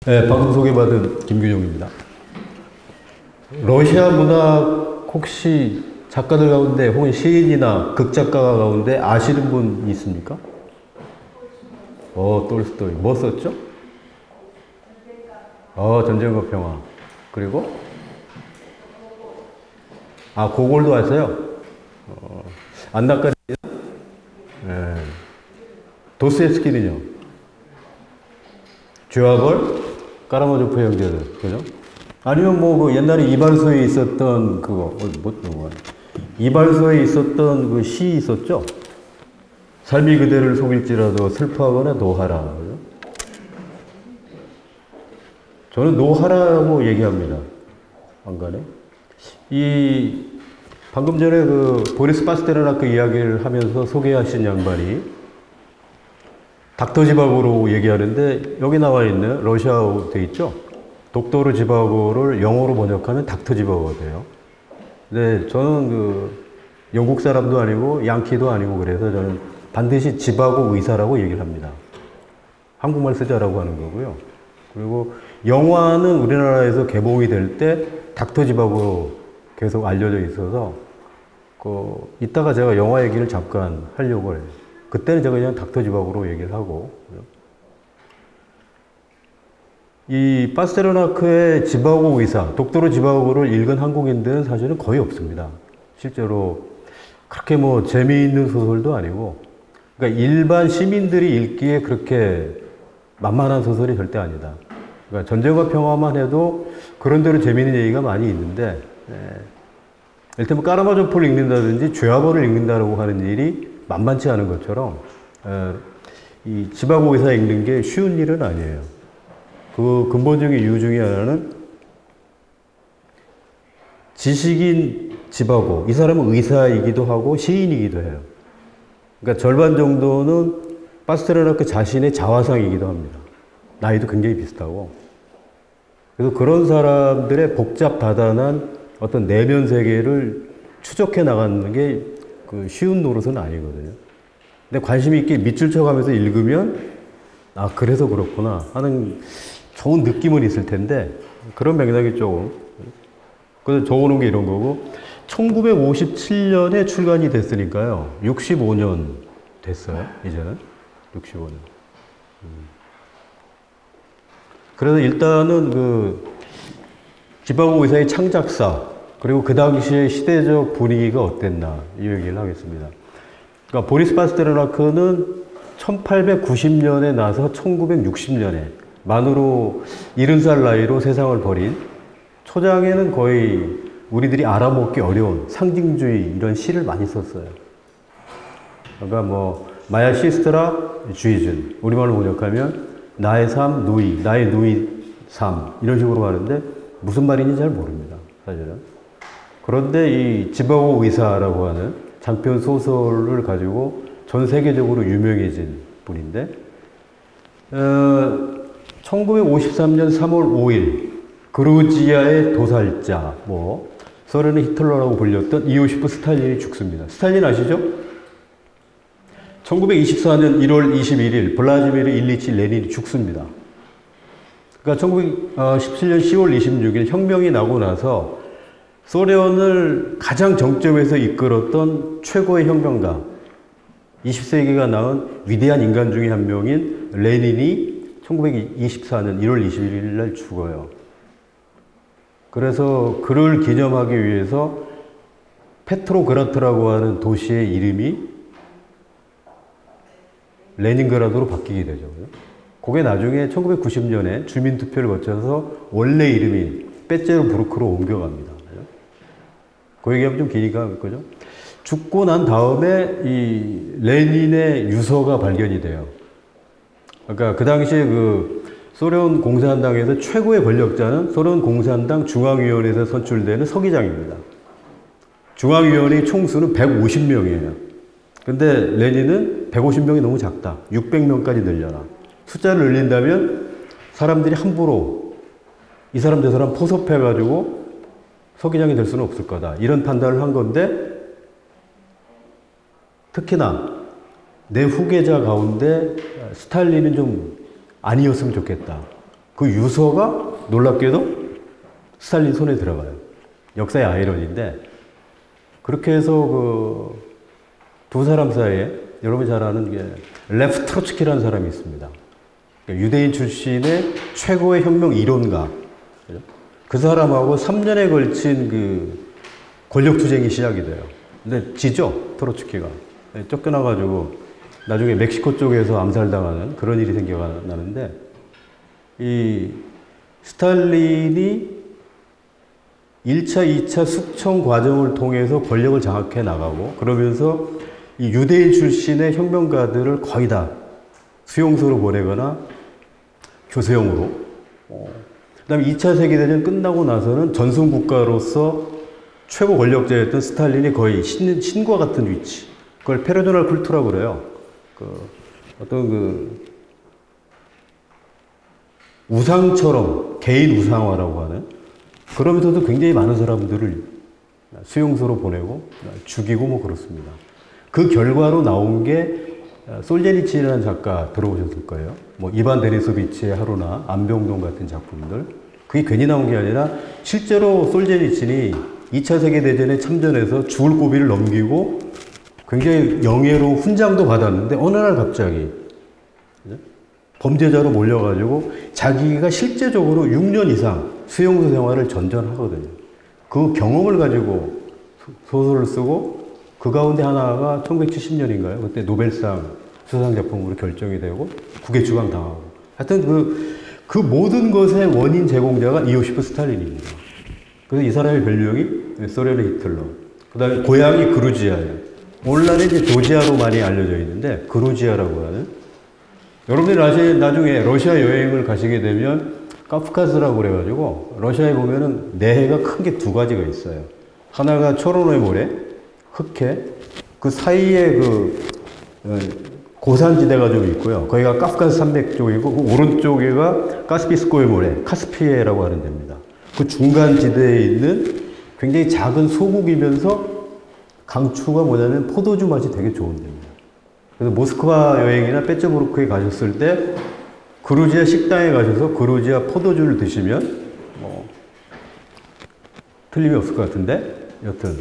네, 방금 소개받은 김균용입니다. 러시아 문학 혹시 작가들 가운데 혹은 시인이나 극작가 가운데 아시는 분 있습니까? 톨스토이. 뭐 썼죠? 전쟁과 평화. 그리고? 고골도 아세요? 안나 까리니나? 네. 도스토옙스키는요? 죄와 벌? 까라마조프 형제들, 그죠? 아니면 그 옛날에 이발소에 있었던 이발소에 있었던 그 시 있었죠? 삶이 그대를 속일지라도 슬퍼하거나 노하라. 그죠? 저는 노하라고 얘기합니다. 안 가네? 방금 전에 보리스 파스테르나크 이야기를 하면서 소개하신 양반이 닥터 지바고로 얘기하는데 여기 나와 있는 러시아어 돼 있죠? 독도르 지바고를 영어로 번역하면 닥터 지바고가 돼요. 근데 저는 영국 사람도 아니고 양키도 아니고 그래서 저는 반드시 지바고 의사라고 얘기를 합니다. 한국말 쓰자라고 하는 거고요. 그리고 영화는 우리나라에서 개봉이 될 때 닥터 지바고로 계속 알려져 있어서 이따가 제가 영화 얘기를 잠깐 하려고 해요. 그때는 제가 그냥 닥터 지바고로 얘기를 하고. 이 파스테르나크의 지바고 의사, 독도르 지바고를 읽은 한국인들은 사실은 거의 없습니다. 실제로 그렇게 재미있는 소설도 아니고, 그러니까 일반 시민들이 읽기에 그렇게 만만한 소설이 절대 아니다. 그러니까 전쟁과 평화만 해도 그런 대로 재미있는 얘기가 많이 있는데, 일테면 까라마조프를 읽는다든지 죄와 벌을 읽는다고 하는 일이 만만치 않은 것처럼 이 지바고 의사 읽는 게 쉬운 일은 아니에요. 그 근본적인 이유 중에 하나는 지식인 지바고, 이 사람은 의사이기도 하고 시인이기도 해요. 그러니까 절반 정도는 파스테르나크 자신의 자화상이기도 합니다. 나이도 굉장히 비슷하고. 그래서 그런 사람들의 복잡다단한 어떤 내면 세계를 추적해 나가는 게 쉬운 노릇은 아니거든요. 근데 관심 있게 밑줄 쳐가면서 읽으면 그래서 그렇구나 하는 좋은 느낌은 있을 텐데 그런 맥락이 조금. 그래서 적어놓은 게 이런 거고 1957년에 출간이 됐으니까요. 65년 됐어요. 이제는 65년. 그래서 일단은 지바고 의사의 창작사 그리고 그 당시의 시대적 분위기가 어땠나 이 얘기를 하겠습니다. 그러니까 보리스 파스테르나크는 1890년에 나서 1960년에 만으로 70살 나이로 세상을 버린 초장에는 거의 우리들이 알아먹기 어려운 상징주의 이런 시를 많이 썼어요. 그러니까 마야 시스트라 주이즌 우리말로 번역하면 나의 삶 누이, 나의 누이 삶 이런 식으로 하는데 무슨 말인지 잘 모릅니다. 사실은. 그런데 이 지바고 의사라고 하는 장편 소설을 가지고 전 세계적으로 유명해진 분인데 1953년 3월 5일 그루지아의 도살자 소련의 히틀러라고 불렸던 이오시프 스탈린이 죽습니다. 스탈린 아시죠? 1924년 1월 21일 블라디미르 일리치 레닌이 죽습니다. 그러니까 1917년 10월 26일 혁명이 나고 나서 소련을 가장 정점에서 이끌었던 최고의 혁명가, 20세기가 낳은 위대한 인간 중에 한 명인 레닌이 1924년 1월 21일 날 죽어요. 그래서 그를 기념하기 위해서 페트로그라트라고 하는 도시의 이름이 레닌그라드로 바뀌게 되죠. 그게 나중에 1990년에 주민투표를 거쳐서 원래 이름인 빼제르부르크로 옮겨갑니다. 그 얘기하면 좀 기니까 그죠? 죽고 난 다음에 이 레닌의 유서가 발견이 돼요. 그러니까 그 당시에 소련 공산당에서 최고의 권력자는 소련 공산당 중앙위원회에서 선출되는 서기장입니다. 중앙위원회의 총수는 150명이에요. 근데 레닌은 150명이 너무 작다. 600명까지 늘려라. 숫자를 늘린다면 사람들이 함부로 이 사람 저 사람 포섭해가지고 서기장이 될 수는 없을 거다. 이런 판단을 한 건데 특히나 내 후계자 가운데 스탈린은 좀 아니었으면 좋겠다. 그 유서가 놀랍게도 스탈린 손에 들어가요. 역사의 아이러니인데, 그렇게 해서 그 두 사람 사이에 여러분이 잘 아는 게 레프 트로츠키라는 사람이 있습니다. 유대인 출신의 최고의 혁명 이론가. 그 사람하고 3년에 걸친 그 권력 투쟁이 시작이 돼요. 근데 지죠, 트로츠키가. 쫓겨나가지고 나중에 멕시코 쪽에서 암살당하는 그런 일이 생겨나는데, 이 스탈린이 1차, 2차 숙청 과정을 통해서 권력을 장악해 나가고, 그러면서 이 유대인 출신의 혁명가들을 거의 다 수용소로 보내거나 교수형으로. 그 다음에 2차 세계대전 끝나고 나서는 전승국가로서 최고 권력자였던 스탈린이 거의 신과 같은 위치. 그걸 페르도날 쿨트라고 그래요. 어떤 우상처럼 개인 우상화라고 하는, 그러면서도 굉장히 많은 사람들을 수용소로 보내고 죽이고 뭐 그렇습니다. 그 결과로 나온 게 솔제니친이라는 작가 들어보셨을 거예요. 뭐 이반 데니소비치의 하루나 안병동 같은 작품들. 그게 괜히 나온 게 아니라 실제로 솔제니친이 2차 세계대전에 참전해서 죽을 고비를 넘기고 굉장히 영예로 훈장도 받았는데 어느 날 갑자기 범죄자로 몰려가지고 자기가 실제적으로 6년 이상 수용소 생활을 전전하거든요. 그 경험을 가지고 소설을 쓰고, 그 가운데 하나가 1970년인가요? 그때 노벨상 수상작품으로 결정이 되고 국외 추방 당하고. 하여튼 그 모든 것의 원인 제공자가 이오시프 스탈린입니다. 그래서 이 사람의 별명이 소련의 히틀러. 그 다음에 고향이 그루지아예요. 오늘날에 이제 조지아로 많이 알려져 있는데, 그루지아라고 하는. 여러분들이 나중에 러시아 여행을 가시게 되면 카프카스라고 그래가지고 러시아에 보면은 내해가 큰 게 두 가지가 있어요. 하나가 초로노의 모래, 흑해, 그 사이에 고산지대가 좀 있고요. 거기가 카프카스 산맥 쪽이고, 그 오른쪽에가 카스피스코의 모래, 카스피해라고 하는 데입니다. 그 중간 지대에 있는 굉장히 작은 소국이면서 강추가 뭐냐면 포도주 맛이 되게 좋은 데입니다. 그래서 모스크바 여행이나 페테르부르크에 가셨을 때 그루지아 식당에 가셔서 그루지아 포도주를 드시면 뭐 틀림이 없을 것 같은데, 여튼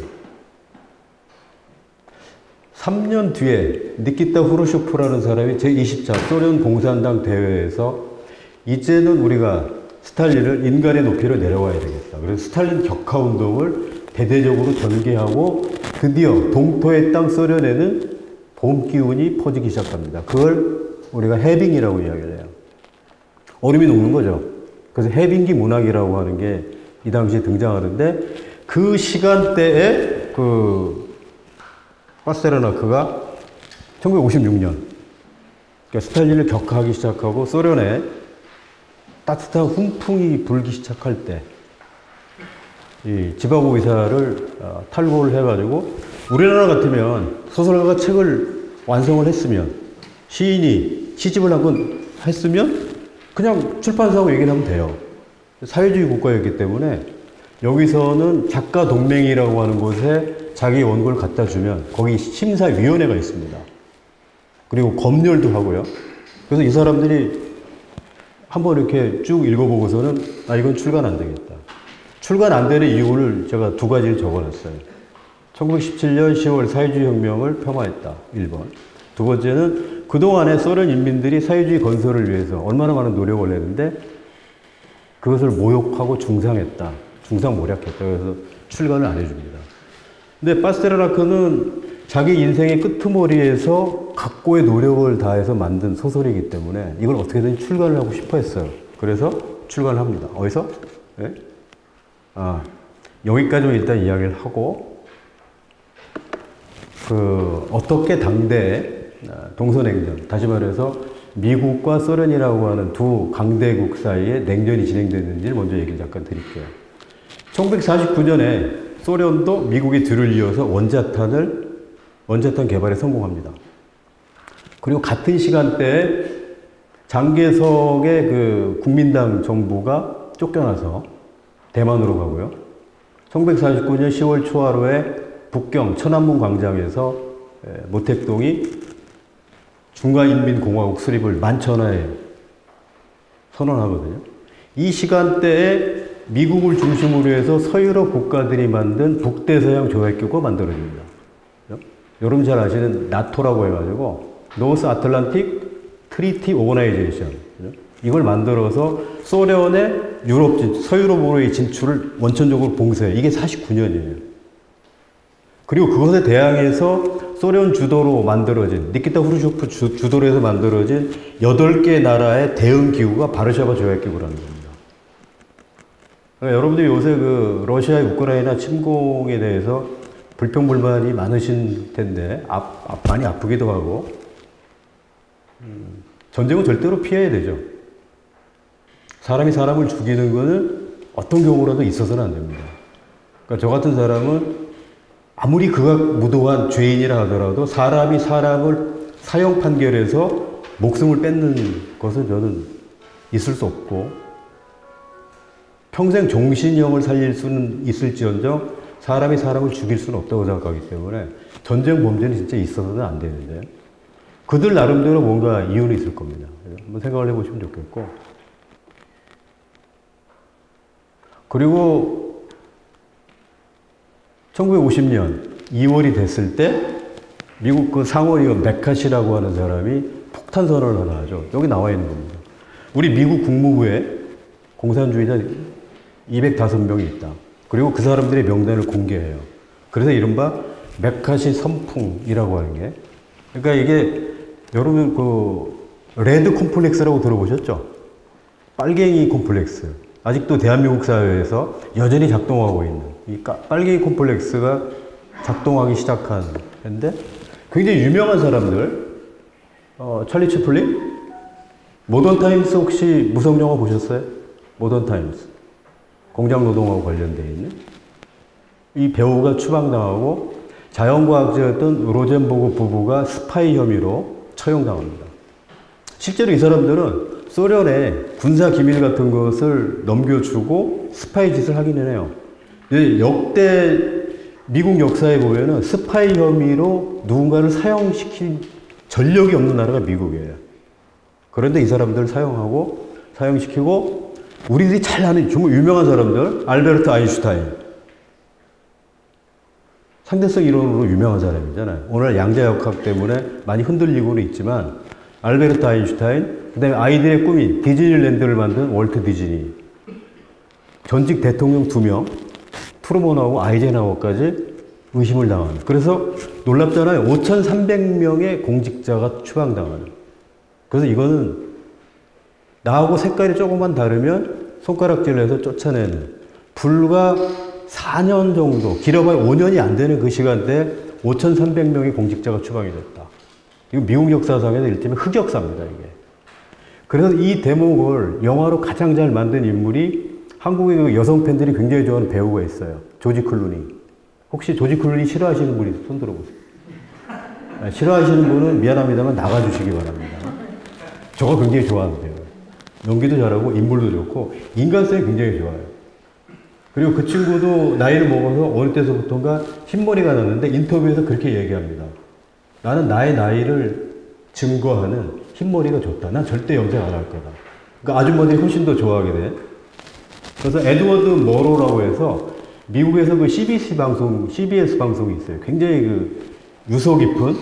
3년 뒤에 니키타 후르쇼프라는 사람이 제20차 소련 공산당 대회에서 이제는 우리가 스탈린을 인간의 높이로 내려와야 되겠다. 그래서 스탈린 격하 운동을 대대적으로 전개하고 드디어 동토의 땅 소련에는 봄 기운이 퍼지기 시작합니다. 그걸 우리가 해빙이라고 이야기를 해요. 얼음이 녹는 거죠. 그래서 해빙기 문학이라고 하는 게 이 당시에 등장하는데, 그 시간대에 파스테르나크가 1956년, 그러니까 스탈린을 격하기 시작하고 소련에 따뜻한 훈풍이 불기 시작할 때, 이 지바고 의사를 탈고를 해가지고, 우리나라 같으면 소설가가 책을 완성을 했으면, 시인이 시집을 한번 했으면 그냥 출판사하고 얘기를 하면 돼요. 사회주의 국가였기 때문에 여기서는 작가 동맹이라고 하는 곳에 자기 원고를 갖다 주면 거기 심사위원회가 있습니다. 그리고 검열도 하고요. 그래서 이 사람들이 한번 이렇게 쭉 읽어보고서는 이건 출간 안 되겠다. 출간 안 되는 이유를 제가 두 가지를 적어놨어요. 1917년 10월 사회주의 혁명을 폄하했다. 1번. 두 번째는 그동안에 소련 인민들이 사회주의 건설을 위해서 얼마나 많은 노력을 했는데 그것을 모욕하고 중상했다. 중상모략했다. 그래서 출간을 안 해줍니다. 근데 파스테르나크는 자기 인생의 끄트머리에서 각고의 노력을 다해서 만든 소설이기 때문에 이걸 어떻게든 출간을 하고 싶어 했어요. 그래서 출간을 합니다. 어디서? 네? 여기까지만 일단 이야기를 하고, 어떻게 당대 동서냉전, 다시 말해서 미국과 소련이라고 하는 두 강대국 사이에 냉전이 진행됐는지를 먼저 얘기를 잠깐 드릴게요. 1949년에 소련도 미국의 뒤를 이어서 원자탄 개발에 성공합니다. 그리고 같은 시간대에 장개석의 국민당 정부가 쫓겨나서 대만으로 가고요. 1949년 10월 초하루에 북경 천안문 광장에서 모택동이 중화인민공화국 수립을 만천하에 선언하거든요. 이 시간대에 미국을 중심으로 해서 서유럽 국가들이 만든 북대서양 조약기구가 만들어집니다. 여러분 잘 아시는 나토라고 해가지고 노스 아틀란틱 트리티 오거나이제이션, 이걸 만들어서 소련의 서유럽으로의 진출을 원천적으로 봉쇄해요. 이게 49년이에요. 그리고 그것에 대항해서 소련 주도로 만들어진, 니키타 후르쇼프 주도로 해서 만들어진 8개 나라의 대응 기구가 바르샤바 조약기구라는 겁니다. 그러니까 여러분들이 요새 그 러시아의 우크라이나 침공에 대해서 불평불만이 많으신 텐데, 많이 아프기도 하고, 전쟁은 절대로 피해야 되죠. 사람이 사람을 죽이는 거는 어떤 경우라도 있어서는 안 됩니다. 그러니까 저 같은 사람은 아무리 극악무도한 죄인이라 하더라도 사람이 사람을 사형 판결해서 목숨을 뺏는 것은 저는 있을 수 없고, 평생 종신형을 살릴 수는 있을지언정 사람이 사람을 죽일 수는 없다고 생각하기 때문에 전쟁 범죄는 진짜 있어서는 안 되는데, 그들 나름대로 뭔가 이유는 있을 겁니다. 한번 생각을 해보시면 좋겠고, 그리고 1950년 2월이 됐을 때 미국 그 상원의원 메카시라고 하는 사람이 폭탄 선언을 하나 하죠. 여기 나와 있는 겁니다. 우리 미국 국무부에 공산주의자 205명이 있다. 그리고 그 사람들의 명단을 공개해요. 그래서 이른바 메카시 선풍이라고 하는 게, 그러니까 이게 여러분 그 레드 콤플렉스라고 들어보셨죠? 빨갱이 콤플렉스. 아직도 대한민국 사회에서 여전히 작동하고 있는 이 빨갱이 콤플렉스가 작동하기 시작한 건데, 굉장히 유명한 사람들, 찰리 채플린? 모던 타임스 혹시 무성 영화 보셨어요? 모던 타임스. 공장 노동하고 관련되어 있는 이 배우가 추방당하고 자연과학자였던 로젠버그 부부가 스파이 혐의로 처형당합니다. 실제로 이 사람들은 소련에 군사 기밀 같은 것을 넘겨주고 스파이 짓을 하기는 해요. 역대 미국 역사에 보면은 스파이 혐의로 누군가를 사형시킨 전력이 없는 나라가 미국이에요. 그런데 이 사람들을 사형시키고, 우리들이 잘 아는 정말 유명한 사람들, 알베르트 아인슈타인. 상대성 이론으로 유명한 사람이잖아요. 오늘 양자역학 때문에 많이 흔들리고는 있지만, 알베르트 아인슈타인, 그 다음에 아이들의 꿈인 디즈니랜드를 만든 월트 디즈니, 전직 대통령 2명, 트루먼하고 아이젠하워까지 의심을 당하는. 그래서 놀랍잖아요. 5,300명의 공직자가 추방당하는. 그래서 이거는 나하고 색깔이 조금만 다르면 손가락질을 해서 쫓아내는, 불과 4년 정도, 길어봐야 5년이 안 되는 그 시간대에 5,300명의 공직자가 추방이 됐다. 이거 미국 역사상에서 일테면 흑역사입니다, 이게. 그래서 이 대목을 영화로 가장 잘 만든 인물이 한국의 여성 팬들이 굉장히 좋아하는 배우가 있어요. 조지 클루니. 혹시 조지 클루니 싫어하시는 분이 손 들어보세요. 싫어하시는 분은 미안합니다만 나가주시기 바랍니다. 저거 굉장히 좋아하는 배우예요. 연기도 잘하고 인물도 좋고 인간성이 굉장히 좋아요. 그리고 그 친구도 나이를 먹어서 어느 때서부터인가 흰머리가 났는데 인터뷰에서 그렇게 얘기합니다. 나는 나의 나이를 증거하는 흰머리가 좋다. 난 절대 염색 안 할 거다. 그러니까 아줌마들이 훨씬 더 좋아하게 돼. 그래서 에드워드 머로라고 해서 미국에서 그 CBS 방송이 있어요. 굉장히 그 유서 깊은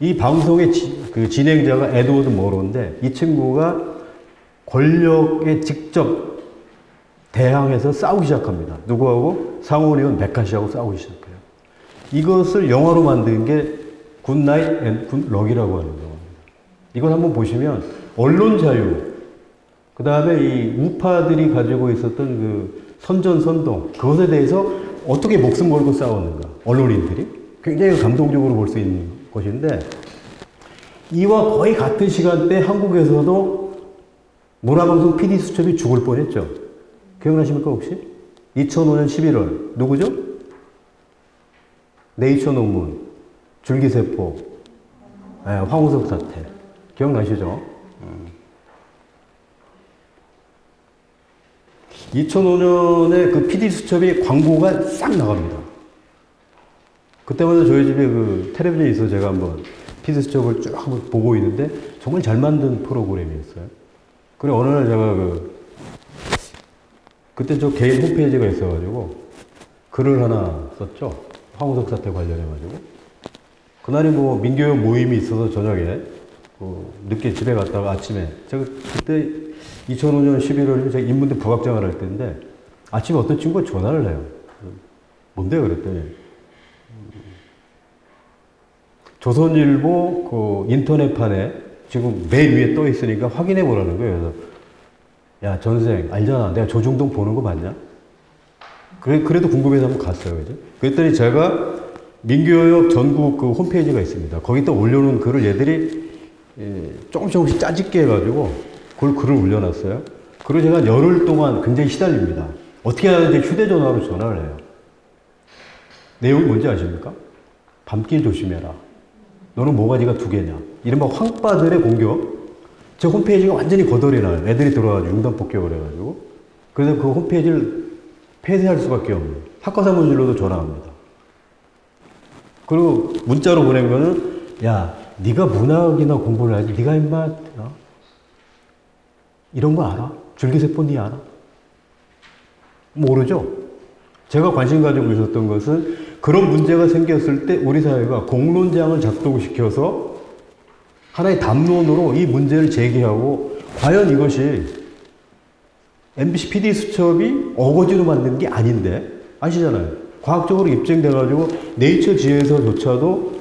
이 방송의 그 진행자가 에드워드 머로인데, 이 친구가 권력에 직접 대항해서 싸우기 시작합니다. 누구하고? 상원의원 메카시하고 싸우기 시작해요. 이것을 영화로 만든 게 굿나잇 앤 굿럭이라고 하는 영화입니다. 이걸 한번 보시면 언론 자유, 그 다음에 이 우파들이 가지고 있었던 그 선전선동, 그것에 대해서 어떻게 목숨 걸고 싸웠는가, 언론인들이 굉장히 감동적으로 볼 수 있는 것인데, 이와 거의 같은 시간대 한국에서도 문화방송 PD 수첩이 죽을 뻔했죠. 기억나십니까 혹시? 2005년 11월 누구죠? 네이처 논문, 줄기세포, 황우석 사태 기억나시죠? 2005년에 그 PD 수첩이 광고가 싹 나갑니다. 그때마다 저희 집에 그 텔레비전이 있어서 제가 한번 PD 수첩을 쭉 한번 보고 있는데 정말 잘 만든 프로그램이었어요. 그래 어느 날 제가 그 그때 저 개인 홈페이지가 있어가지고 글을 하나 썼죠. 황우석 사태 관련해가지고. 그날이 뭐 민교회 모임이 있어서 저녁에 늦게 집에 갔다가 아침에 제가 그때 2005년 11월이면 제가 인문대 부학장을 할 때인데 아침에 어떤 친구가 전화를 해요. 뭔데 그랬더니 조선일보 그 인터넷판에 지금 맨 위에 떠 있으니까 확인해 보라는 거예요. 그래서 야 전생 알잖아. 내가 조중동 보는 거 봤냐? 그래도 궁금해서 한번 갔어요. 그죠? 그랬더니 제가 민교역 전국 그 홈페이지가 있습니다. 거기다 올려놓은 글을 얘들이 조금씩 짜집게 해가지고 그걸 글을 올려놨어요. 그리고 제가 열흘 동안 굉장히 시달립니다. 어떻게 하는지 휴대전화로 전화를 해요. 내용이 뭔지 아십니까? 밤길 조심해라. 너는 모가지가 두 개냐. 이른바 황빠들의 공격. 제 홈페이지가 완전히 거덜이 나요. 애들이 들어와가지고 융단 폭격을 해가지고. 그래서 그 홈페이지를 폐쇄할 수밖에 없는. 학과사무실로도 전화합니다. 그리고 문자로 보낸 거는 야 네가 문학이나 공부를 하지 네가 임마 이런 거 알아? 줄기세포 니 알아? 모르죠? 제가 관심 가지고 있었던 것은 그런 문제가 생겼을 때 우리 사회가 공론장을 작동시켜서 하나의 담론으로 이 문제를 제기하고 과연 이것이 MBC PD 수첩이 어거지로 만든 게 아닌데 아시잖아요. 과학적으로 입증돼가지고 네이처지에서조차도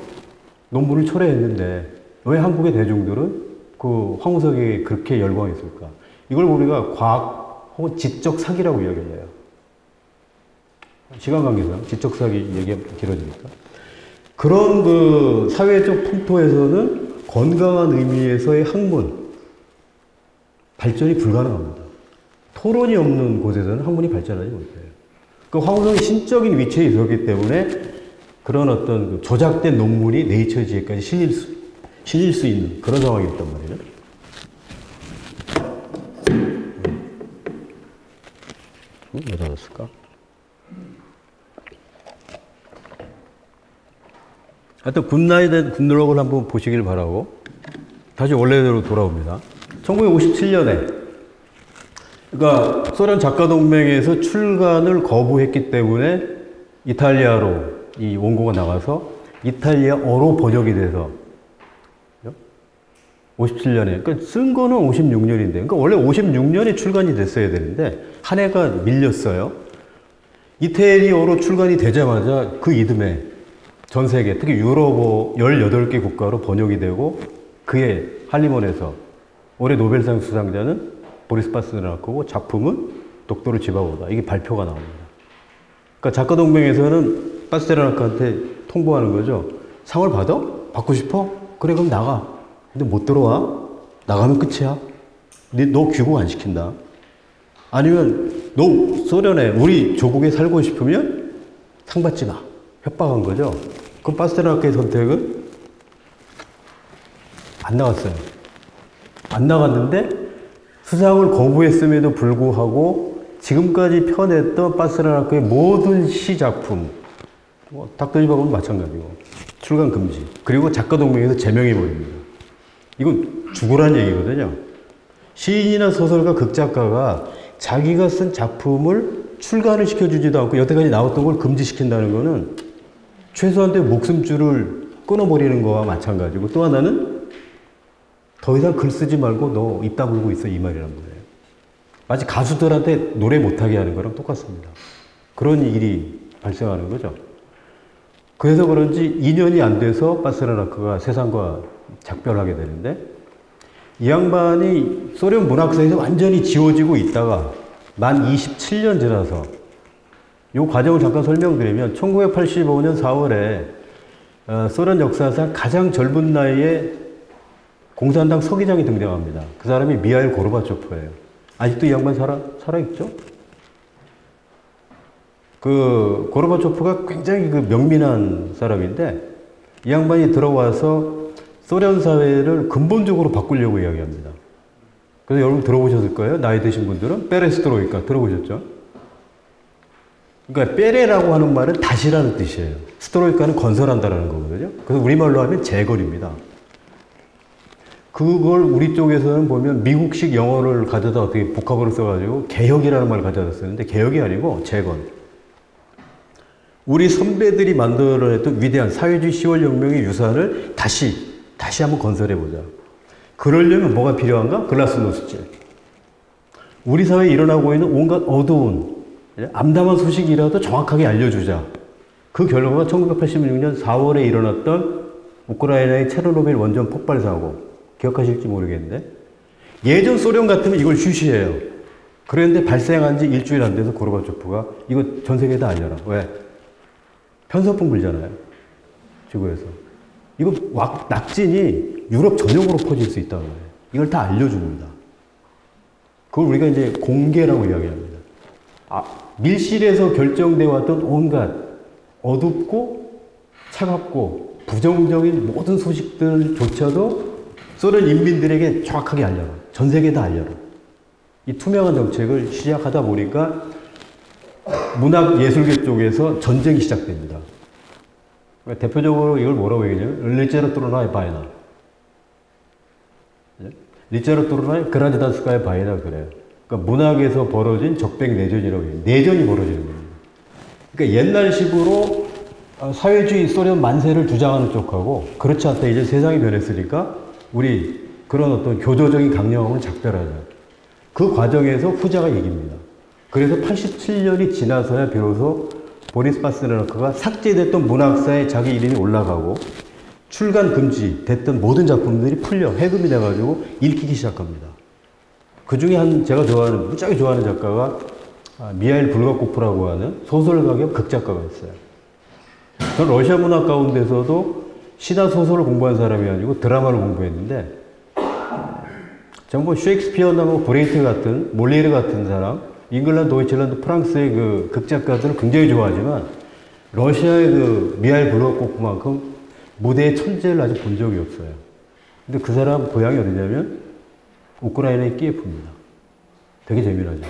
논문을 철회했는데 왜 한국의 대중들은 그 황우석에게 그렇게 열광했을까? 이걸 우리가 과학 혹은 지적 사기라고 이야기를 해요. 시간 관계상 지적 사기 얘기가 길어지니까. 그런 그 사회적 풍토에서는 건강한 의미에서의 학문 발전이 불가능합니다. 토론이 없는 곳에서는 학문이 발전하지 못해요. 그 황우석이 신적인 위치에 있었기 때문에 그런 어떤 그 조작된 논문이 네이처지에까지 실릴 수 있는 그런 상황이었단 말이에요. 왜 닫았을까? 하여튼 굿나잇 굿럭을 한번 보시길 바라고 다시 원래대로 돌아옵니다. 1957년에 그러니까 소련 작가동맹에서 출간을 거부했기 때문에 이탈리아로 이 원고가 나가서 이탈리아어로 번역이 돼서 57년에 그러니까 쓴 거는 56년인데 그러니까 원래 56년에 출간이 됐어야 되는데 한 해가 밀렸어요. 이태리어로 출간이 되자마자 그 이듬해 전 세계 특히 유럽어 18개 국가로 번역이 되고 그해 할리먼에서 올해 노벨상 수상자는 보리스 파스테르나크고 작품은 독도를 지바보다 이게 발표가 나옵니다. 그러니까 작가동맹에서는 파스테르나크한테 통보하는 거죠. 상을 받아? 받고 싶어? 그래 그럼 나가. 근데 못 들어와? 나가면 끝이야. 너 귀국 안 시킨다. 아니면 너 소련에 우리 조국에 살고 싶으면 상 받지 마. 협박한 거죠. 그럼 파스테르나크의 선택은 안 나갔어요. 안 나갔는데 수상을 거부했음에도 불구하고 지금까지 펴냈던 파스테르나크의 모든 시작품 닥터지바고는 마찬가지고 출간 금지 그리고 작가동맹에서 제명해버립니다. 이건 죽으란 얘기거든요. 시인이나 소설가, 극작가가 자기가 쓴 작품을 출간을 시켜주지도 않고 여태까지 나왔던 걸 금지시킨다는 거는 최소한도 목숨줄을 끊어버리는 거와 마찬가지고 또 하나는 더 이상 글 쓰지 말고 너 입 다물고 있어 이 말이란 거예요. 마치 가수들한테 노래 못하게 하는 거랑 똑같습니다. 그런 일이 발생하는 거죠. 그래서 그런지 2년이 안 돼서 파스테르나크가 세상과 작별하게 되는데 이 양반이 소련 문학사에서 완전히 지워지고 있다가 만 27년 지나서 이 과정을 잠깐 설명드리면 1985년 4월에 소련 역사상 가장 젊은 나이에 공산당 서기장이 등장합니다. 그 사람이 미하일 고르바초프예요. 아직도 이 양반 살아있죠? 그 고르바초프가 굉장히 그 명민한 사람인데 이 양반이 들어와서 소련 사회를 근본적으로 바꾸려고 이야기합니다. 그래서 여러분 들어보셨을 거예요. 나이 드신 분들은 페레스트로이카 들어보셨죠? 그러니까 빼레라고 하는 말은 다시라는 뜻이에요. 스트로이카는 건설한다라는 거거든요. 그래서 우리말로 하면 재건입니다. 그걸 우리 쪽에서는 보면 미국식 영어를 가져다 어떻게 복합어를 써가지고 개혁이라는 말을 가져다 쓰는데 개혁이 아니고 재건. 우리 선배들이 만들어냈던 위대한 사회주의 10월 혁명의 유산을 다시 한번 건설해보자. 그러려면 뭐가 필요한가? 글라스노스트. 우리 사회에 일어나고 있는 온갖 어두운 암담한 소식이라도 정확하게 알려주자. 그 결과가 1986년 4월에 일어났던 우크라이나의 체르노빌 원전 폭발 사고. 기억하실지 모르겠는데 예전 소련 같으면 이걸 쉬쉬해요. 그런데 발생한 지 일주일 안 돼서 고르바초프가 이거 전 세계에 다 알려라. 왜? 편선풍 불잖아요. 지구에서. 이거 낙진이 유럽 전역으로 퍼질 수 있다는 거예요. 이걸 다 알려줍니다. 그걸 우리가 이제 공개라고 이야기합니다. 밀실에서 결정되어 왔던 온갖 어둡고 차갑고 부정적인 모든 소식들조차도 소련 인민들에게 정확하게 알려라. 전 세계에 다 알려라. 이 투명한 정책을 시작하다 보니까 문학 예술계 쪽에서 전쟁이 시작됩니다. 그러니까 대표적으로 이걸 뭐라고 얘기하냐면 리테라투르나의 바이나. 리테라투르나의 그라지다스카의 바이나 그래요. 그러니까 문학에서 벌어진 적백 내전이라고 해요. 내전이 벌어지는 겁니다. 그러니까 옛날식으로 사회주의 소련 만세를 주장하는 쪽하고 그렇지 않다. 이제 세상이 변했으니까 우리 그런 어떤 교조적인 강령함을 작별하자. 그 과정에서 후자가 이깁니다. 그래서 87년이 지나서야 비로소 보리스 파스르나크가 삭제됐던 문학사에 자기 이름이 올라가고 출간 금지 됐던 모든 작품들이 풀려 해금이 돼가지고 읽히기 시작합니다. 그 중에 제가 좋아하는, 무지하게 좋아하는 작가가 미하일 불가코프라고 하는 소설가 겸 극작가가 있어요. 저는 러시아 문학 가운데서도 시나 소설을 공부한 사람이 아니고 드라마를 공부했는데, 정말 뭐 셰익스피어나 뭐 브레이트 같은, 몰리에르 같은 사람, 잉글랜드, 도이칠랜드, 프랑스의 그 극작가들을 굉장히 좋아하지만, 러시아의 그 미하일 불가코프만큼 무대의 천재를 아직 본 적이 없어요. 근데 그 사람 고향이 어디냐면, 우크라이나의 키예프입니다. 되게 재미나죠.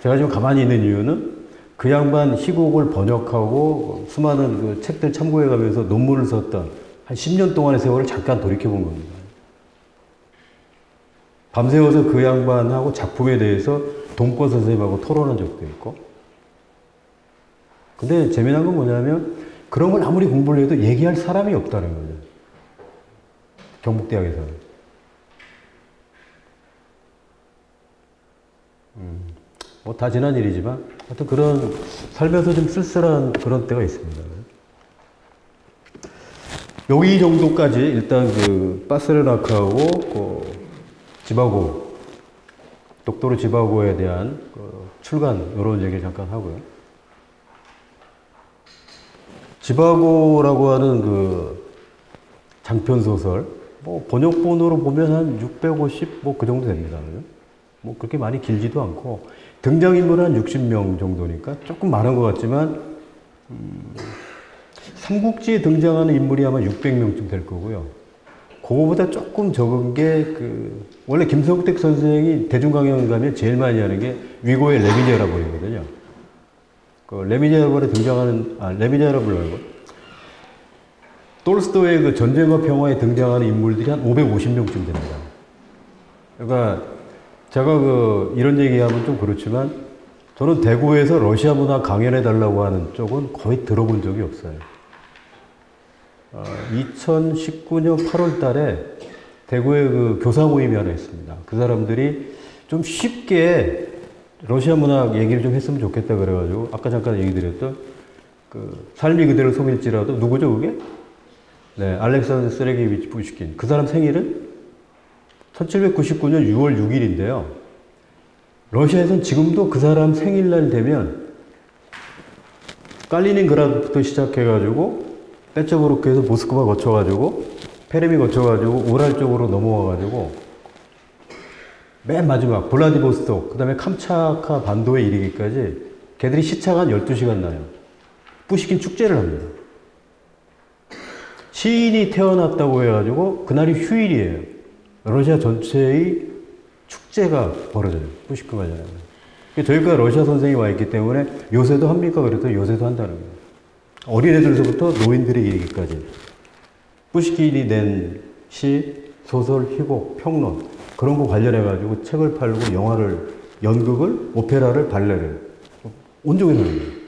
제가 지금 가만히 있는 이유는 그 양반 희곡을 번역하고 수많은 그 책들 참고해가면서 논문을 썼던 한 10년 동안의 세월을 잠깐 돌이켜본 겁니다. 밤새워서 그 양반하고 작품에 대해서 동권 선생님하고 토론한 적도 있고. 근데 재미난 건 뭐냐면 그런 걸 아무리 공부를 해도 얘기할 사람이 없다는 거죠. 경북대학에서는. 뭐 다 지난 일이지만 하여튼 그런 살면서 좀 쓸쓸한 그런 때가 있습니다. 여기 정도까지 일단 그 파스르나크하고 그 지바고, 독도르 지바고에 대한 그 출간 이런 얘기를 잠깐 하고요. 지바고라고 하는 그 장편 소설, 뭐 번역본으로 보면 한 650 뭐 그 정도 됩니다. 뭐 그렇게 많이 길지도 않고 등장인물은 한 60명 정도니까 조금 많은 것 같지만 삼국지에 등장하는 인물이 아마 600명쯤 될 거고요. 그거보다 조금 적은 게 그 원래 김성택 선생이 대중강연 가면 제일 많이 하는 게 위고의 레미제라블이거든요. 그 레미제라블에 등장하는 레미제라블이라고 톨스토이의 그 전쟁과 평화에 등장하는 인물들이 한 550명쯤 됩니다. 그러니까 제가 이런 얘기하면 좀 그렇지만 저는 대구에서 러시아 문화 강연해 달라고 하는 쪽은 거의 들어본 적이 없어요. 2019년 8월 달에 대구에 그 교사 모임이 하나 있습니다. 그 사람들이 좀 쉽게 러시아 문학 얘기를 좀 했으면 좋겠다 그래가지고 아까 잠깐 얘기 드렸던 그 삶이 그대로 속일지라도 누구죠 그게? 네, 알렉산더 세르게이비치 푸시킨. 그 사람 생일은 1799년 6월 6일인데요. 러시아에서는 지금도 그 사람 생일날 되면 칼리닝그라드부터 시작해가지고 빼쩌부르크에서 모스크바 거쳐가지고 페레미 거쳐가지고 우랄 쪽으로 넘어와가지고 맨 마지막 블라디보스톡 그 다음에 캄차카 반도에 이르기까지 걔들이 시차가 한 12시간 나요. 푸시킨 축제를 합니다. 시인이 태어났다고 해가지고 그날이 휴일이에요. 러시아 전체의 축제가 벌어져요. 푸시킨 관련해서. 저희가 러시아 선생이 와 있기 때문에 요새도 합니까? 그래도 요새도 한다는 거예요. 어린애들서부터 노인들에 이르기까지 푸시킨이 낸 시, 소설, 희곡, 평론 그런 거 관련해가지고 책을 팔고 영화를, 연극을, 오페라를, 발레를 온종일 하는 거예요.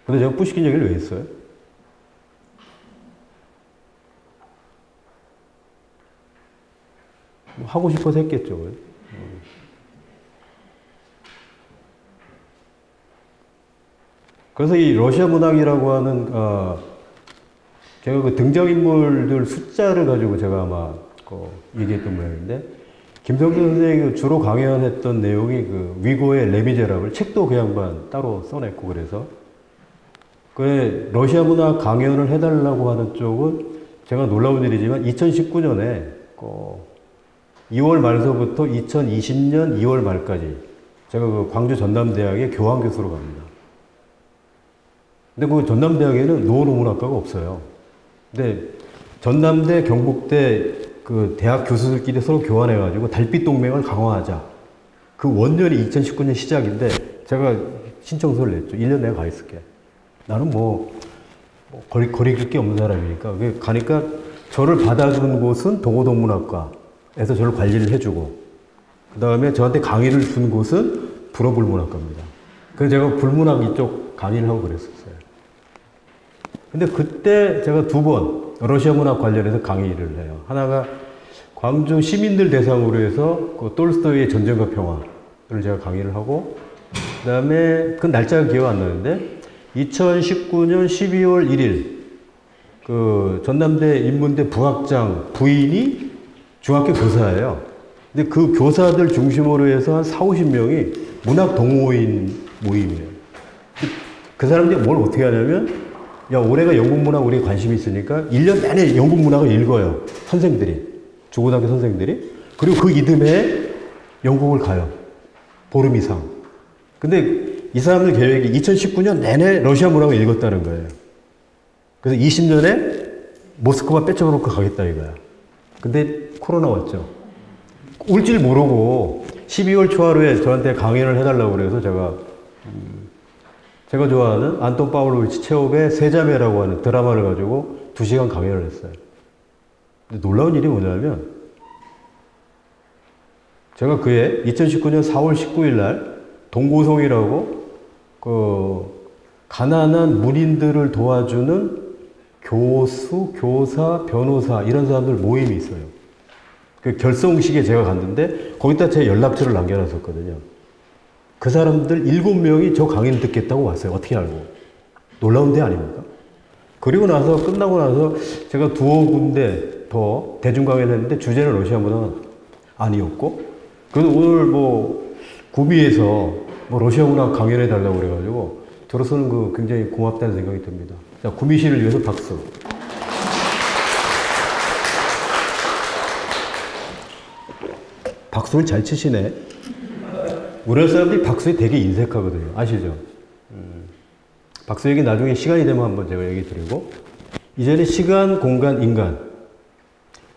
근데 제가 푸시킨 얘기를 왜 했어요? 하고 싶어서 했겠죠. 그래서 이 러시아 문학이라고 하는, 제가 그 등장인물들 숫자를 가지고 제가 아마 얘기했던 모양인데, 김성태 선생님이 주로 강연했던 내용이 그 위고의 레미제라블, 책도 그 양반 따로 써냈고, 그래서. 그 러시아 문학 강연을 해달라고 하는 쪽은 제가 놀라운 일이지만 2019년에 2월 말서부터 2020년 2월 말까지 제가 그 광주 전남대학의 교환 교수로 갑니다. 근데 그 전남대학에는 노원어문학과가 없어요. 근데 전남대, 경북대 그 대학 교수들끼리 서로 교환해가지고 달빛 동맹을 강화하자. 그 원년이 2019년 시작인데 제가 신청서를 냈죠. 1년 내가 가 있을게. 나는 거리 길 게 없는 사람이니까. 가니까 저를 받아준 곳은 동호동문학과에서 저를 관리를 해주고, 그 다음에 저한테 강의를 준 곳은 불어불문학과입니다. 그래서 제가 불문학 이쪽 강의를 하고 그랬었어요. 근데 그때 제가 2번 러시아 문학 관련해서 강의를 해요. 하나가 광주 시민들 대상으로 해서 그 톨스토이의 전쟁과 평화를 제가 강의를 하고, 그 다음에 그 날짜가 기억 안 나는데 2019년 12월 1일 그 전남대 인문대 부학장 부인이 중학교 교사예요. 근데 그 교사들 중심으로 해서 한 40~50명이 문학 동호인 모임이에요. 그 사람들이 뭘 어떻게 하냐면, 야, 올해가 영국문학 우리에 관심이 있으니까 1년 내내 영국문학을 읽어요. 선생들이. 중고등학교 선생들이. 그리고 그 이듬해 영국을 가요. 보름 이상. 근데 이 사람들 계획이 2019년 내내 러시아 문학을 읽었다는 거예요. 그래서 20년에 모스크바 빼쳐놓고 가겠다 이거야. 근데 코로나 왔죠. 올 줄 모르고 12월 초하루에 저한테 강연을 해달라고 그래서 제가 좋아하는 안톤 파울로비치 체홉의 세자매라고 하는 드라마를 가지고 2시간 강연을 했어요. 근데 놀라운 일이 뭐냐면, 제가 그해 2019년 4월 19일 날 동고송이라고 가난한 문인들을 도와주는 교수, 교사, 변호사 이런 사람들 모임이 있어요. 그 결성식에 제가 갔는데 거기다 제 연락처를 남겨놨었거든요. 그 사람들 7명이 저 강의를 듣겠다고 왔어요. 어떻게 알고? 놀라운 데 아닙니까? 그리고 나서 끝나고 나서 제가 2군데 더 대중 강연을 했는데 주제는 러시아 문화는 아니었고, 그래서 오늘 구미에서 러시아 문화 강연해 달라고 그래가지고 저로서는 굉장히 고맙다는 생각이 듭니다. 자, 구미시를 위해서 박수. 박수를 잘 치시네. 우리나라 사람들이 박수에 되게 인색하거든요. 아시죠? 박수 얘기 나중에 시간이 되면 한번 제가 얘기 드리고, 이제는 시간, 공간, 인간.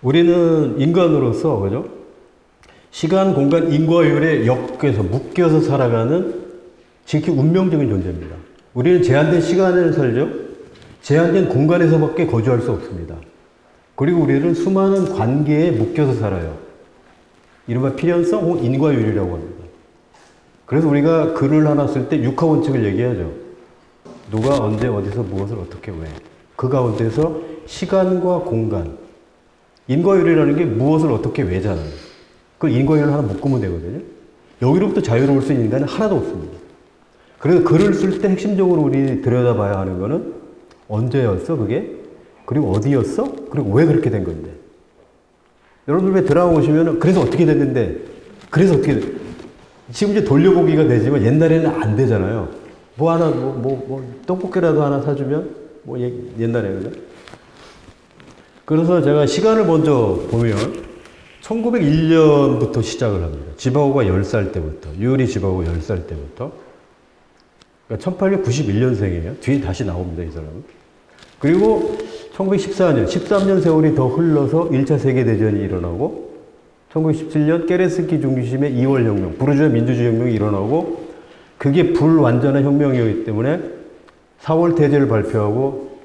우리는 인간으로서, 그죠? 시간, 공간, 인과율에 묶여서 살아가는 지극히 운명적인 존재입니다. 우리는 제한된 시간을 살죠. 제한된 공간에서밖에 거주할 수 없습니다. 그리고 우리는 수많은 관계에 묶여서 살아요. 이른바 필연성 혹은 인과율이라고 합니다. 그래서 우리가 글을 하나 쓸 때 육하원칙을 얘기하죠. 누가 언제 어디서 무엇을 어떻게 왜. 그 가운데서 시간과 공간, 인과율이라는 게 무엇을 어떻게 왜잖아요. 그 인과율을 하나 묶으면 되거든요. 여기로부터 자유로울 수 있는 인간은 하나도 없습니다. 그래서 글을 쓸 때 핵심적으로 우리 들여다봐야 하는 거는 언제였어 그게? 그리고 어디였어? 그리고 왜 그렇게 된 건데? 여러분들 왜 드라마 보시면 그래서 어떻게 됐는데, 그래서 어떻게 돼? 지금 이제 돌려보기가 되지만 옛날에는 안 되잖아요. 떡볶이라도 하나 사주면 옛날에 그죠? 그래서 제가 시간을 먼저 보면 1901년부터 시작을 합니다. 지바오가 10살 때부터, 유리 지바오가 10살 때부터. 그러니까 1891년생이에요. 뒤에 다시 나옵니다, 이 사람은. 그리고 1914년, 13년 세월이 더 흘러서 1차 세계대전이 일어나고, 1917년 깨레스키 중심의 2월 혁명, 부르주아 민주주의 혁명이 일어나고, 그게 불완전한 혁명이었기 때문에 4월 대제를 발표하고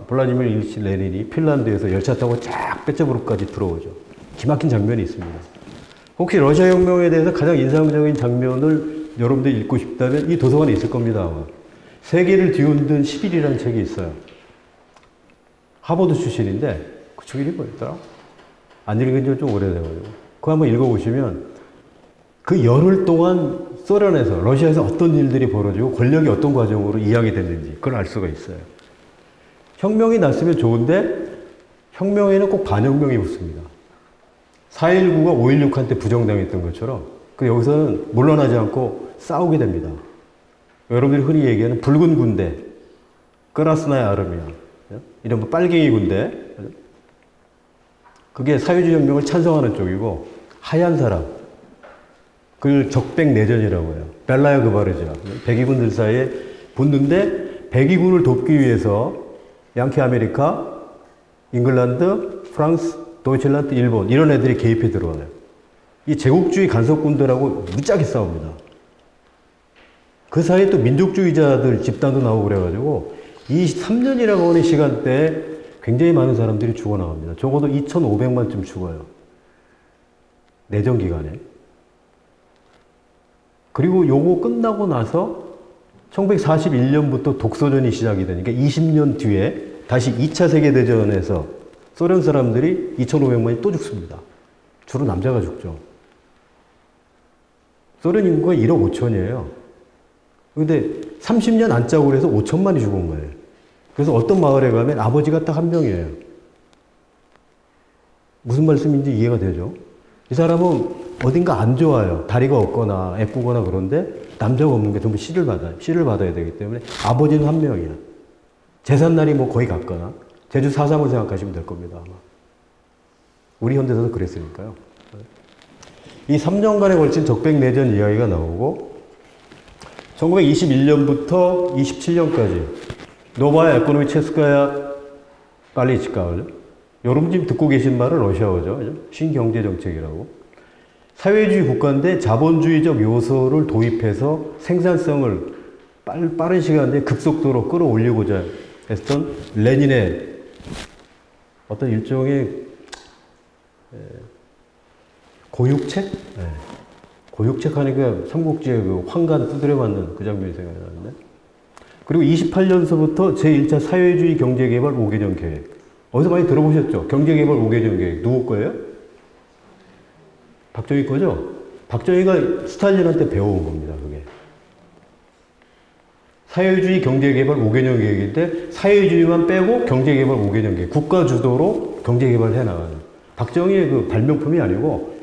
블라디미르 일리치 레닌이 핀란드에서 열차 타고 쫙 페테르부르크까지 들어오죠. 기막힌 장면이 있습니다. 혹시 러시아 혁명에 대해서 가장 인상적인 장면을 여러분들이 읽고 싶다면 이 도서관에 있을 겁니다. 아마. 세계를 뒤흔든 10일이라는 책이 있어요. 하버드 출신인데 그 책 이름이 뭐였더라? 안 읽은 지 좀 오래돼가지고 그거 한번 읽어보시면 그 열흘 동안 소련에서 러시아에서 어떤 일들이 벌어지고 권력이 어떤 과정으로 이양이 됐는지 그걸 알 수가 있어요. 혁명이 났으면 좋은데 혁명에는 꼭 반혁명이 붙습니다. 4.19가 5.16한테 부정당했던 것처럼 그 여기서는 물러나지 않고 싸우게 됩니다. 여러분들이 흔히 얘기하는 붉은 군대, 크라스나야 아르미아, 이런 뭐 빨갱이 군대, 그게 사회주의 혁명을 찬성하는 쪽이고 하얀 사람, 그걸 적백 내전이라고 해요. 벨라야 그바르자, 백위군들 사이에 붙는데 백위군을 돕기 위해서 양키 아메리카, 잉글랜드, 프랑스, 도이칠란드, 일본 이런 애들이 개입해 들어와요. 이 제국주의 간섭군들하고 무지하게 싸웁니다. 그 사이에 또 민족주의자들 집단도 나오고 그래가지고 이 3년이라고 하는 시간대에 굉장히 많은 사람들이 죽어나갑니다. 적어도 2,500만쯤 죽어요. 내전 기간에. 그리고 요거 끝나고 나서 1941년부터 독소전이 시작이 되니까 20년 뒤에 다시 2차 세계대전에서 소련 사람들이 2,500만이 또 죽습니다. 주로 남자가 죽죠. 소련 인구가 1억 5천이에요. 근데 30년 안 짜고 그래서 5천만이 죽은 거예요. 그래서 어떤 마을에 가면 아버지가 딱 한 명이에요. 무슨 말씀인지 이해가 되죠? 이 사람은 어딘가 안 좋아요. 다리가 없거나 애꾸거나 그런데 남자가 없는 게 전부 씨를 받아요. 씨를 받아야 되기 때문에 아버지는 한 명이야. 제삿날이 뭐 거의 같거나 제주 4.3을 생각하시면 될 겁니다. 아마. 우리 현대사도 그랬으니까요. 이 3년간에 걸친 적백내전 이야기가 나오고 1921년부터 27년까지 노바야 에코노미체스카야 빨리치카, 여러분 지금 듣고 계신 말은 러시아어죠. 신경제정책이라고. 사회주의 국가인데 자본주의적 요소를 도입해서 생산성을 빠른 시간 내에 급속도로 끌어올리고자 했던 레닌의 어떤 일종의 고육책? 네. 고육책 하니까 삼국지의 그 황간 두드려 맞는 그 장면이 생각이 나는데. 그리고 28년서부터 제1차 사회주의 경제개발 5개년 계획. 어디서 많이 들어보셨죠? 경제개발 5개년 계획. 누구 거예요? 박정희 거죠? 박정희가 스탈린한테 배워온 겁니다, 그게. 사회주의 경제개발 5개년 계획인데 사회주의만 빼고 경제개발 5개년 계획. 국가 주도로 경제개발을 해나가는. 박정희의 그 발명품이 아니고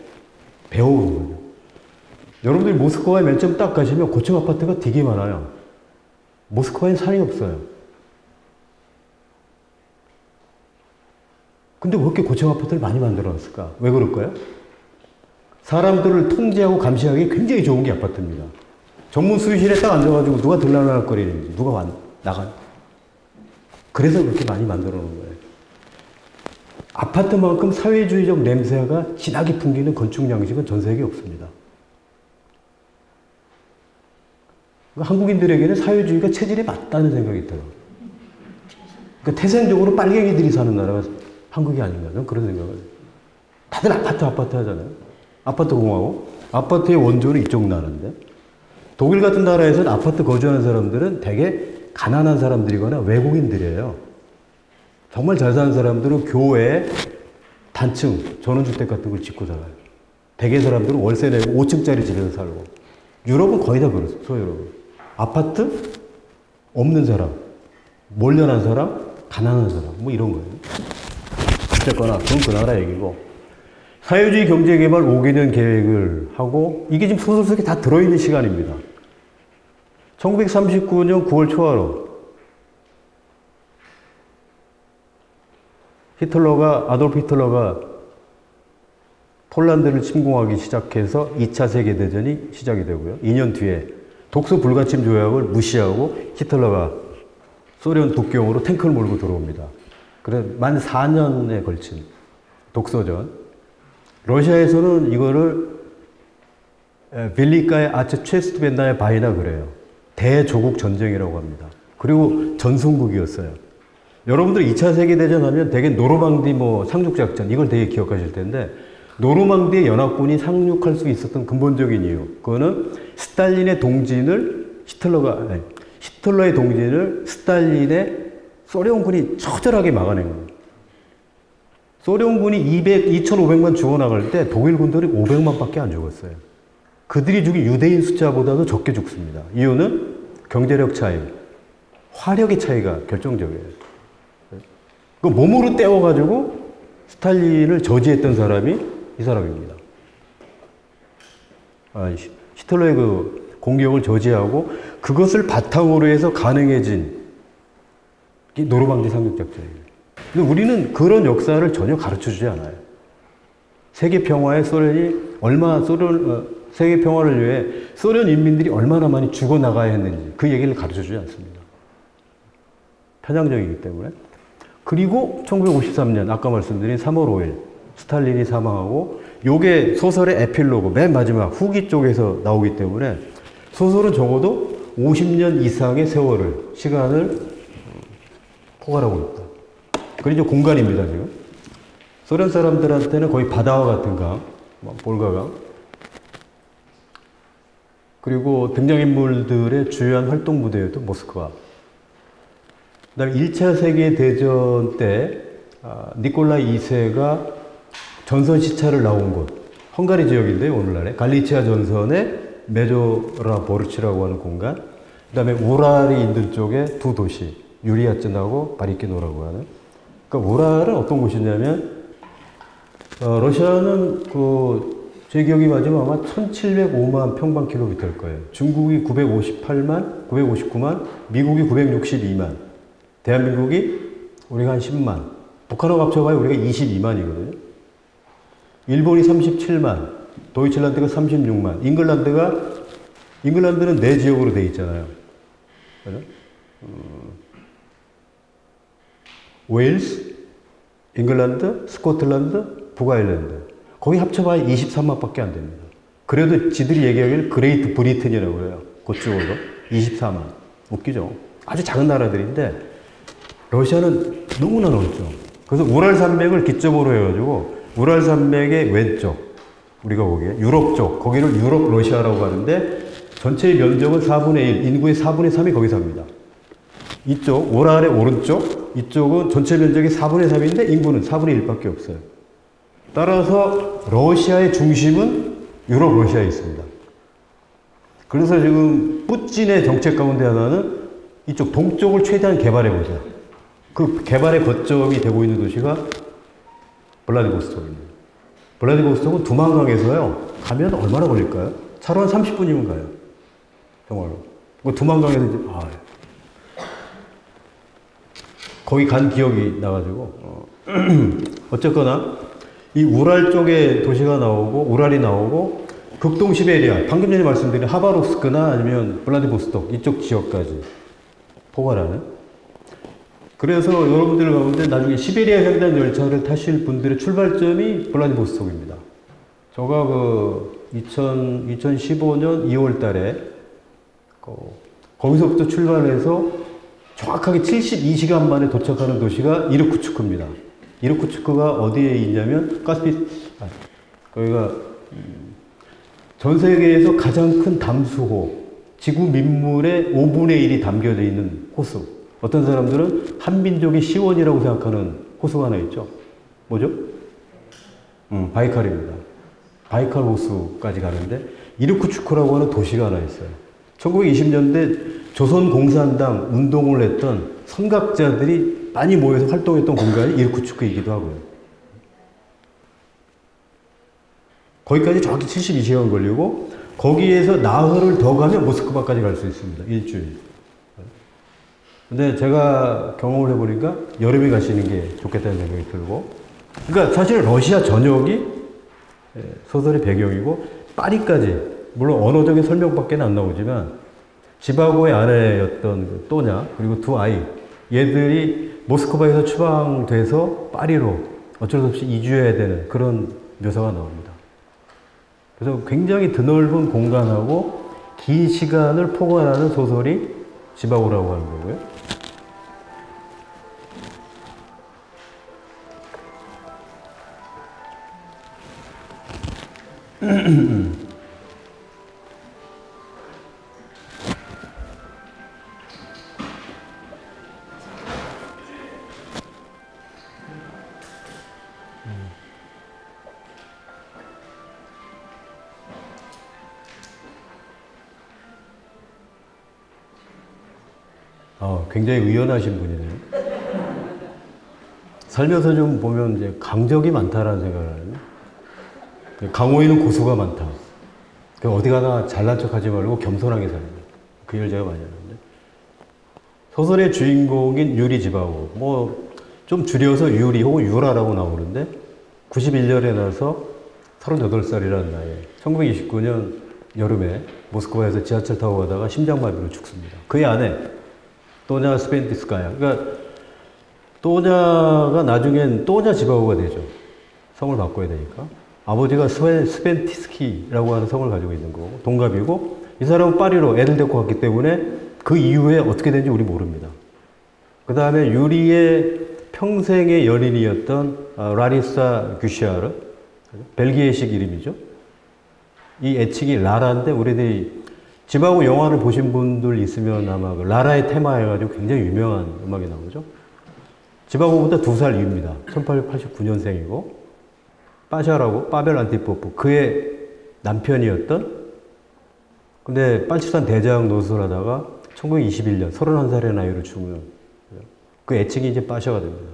배워온 거죠. 여러분들이 모스크바에 맨 처음 딱 가시면 고층 아파트가 되게 많아요. 모스크바엔 산이 없어요. 근데 왜 이렇게 고층 아파트를 많이 만들어 놨을까? 왜 그럴까요? 사람들을 통제하고 감시하기 굉장히 좋은 게 아파트입니다. 전문 수의실에 딱 앉아가지고 누가 들락날락거리는지, 누가 나가. 그래서 그렇게 많이 만들어 놓은 거예요. 아파트만큼 사회주의적 냄새가 진하게 풍기는 건축 양식은 전 세계에 없습니다. 한국인들에게는 사회주의가 체질에 맞다는 생각이 들어요. 그러니까 태생적으로 빨갱이들이 사는 나라가 한국이 아닌가, 저는 그런 생각을 해요. 다들 아파트 하잖아요. 아파트 공화국. 아파트의 원조는 이쪽 나라인데. 독일 같은 나라에서는 아파트 거주하는 사람들은 되게 가난한 사람들이거나 외국인들이에요. 정말 잘 사는 사람들은 교외에 단층, 전원주택 같은 걸 짓고 살아요. 대개 사람들은 월세 내고 5층짜리 집에서 살고. 유럽은 거의 다 그렇습니다. 소유럽은. 아파트? 없는 사람. 몰려난 사람? 가난한 사람. 뭐 이런 거예요. 어쨌거나 그건 그 나라 얘기고. 사회주의 경제개발 5개년 계획을 하고 이게 지금 소설 속에 다 들어있는 시간입니다. 1939년 9월 초하루 아돌프 히틀러가 폴란드를 침공하기 시작해서 2차 세계대전이 시작이 되고요. 2년 뒤에 독소 불가침 조약을 무시하고 히틀러가 소련 국경으로 탱크를 몰고 들어옵니다. 그래 만 4년에 걸친 독소전. 러시아에서는 이거를 벨리카의 아체 체스트벤다의 바이나 그래요. 대조국 전쟁이라고 합니다. 그리고 전순국이었어요. 여러분들 2차 세계대전 하면 대개 노르망디 뭐 상륙작전 이걸 되게 기억하실 텐데 노르망디의 연합군이 상륙할 수 있었던 근본적인 이유 그거는 스탈린의 동진을 히틀러의 동진을 스탈린의 소련군이 처절하게 막아낸 거예요. 소련군이 2,500만 죽어나갈 때 독일 군들이 500만 밖에 안 죽었어요. 그들이 죽인 유대인 숫자보다도 적게 죽습니다. 이유는 경제력 차이, 화력의 차이가 결정적이에요. 그 몸으로 때워가지고 스탈린을 저지했던 사람이 이 사람입니다. 히틀러의 그 공격을 저지하고 그것을 바탕으로 해서 가능해진 이 노르망디 상륙작전이에요. 근데 우리는 그런 역사를 전혀 가르쳐주지 않아요. 세계 평화에 소련이 세계 평화를 위해 소련 인민들이 얼마나 많이 죽어나가야 했는지 그 얘기를 가르쳐주지 않습니다. 편향적이기 때문에. 그리고 1953년 아까 말씀드린 3월 5일 스탈린이 사망하고 요게 소설의 에필로그 맨 마지막 후기 쪽에서 나오기 때문에 소설은 적어도 50년 이상의 시간을 포괄하고 있다. 그리고 공간입니다, 지금. 소련 사람들한테는 거의 바다와 같은 강, 볼가강. 그리고 등장인물들의 주요한 활동 무대에도 모스크바. 그 다음에 1차 세계대전 때, 니콜라이 2세가 전선 시찰을 나온 곳, 헝가리 지역인데요, 오늘날에. 갈리치아 전선의 메조라 보르치라고 하는 공간. 그 다음에 우랄이 있는 쪽에 두 도시, 유리아츠하고 바리키노라고 하는. 그러니까 우랄은 어떤 곳이냐면, 러시아는 제 기억이 맞으면 아마 1705만 평방킬로미터일 거예요. 중국이 959만, 미국이 962만, 대한민국이 우리가 한 10만, 북한하고 합쳐봐야 우리가 22만이거든요. 일본이 37만, 도이칠란드가 36만, 잉글랜드는 네 지역으로 되어 있잖아요. 웨일스, 잉글랜드, 스코틀랜드, 북아일랜드. 거기 합쳐봐야 23만 밖에 안 됩니다. 그래도 지들이 얘기하기를 그레이트 브리튼이라고 해요. 그쪽으로 24만. 웃기죠? 아주 작은 나라들인데 러시아는 너무나 넓죠. 그래서 우랄산맥을 기점으로 해가지고 우랄산맥의 왼쪽, 우리가 보기에 유럽 쪽, 거기를 유럽 러시아라고 하는데 전체의 면적은 4분의 1, 인구의 4분의 3이 거기 삽니다. 이쪽, 우랄의 오른쪽, 이쪽은 전체 면적이 4분의 3인데 인구는 4분의 1밖에 없어요. 따라서 러시아의 중심은 유럽 러시아에 있습니다. 그래서 지금 푸틴의 정책 가운데 하나는 이쪽 동쪽을 최대한 개발해보자. 그 개발의 거점이 되고 있는 도시가 블라디보스톡입니다. 블라디보스톡은 두만강에서요, 가면 얼마나 걸릴까요? 차로 한 30분이면 가요. 정말로. 두만강에서 이제, 거기 간 기억이 나가지고, 어쨌거나, 이 우랄 쪽에 도시가 나오고, 우랄이 나오고, 극동 시베리아, 방금 전에 말씀드린 하바롭스크나 아니면 블라디보스톡, 이쪽 지역까지 포괄하는. 그래서 여러분들 가운데 나중에 시베리아 횡단 열차를 타실 분들의 출발점이 블라디보스톡입니다. 제가 2015년 2월 달에, 거기서부터 출발해서 정확하게 72시간 만에 도착하는 도시가 이르쿠츠크입니다. 이르쿠츠크가 어디에 있냐면 거기가 전 세계에서 가장 큰 담수호, 지구 민물의 5분의 1이 담겨져 있는 호수. 어떤 사람들은 한민족의 시원이라고 생각하는 호수가 하나 있죠. 뭐죠? 바이칼입니다. 바이칼 호수까지 가는데 이르쿠츠크라고 하는 도시가 하나 있어요. 1920년대 조선공산당 운동을 했던 선각자들이 많이 모여서 활동했던 공간이 이르쿠츠크이기도 하고요. 거기까지 정확히 72시간 걸리고 거기에서 나흘을 더 가면 모스크바까지 갈 수 있습니다. 일주일. 근데 제가 경험을 해보니까 여름에 가시는 게 좋겠다는 생각이 들고, 그러니까 사실 러시아 전역이 소설의 배경이고 파리까지, 물론 언어적인 설명밖에 안 나오지만 지바고의 아내였던 또냐, 그리고 두 아이, 얘들이 모스크바에서 추방돼서 파리로 어쩔 수 없이 이주해야 되는 그런 묘사가 나옵니다. 그래서 굉장히 드넓은 공간하고 긴 시간을 포괄하는 소설이 지바오라고 하는 거고요. 굉장히 의연하신 분이네요. 살면서 좀 보면 이제 강적이 많다라는 생각을 하거든요. 강호이는 고수가 많다. 어디 가나 잘난 척 하지 말고 겸손하게 살자. 그 얘기를 제가 많이 하는데. 소설의 주인공인 유리 지바오. 뭐, 좀 줄여서 유리 혹은 유라라고 나오는데, 91년에 나서 38살이라는 나이에, 1929년 여름에 모스크바에서 지하철 타고 가다가 심장마비로 죽습니다. 그의 아내, 또냐 스펜티스카야. 그러니까, 또냐가 나중엔 또냐 지바오가 되죠. 성을 바꿔야 되니까. 아버지가 스펜티스키라고 하는 성을 가지고 있는 거고, 동갑이고, 이 사람은 파리로 애를 데리고 갔기 때문에 그 이후에 어떻게 된지 우리 모릅니다. 그 다음에 유리의 평생의 연인이었던 라리사 규시아르, 벨기에식 이름이죠. 이 애칭이 라라인데 우리들이 지바오 영화를 보신 분들 있으면 아마 그 라라의 테마 해가지고 굉장히 유명한 음악이 나오죠. 지바오보다 2살 위입니다. 1889년생이고 빠샤라고 파벨 안티포프 그의 남편이었던 근데 빨치산 대장 노릇을 하다가 1921년 31살의 나이로 죽으면 그 애칭이 이제 빠샤가 됩니다.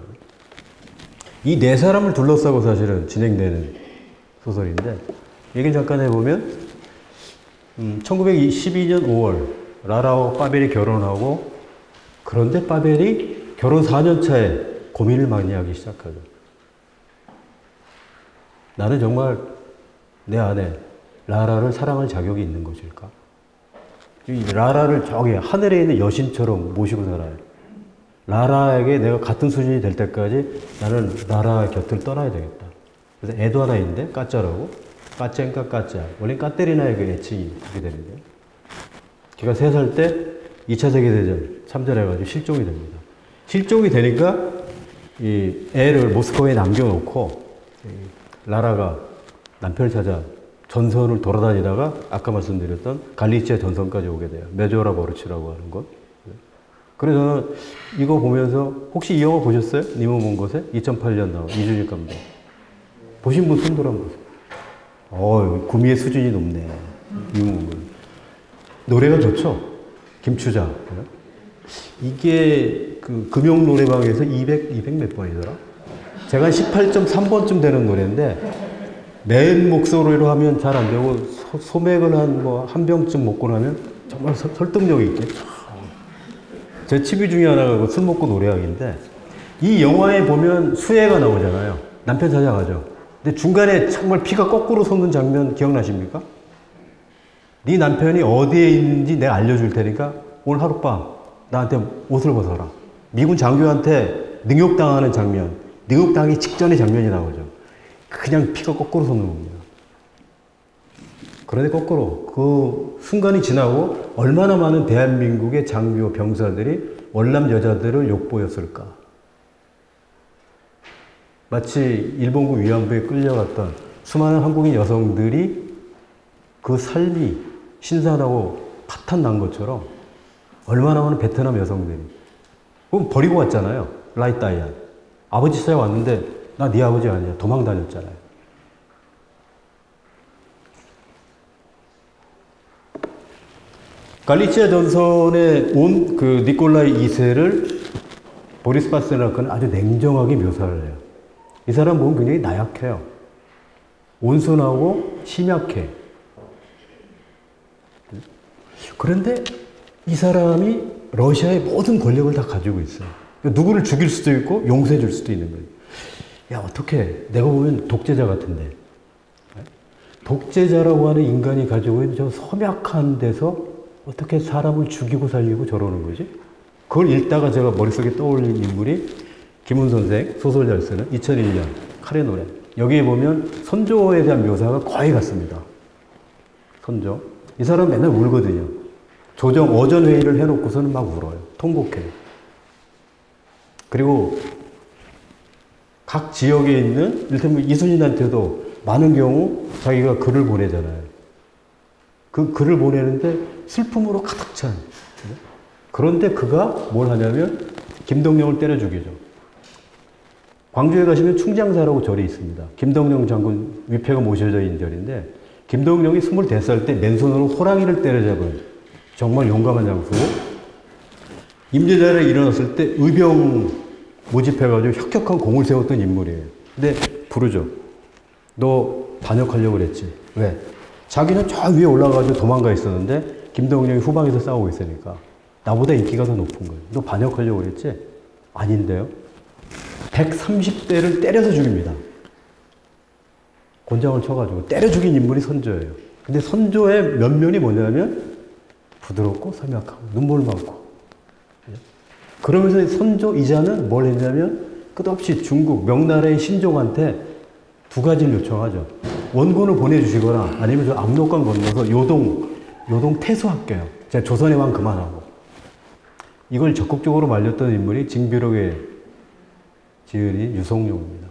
이 네 사람을 둘러싸고 사실은 진행되는 소설인데 얘기를 잠깐 해보면 1912년 5월 라라와 파벨이 결혼하고 그런데 파벨이 결혼 4년 차에 고민을 많이 하기 시작하죠. 나는 정말 내 아내 라라를 사랑할 자격이 있는 것일까? 이 라라를 저기 하늘에 있는 여신처럼 모시고 살아요. 라라에게 내가 같은 수준이 될 때까지 나는 라라 곁을 떠나야 되겠다. 그래서 애도 하나 있는데 까짜라고 까짜인가 까짜. 원래 까테리나의 그 애칭이 그렇게 되는데요. 걔가 3살 때 2차 세계대전 참전해가지고 실종이 됩니다. 실종이 되니까 이 애를 모스크바에 남겨놓고 라라가 남편을 찾아 전선을 돌아다니다가 아까 말씀드렸던 갈리치아 전선까지 오게 돼요. 메조라 버르치라고 하는 곳. 그래서 저는 이거 보면서 혹시 이 영화 보셨어요? 니모 먼 곳에? 2008년 나온 이준익 감독. 보신 분 손 들어 한번 보세요. 구미의 수준이 높네. 니모 먼 곳. 노래가 좋죠? 김추자. 이게 그 금용 노래방에서 200 몇 번이더라? 제가 한 18.3번쯤 되는 노래인데 맨 목소리로 하면 잘 안 되고 소맥을 한 병쯤 먹고 나면 정말 설득력 있게 제 취미 중에 하나가 술 먹고 노래하기인데 이 영화에 보면 수혜가 나오잖아요. 남편 찾아가죠. 근데 중간에 정말 피가 거꾸로 솟는 장면 기억나십니까? 네 남편이 어디에 있는지 내가 알려줄 테니까 오늘 하룻밤 나한테 옷을 벗어라. 미군 장교한테 능욕당하는 장면, 능욕당하기 직전의 장면이 나오죠. 그냥 피가 거꾸로 솟는 겁니다. 그런데 거꾸로 그 순간이 지나고 얼마나 많은 대한민국의 장교, 병사들이 월남 여자들을 욕보였을까. 마치 일본군 위안부에 끌려갔던 수많은 한국인 여성들이 그 삶이 신선하고 파탄난 것처럼 얼마나 많은 베트남 여성들이 그럼 버리고 왔잖아요. 라이 다이안. 아버지 찾아왔는데 나 네 아버지 아니야. 도망 다녔잖아요. 갈리치아 전선에 온 그 니콜라이 2세를 보리스 파스테르나크는 아주 냉정하게 묘사를 해요. 이 사람 보면 굉장히 나약해요. 온순하고 심약해. 그런데 이 사람이 러시아의 모든 권력을 다 가지고 있어요. 누구를 죽일 수도 있고 용서해 줄 수도 있는 거예요. 야, 어떻게, 내가 보면 독재자 같은데. 독재자라고 하는 인간이 가지고 있는 저 섬약한 데서 어떻게 사람을 죽이고 살리고 저러는 거지? 그걸 읽다가 제가 머릿속에 떠올린 인물이 김훈 선생, 소설 잘 쓰는 2001년 칼의 노래. 여기에 보면 선조에 대한 묘사가 거의 같습니다. 선조. 이 사람 맨날 울거든요. 조정 어전 회의를 해놓고서는 막 울어요. 통곡해요. 그리고 각 지역에 있는 이를테면 이순신한테도 많은 경우 자기가 글을 보내잖아요. 그 글을 보내는데 슬픔으로 가득 찬. 그런데 그가 뭘 하냐면 김덕령을 때려 죽이죠. 광주에 가시면 충장사라고 절이 있습니다. 김덕령 장군 위패가 모셔져 있는 절인데 김덕령이 25살 때 맨손으로 호랑이를 때려잡은 정말 용감한 장수고 임진왜란에 일어났을 때 의병 모집해가지고 혁혁한 공을 세웠던 인물이에요. 근데 부르죠. 너 반역하려고 그랬지. 왜? 자기는 저 위에 올라가가지고 도망가 있었는데 김덕령이 후방에서 싸우고 있으니까 나보다 인기가 더 높은 거예요. 너 반역하려고 그랬지? 아닌데요. 130대를 때려서 죽입니다. 곤장을 쳐가지고 때려 죽인 인물이 선조예요. 근데 선조의 면면이 뭐냐면 부드럽고 섬약하고 눈물 많고. 그러면서 선조 이자는 뭘 했냐면 끝없이 중국 명나라의 신종한테 두 가지를 요청하죠. 원군을 보내주시거나 아니면 저 압록강 건너서 요동 퇴수할게요. 제가 조선의 왕 그만하고. 이걸 적극적으로 말렸던 인물이 징비록의 지은이 유성룡입니다.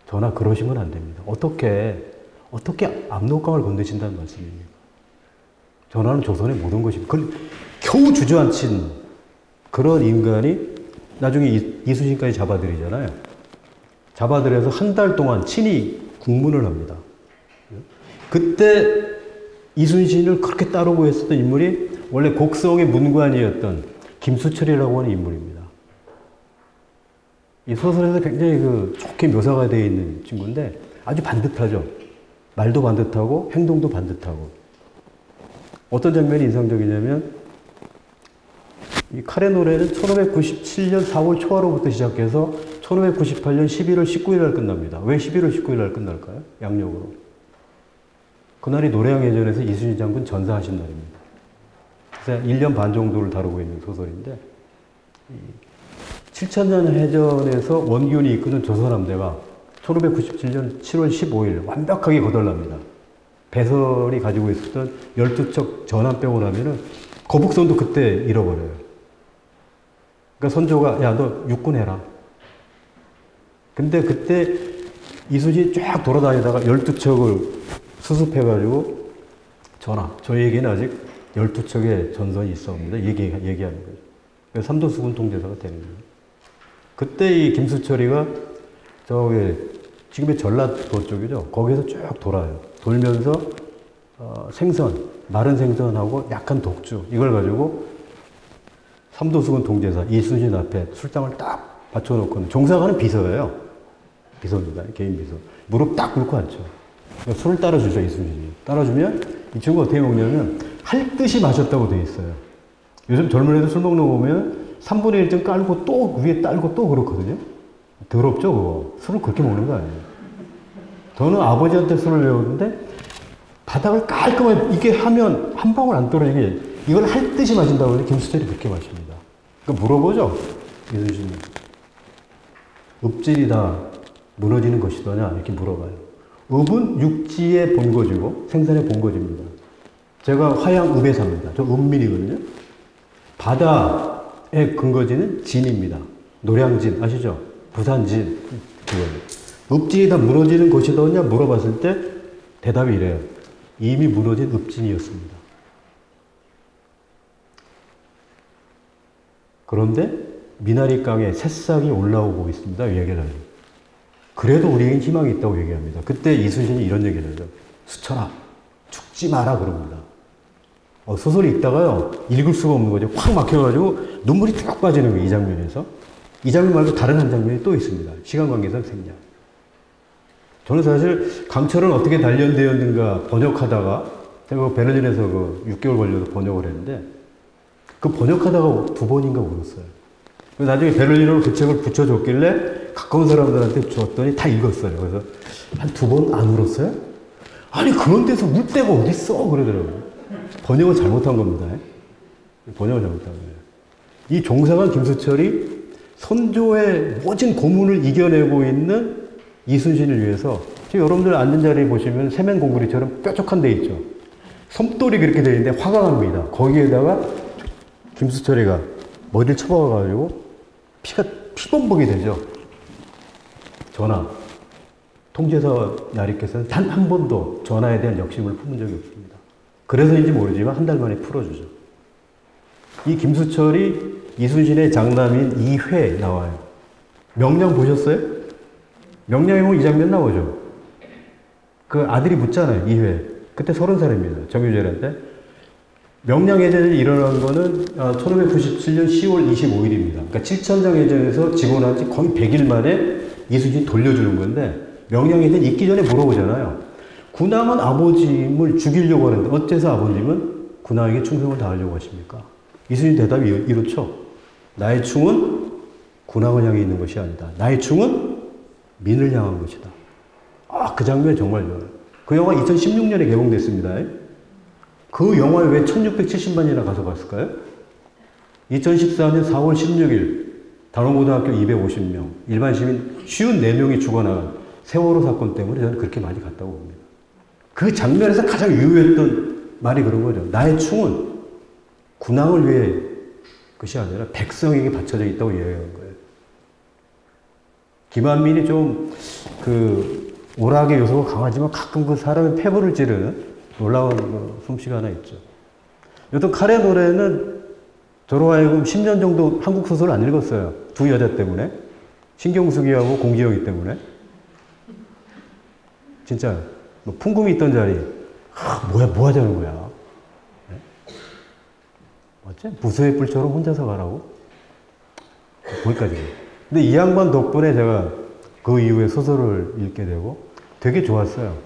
전하 그러시면 안 됩니다. 어떻게 압록강을 건너신다는 말씀입니까? 전하는 조선의 모든 것입니다. 그걸 겨우 주저앉힌 그런 인간이 나중에 이순신까지 잡아들이잖아요. 잡아들여서 한 달 동안 친히 국문을 합니다. 그때 이순신을 그렇게 따르고 했었던 인물이 원래 곡성의 문관이었던 김수철이라고 하는 인물입니다. 이 소설에서 굉장히 좋게 묘사가 되어 있는 친구인데 아주 반듯하죠. 말도 반듯하고 행동도 반듯하고. 어떤 장면이 인상적이냐면 이 칼의 노래는 1597년 4월 초하로부터 시작해서 1598년 11월 19일 날 끝납니다. 왜 11월 19일 날 끝날까요? 양력으로. 그날이 노래양해전에서 이순신 장군 전사하신 날입니다. 그래서 1년 반 정도를 다루고 있는 소설인데 7천년 해전에서 원균이 이끄는 조선함대가 1597년 7월 15일 완벽하게 거덜납니다. 배설이 가지고 있었던 12척 전함 빼고 나면은 거북선도 그때 잃어버려요. 그러니까 선조가 야, 너 육군 해라. 근데 그때 이순신이 쫙 돌아다니다가 12척을 수습해가지고 전하, 저희에게는 아직 12척의 전선이 있어옵니다. 얘기하는 거죠. 그래서 삼도수군 통제사가 되는 거예요. 그때 이 김수철이가 저기 지금의 전라도 쪽이죠. 거기서 쭉 돌아요. 돌면서 생선, 마른 생선하고 약한 독주 이걸 가지고 삼도수군 통제사 이순신 앞에 술장을 딱 받쳐놓고 종사가는 비서예요. 비서입니다. 개인 비서. 무릎 딱 꿇고 앉죠. 그러니까 술을 따라주죠. 이순신이. 따라주면 이 친구가 어떻게 먹냐면 할 듯이 마셨다고 돼 있어요. 요즘 젊은 애들 술 먹는 거 보면 3분의 1쯤 깔고 또 위에 딸고 또 그렇거든요. 더럽죠 그거. 술을 그렇게 먹는 거 아니에요. 저는 아버지한테 술을 배웠는데 바닥을 깔끔하게 이게 하면 한 방울 안 떨어지게 이걸 할 듯이 마신다고 해서 김수철이 그렇게 마십니다. 그러니까 물어보죠. 이순신이. 읍질이 다 무너지는 것이더냐 이렇게 물어봐요. 읍은 육지의 본거지고 생산의 본거지입니다. 제가 화양 읍에 삽니다. 저 읍민이거든요. 바다의 근거지는 진입니다. 노량진 아시죠? 부산진 그거예요. 읍진이 다 무너지는 것이더냐 물어봤을 때 대답이 이래요. 이미 무너진 읍진이었습니다. 그런데 미나리강에 새싹이 올라오고 있습니다. 얘기를 해요. 그래도 우리에겐 희망이 있다고 얘기합니다. 그때 이순신이 이런 얘기를 하죠. 수철아, 죽지 마라 그럽니다. 소설이 읽다가요, 읽을 수가 없는 거죠. 확 막혀가지고 눈물이 쭉 빠지는 거예요. 이 장면에서. 이 장면 말고 다른 한 장면이 또 있습니다. 시간 관계상 생략. 저는 사실 강철은 어떻게 단련되었는가 번역하다가 제가 베를린에서 6개월 걸려서 번역을 했는데 그 번역하다가 2번인가 울었어요. 나중에 베를린으로 그 책을 붙여줬길래 가까운 사람들한테 줬더니 다 읽었어요. 그래서 한 2번 안 울었어요? 아니 그런 데서 울 데가 어딨어 그러더라고요. 번역을 잘못한 겁니다. 번역을 잘못한 거예요. 이 종사관 김수철이 선조의 모진 고문을 이겨내고 있는 이순신을 위해서 지금 여러분들 앉은 자리에 보시면 세면공구리처럼 뾰족한 데 있죠. 솜돌이 그렇게 되어 있는데 화가 납니다. 거기에다가 김수철이가 머리를 쳐박아가지고 피범벅이 되죠. 전하, 통제사 나리께서는 단 한 번도 전하에 대한 역심을 품은 적이 없습니다. 그래서인지 모르지만 한 달 만에 풀어주죠. 이 김수철이 이순신의 장남인 이회 나와요. 명량 보셨어요? 명량에 보면 이 장면 나오죠. 그 아들이 묻잖아요, 이회. 그때 30살입니다. 정유재한테. 명량해전이 일어난 거는 1597년 10월 25일입니다. 그러니까 칠천장해전에서 지고 난 지 거의 100일 만에 이순신이 돌려주는 건데, 명량해전 있기 전에 물어보잖아요. 군왕은 아버님을 죽이려고 하는데 어째서 아버님은 군왕에게 충성을 다하려고 하십니까? 이순신 대답이 이렇죠. 나의 충은 군왕을 향해 있는 것이 아니다. 나의 충은 민을 향한 것이다. 아, 그 장면 정말 좋아요. 그 영화 2016년에 개봉됐습니다. 그 영화에 왜 1670만이나 가서 봤을까요? 2014년 4월 16일 단원고등학교 250명, 일반 시민 54명이 죽어나간 세월호 사건 때문에 저는 그렇게 많이 갔다고 봅니다. 그 장면에서 가장 유효했던 말이 그런 거죠. 나의 충은 군왕을 위해 것이 아니라 백성에게 바쳐져 있다고 이야기하는 거예요. 김한민이 좀 오락의 요소가 강하지만 가끔 그 사람의 패부를 찌르는 놀라운 솜씨가 하나 있죠. 여튼 칼의 노래는 저로 하여금 10년 정도 한국 소설을 안 읽었어요. 두 여자 때문에. 신경숙이하고 공지영이 때문에. 진짜 뭐 풍금이 있던 자리. 뭐 하자는 거야. 네? 맞지? 부서의 뿔처럼 혼자서 가라고? 거기까지. 근데 이 양반 덕분에 제가 그 이후에 소설을 읽게 되고 되게 좋았어요.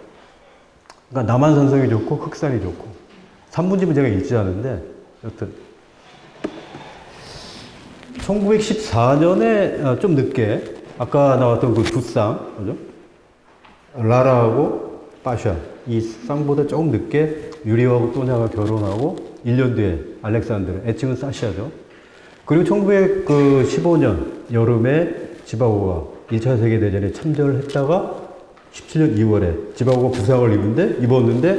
그러니까 남한산성이 좋고 흑산이 좋고. 산문집은 제가 읽지 않은데 여튼 1914년에 좀 늦게 아까 나왔던 그 두 쌍, 그죠? 라라하고 파샤, 이 쌍보다 조금 늦게 유리하고 또냐가 결혼하고 1년 뒤에 알렉산드르, 애칭은 사시아죠. 그리고 1915년 여름에 지바고가 1차 세계대전에 참전을 했다가 17년 2월에 지바고가 부상을 입었는데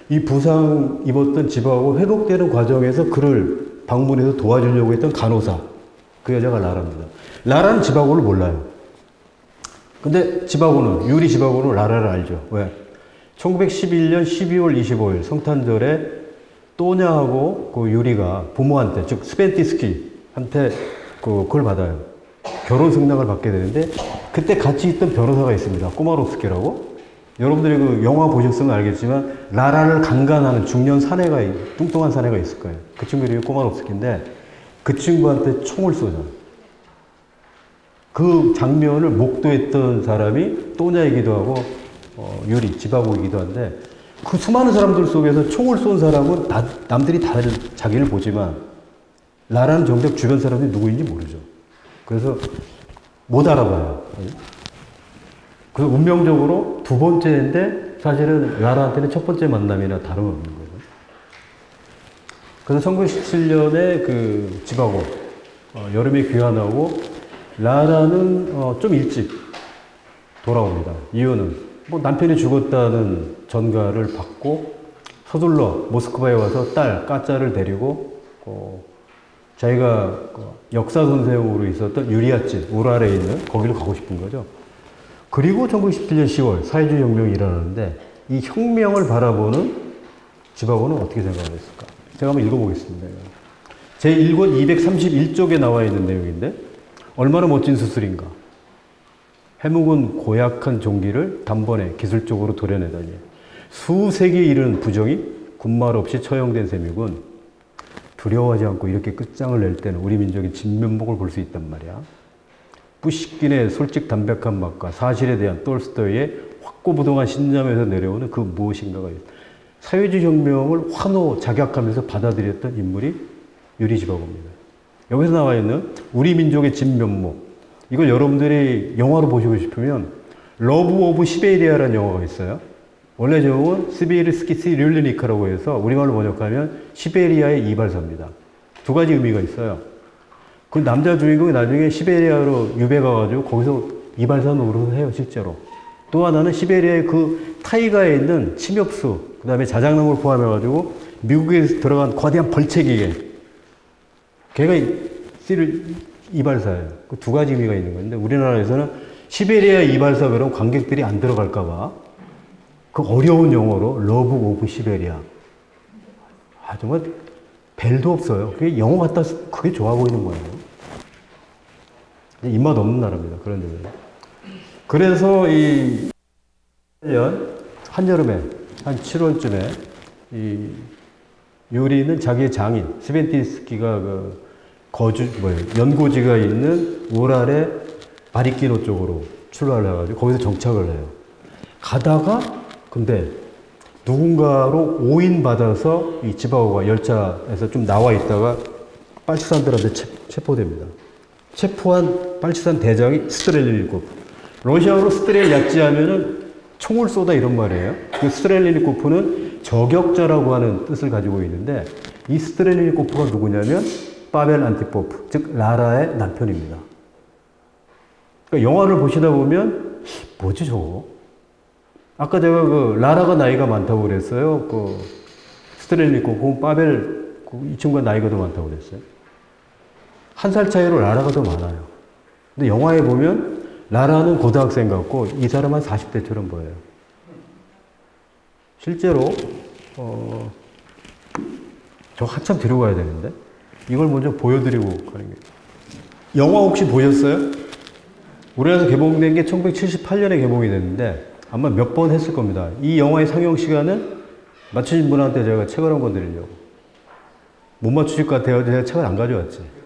이 부상 입었던 지바고가 회복되는 과정에서 그를 방문해서 도와주려고 했던 간호사, 그 여자가 라라입니다. 라라는 지바고를 몰라요. 근데 유리 지바고는 라라를 알죠. 왜? 1911년 12월 25일 성탄절에 또냐하고 그 유리가 부모한테, 즉 스펜티스키한테 그걸 받아요. 결혼 승낙을 받게 되는데 그때 같이 있던 변호사가 있습니다. 꼬마롭스키라고. 여러분들이 그 영화 보셨으면 알겠지만 라라를 강간하는 중년 뚱뚱한 사내가 있을 거예요. 그 친구 이름이 꼬마롭스키인데 그 친구한테 총을 쏘죠. 그 장면을 목도했던 사람이 또냐이기도 하고 유리, 지바고이기도 한데 그 수많은 사람들 속에서 총을 쏜 사람은 남들이 다 자기를 보지만 라라는 정작 주변 사람들이 누구인지 모르죠. 그래서 못 알아봐요. 그래서 운명적으로 두 번째인데 사실은 라라한테는 첫 번째 만남이나 다름없는 거죠. 그래서 1917년에 그 지바고 여름에 귀환하고 라라는 좀 일찍 돌아옵니다. 이유는 뭐 남편이 죽었다는 전가를 받고 서둘러 모스크바에 와서 딸 까짜를 데리고 자기가 역사 선생으로 있었던 유리아집 우랄에 있는 거기로 가고 싶은 거죠. 그리고 1917년 10월 사회주의 혁명이 일어나는데 이 혁명을 바라보는 지바고는 어떻게 생각했을까? 제가 한번 읽어보겠습니다. 제1권 231쪽에 나와 있는 내용인데 얼마나 멋진 수술인가. 해묵은 고약한 종기를 단번에 기술적으로 도려내다니. 수세기에 이르는 부정이 군말 없이 처형된 셈이군. 두려워하지 않고 이렇게 끝장을 낼 때는 우리 민족의 진면목을 볼 수 있단 말이야. 뿌시킨의 솔직 담백한 맛과 사실에 대한 톨스토이의 확고부동한 신념에서 내려오는 그 무엇인가가 있어. 사회주의 혁명을 환호작약하면서 받아들였던 인물이 유리 지바고입니다. 여기서 나와 있는 우리 민족의 진면목, 이걸 여러분들이 영화로 보시고 싶으면 러브 오브 시베리아라는 영화가 있어요. 원래 제목은 스비르스키스 릴리니카라고 해서 우리말로 번역하면 시베리아의 이발사입니다. 두 가지 의미가 있어요. 그 남자 주인공이 나중에 시베리아로 유배 가가지고 거기서 이발사 노릇을 해요, 실제로. 또 하나는 시베리아의 그 타이가에 있는 침엽수, 그 다음에 자작나무를 포함해가지고 미국에 들어간 거대한 벌채기계. 걔가 씨를 이발사예요. 그 두 가지 의미가 있는 건데 우리나라에서는 시베리아 이발사 그러면 관객들이 안 들어갈까봐 그 어려운 영어로 러브 오브 시베리아. 아, 정말 벨도 없어요. 그게 영어 같다, 그게 좋아 보이는 거예요. 입맛 없는 나라입니다. 그런 데는. 그래서 이 1년 한여름에 한 7월쯤에 이 요리는 자기의 장인 스벤티스키가 그 연고지가 있는 우랄의 바리키노 쪽으로 출발을 해가지고 거기서 정착을 해요. 가다가 근데 누군가로 오인 받아서 이 지바오가 열차에서 좀 나와 있다가 빨치산들한테 체포됩니다. 체포한 빨치산 대장이 스트렐리니코프. 러시아어로 스트렐 야찌하면은 총을 쏘다 이런 말이에요. 그 스트렐리니코프는 저격자라고 하는 뜻을 가지고 있는데 이 스트렐리니코프가 누구냐면 파벨 안티포프, 즉 라라의 남편입니다. 그러니까 영화를 보시다 보면 뭐지 저거? 아까 제가 그 라라가 나이가 많다고 그랬어요. 그 스트렐리니코프, 파벨 이 친구가 나이가 더 많다고 그랬어요. 한 살 차이로 라라가 더 많아요. 근데 영화에 보면 라라는 고등학생 같고 이 사람은 40대처럼 보여요. 실제로 저 한참 뒤로 가야 되는데 이걸 먼저 보여드리고 가는 게. 영화 혹시 보셨어요? 우리나라에서 개봉된 게 1978년에 개봉이 됐는데 아마 몇 번 했을 겁니다. 이 영화의 상영 시간은 맞추신 분한테 제가 책을 한 권 드리려고. 못 맞추실 것 같아요. 제가 책을 안 가져왔지.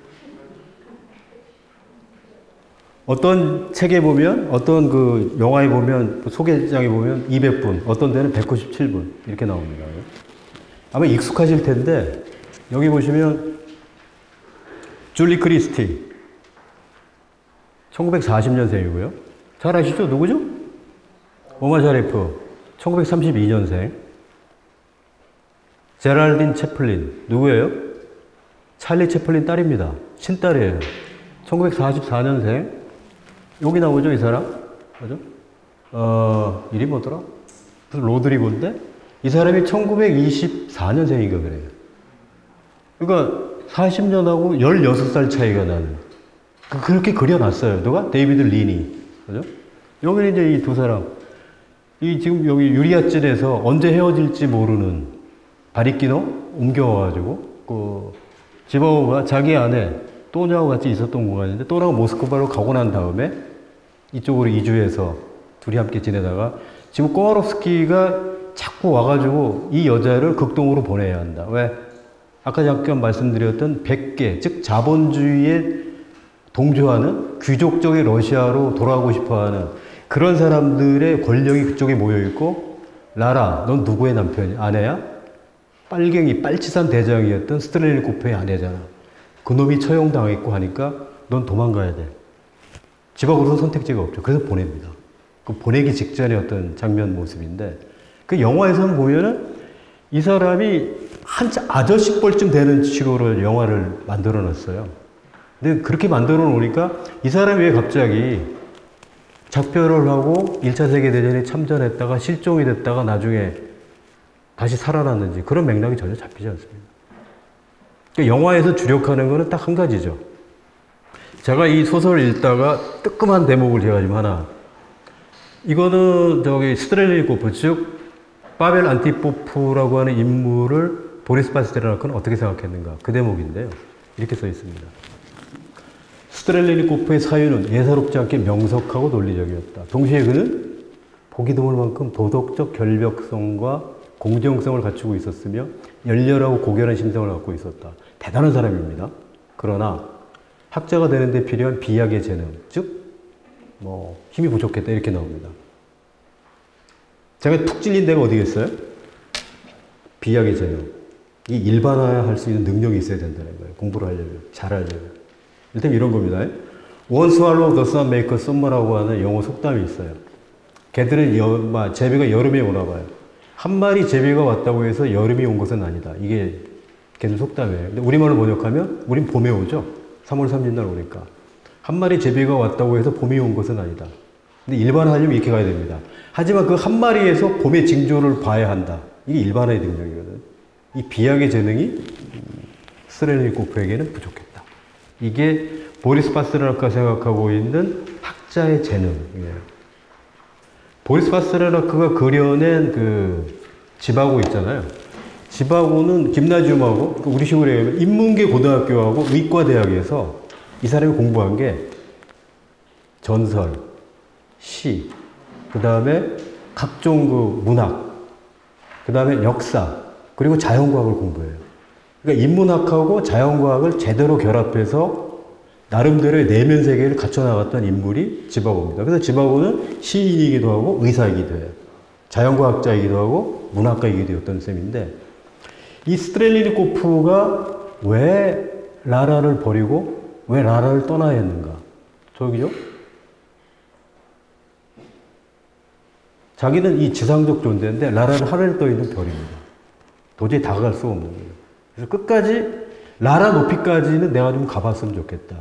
어떤 책에 보면, 어떤 그 영화에 보면, 소개장에 보면 200분, 어떤 데는 197분 이렇게 나옵니다. 아마 익숙하실 텐데 여기 보시면 줄리 크리스티 1940년생이고요. 잘 아시죠? 누구죠? 오마 샤리프 1932년생. 제랄딘 채플린 누구예요? 찰리 채플린 딸입니다. 친딸이에요. 1944년생. 여기 나오죠, 이 사람? 맞죠? 이름이 뭐더라? 무슨 로드리고인데? 이 사람이 1924년생인가 그래요. 그러니까 40년하고 16살 차이가 나는. 그렇게 그려놨어요. 누가? 데이비드 리니. 그죠? 여기는 이제 이 두 사람. 이 지금 여기 유리아찔에서 언제 헤어질지 모르는 바리키노 옮겨와가지고, 지바오가 자기 아내 또냐하고 같이 있었던 공간인데, 또냐가 모스크바로 가고 난 다음에 이쪽으로 이주해서 둘이 함께 지내다가 지금 꼬마롭스키가 자꾸 와가지고 이 여자를 극동으로 보내야 한다. 왜? 아까 잠깐 말씀드렸던 100개, 즉 자본주의에 동조하는 귀족적인 러시아로 돌아가고 싶어하는 그런 사람들의 권력이 그쪽에 모여있고, 라라, 넌 누구의 남편이야? 아내야? 빨갱이, 빨치산 대장이었던 스트렐리코프의 아내잖아. 그놈이 처형당했고 하니까 넌 도망가야 돼. 집 밖으로서 선택지가 없죠. 그래서 보냅니다. 그 보내기 직전의 어떤 장면 모습인데, 그 영화에서는 보면은 이 사람이 아저씨 뻘쯤 되는 식으로 영화를 만들어 놨어요. 근데 그렇게 만들어 놓으니까 이 사람이 왜 갑자기 작별을 하고 1차 세계대전에 참전했다가 실종이 됐다가 나중에 다시 살아났는지 그런 맥락이 전혀 잡히지 않습니다. 그러니까 영화에서 주력하는 거는 딱 한 가지죠. 제가 이 소설을 읽다가 뜨끔한 대목을 제가 지금 하나. 이거는 스트렐리니코프, 즉 파벨 안티포프라고 하는 인물을 보리스 파스테르나크는 어떻게 생각했는가. 그 대목인데요. 이렇게 써 있습니다. 스트렐리니코프의 사유는 예사롭지 않게 명석하고 논리적이었다. 동시에 그는 보기 드물 만큼 도덕적 결벽성과 공정성을 갖추고 있었으며 열렬하고 고결한 심성을 갖고 있었다. 대단한 사람입니다. 그러나 학자가 되는데 필요한 비약의 재능, 즉 힘이 부족했다 이렇게 나옵니다. 제가 툭 찔린 데가 어디겠어요? 비약의 재능. 이 일반화할 수 있는 능력이 있어야 된다는 거예요. 공부를 하려면, 잘하려면. 일단 이런 겁니다. One swallow does not make a summer라고 하는 영어 속담이 있어요. 걔들은 제비가 여름에 오나 봐요. 한 마리 제비가 왔다고 해서 여름이 온 것은 아니다. 이게 걔들 속담이에요. 근데 우리말로 번역하면 우린 봄에 오죠. 3월 3일 날 오니까. 한 마리 제비가 왔다고 해서 봄이 온 것은 아니다. 근데 일반화하려면 이렇게 가야 됩니다. 하지만 그 한 마리에서 봄의 징조를 봐야 한다. 이게 일반화의 능력이거든. 이 비약의 재능이 스트렐리코프에게는 부족했다. 이게 보리스 파스테르나크가 생각하고 있는 학자의 재능이에요. 보리스 파스테르나크가 그려낸 그 지바고 있잖아요. 지바고는 김나지움하고 우리식으로 얘기하면 인문계 고등학교하고 의과대학에서 이 사람이 공부한 게 전설, 시, 그 다음에 각종 그 문학, 그 다음에 역사, 그리고 자연과학을 공부해요. 그러니까 인문학하고 자연과학을 제대로 결합해서 나름대로의 내면 세계를 갖춰나갔던 인물이 지바고입니다. 그래서 지바고는 시인이기도 하고 의사이기도 해요. 자연과학자이기도 하고 문학가이기도 했던 셈인데, 이 스트렐리니코프가 왜 라라를 버리고 왜 라라를 떠나야 했는가? 저기죠? 자기는 이 지상적 존재인데 라라는 하늘에 떠 있는 별입니다. 도저히 다가갈 수 없는 거예요. 그래서 끝까지 라라 높이까지는 내가 좀 가봤으면 좋겠다.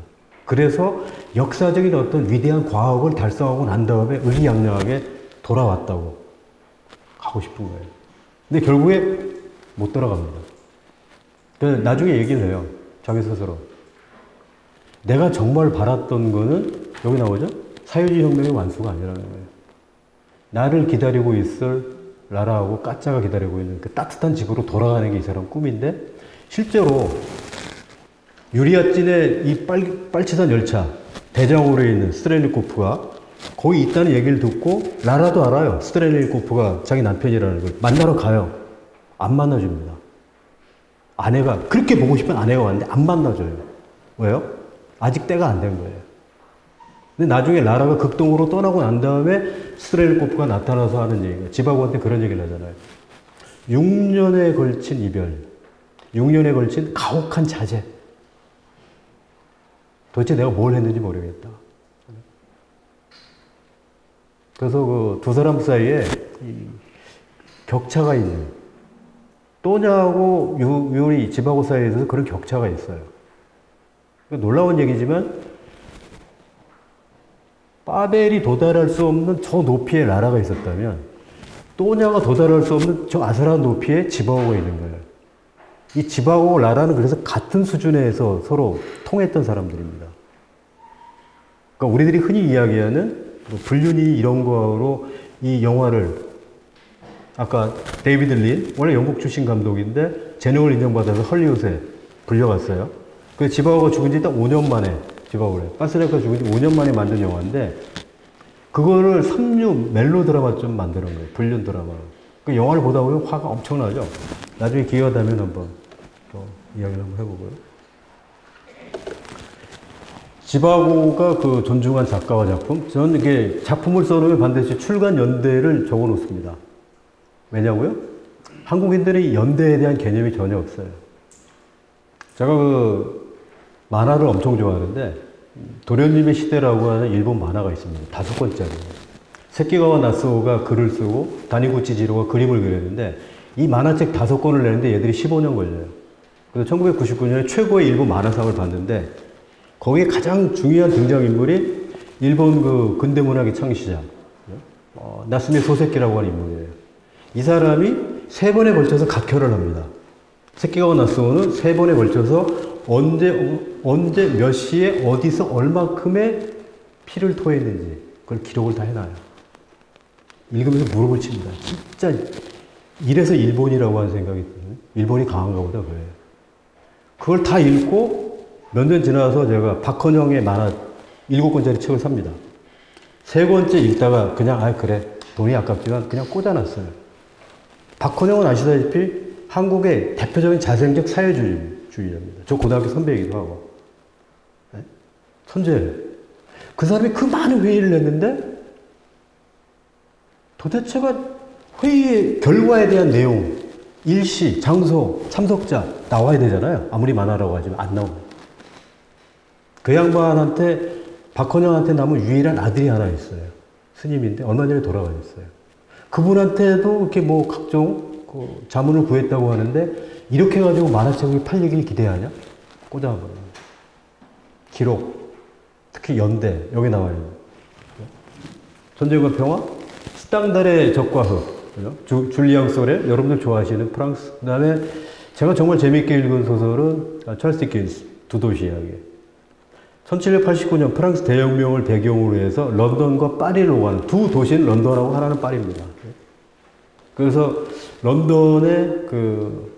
그래서 역사적인 어떤 위대한 과학을 달성하고 난 다음에 의기양양하게 돌아왔다고 가고 싶은 거예요. 근데 결국에 못 돌아갑니다. 그래서 나중에 얘기를 해요. 자기 스스로. 내가 정말 바랐던 거는 여기 나오죠? 사회주의 혁명의 완수가 아니라는 거예요. 나를 기다리고 있을 라라하고 까짜가 기다리고 있는 그 따뜻한 집으로 돌아가는 게 이 사람 꿈인데, 실제로 유리아진의 이 빨치산 열차 대장으로 있는 스트렐리코프가 거기 있다는 얘기를 듣고 라라도 알아요. 스트렐리코프가 자기 남편이라는 걸. 만나러 가요. 안 만나줍니다. 아내가 그렇게 보고 싶은 아내가 왔는데 안 만나줘요. 왜요? 아직 때가 안 된 거예요. 근데 나중에 라라가 극동으로 떠나고 난 다음에 스트렐리코프가 나타나서 하는 얘기가, 지바고한테 그런 얘기를 하잖아요. 6년에 걸친 이별, 6년에 걸친 가혹한 자제. 도대체 내가 뭘 했는지 모르겠다. 그래서 그 두 사람 사이에 격차가 있는, 또냐하고 유리, 지바고 사이에서 그런 격차가 있어요. 놀라운 얘기지만 파벨이 도달할 수 없는 저 높이에 라라가 있었다면 또냐가 도달할 수 없는 저 아슬한 높이에 지바고가 있는 거예요. 이 지바고와 라라는 그래서 같은 수준에서 서로 통했던 사람들입니다. 그러니까 우리들이 흔히 이야기하는 뭐 불륜이 이런 거로 이 영화를, 아까 데이비드 린, 원래 영국 출신 감독인데 재능을 인정받아서 헐리우드에 불려갔어요. 그 지바고가 죽은 지 딱 5년 만에, 지바고래. 파스레크가 죽은 지 5년 만에 만든 영화인데, 그거를 3류 멜로드라마 좀 만드는 거예요. 불륜 드라마. 그 영화를 보다 보면 화가 엄청나죠? 나중에 기회가 되면 한번 또 이야기를 한번 해보고요. 지바고가 그 존중한 작가와 작품, 저는 이게 작품을 써놓으면 반드시 출간 연대를 적어 놓습니다. 왜냐고요? 한국인들이 연대에 대한 개념이 전혀 없어요. 제가 그 만화를 엄청 좋아하는데, 도련님의 시대라고 하는 일본 만화가 있습니다. 5권짜리. 세키가와 나스오가 글을 쓰고 다니구치 지로가 그림을 그렸는데, 이 만화책 5권을 내는데 얘들이 15년 걸려요. 그래서 1999년에 최고의 일본 만화상을 받는데, 거기에 가장 중요한 등장인물이 일본 그 근대문학의 창시자, 나스미 소세키라고 하는 인물이에요. 이 사람이 3번에 걸쳐서 각혈을 합니다. 세키가와 나스오는 3번에 걸쳐서 언제 몇 시에 어디서 얼마큼의 피를 토했는지 그걸 기록을 다 해놔요. 읽으면서 무릎을 칩니다. 진짜 이래서 일본이라고 하는 생각이 드는, 일본이 강한가 보다 그래요. 그걸 다 읽고 몇 년 지나서 제가 박헌영의 만화 7권짜리 책을 삽니다. 3권째 읽다가 그냥 그래 돈이 아깝지만 그냥 꽂아놨어요. 박헌영은 아시다시피 한국의 대표적인 자생적 사회주의자입니다. 저 고등학교 선배이기도 하고. 네? 천재예요. 그 사람이 그 많은 회의를 했는데 도대체가 회의의 결과에 대한 내용, 일시, 장소, 참석자 나와야 되잖아요. 아무리 만화라고 하지만 안 나옵니다. 그 양반한테, 박헌영한테 남은 유일한 아들이 하나 있어요. 스님인데 얼마 전에 돌아가셨어요. 그분한테도 이렇게 뭐 각종 그 자문을 구했다고 하는데, 이렇게 해가지고 만화책이 팔리길 기대하냐? 꽂아버려요. 기록, 특히 연대, 여기 나와요. 전쟁과 평화, 스탕달의 적과 흑, 그죠? 줄리앙 소레, 여러분들 좋아하시는 프랑스. 그 다음에 제가 정말 재밌게 읽은 소설은 찰스 디킨스, 두 도시 이야기. 1789년 프랑스 대혁명을 배경으로 해서 런던과 파리를 오가는 두 도시는 런던하고 하나는 파리입니다. 그래서 런던의 그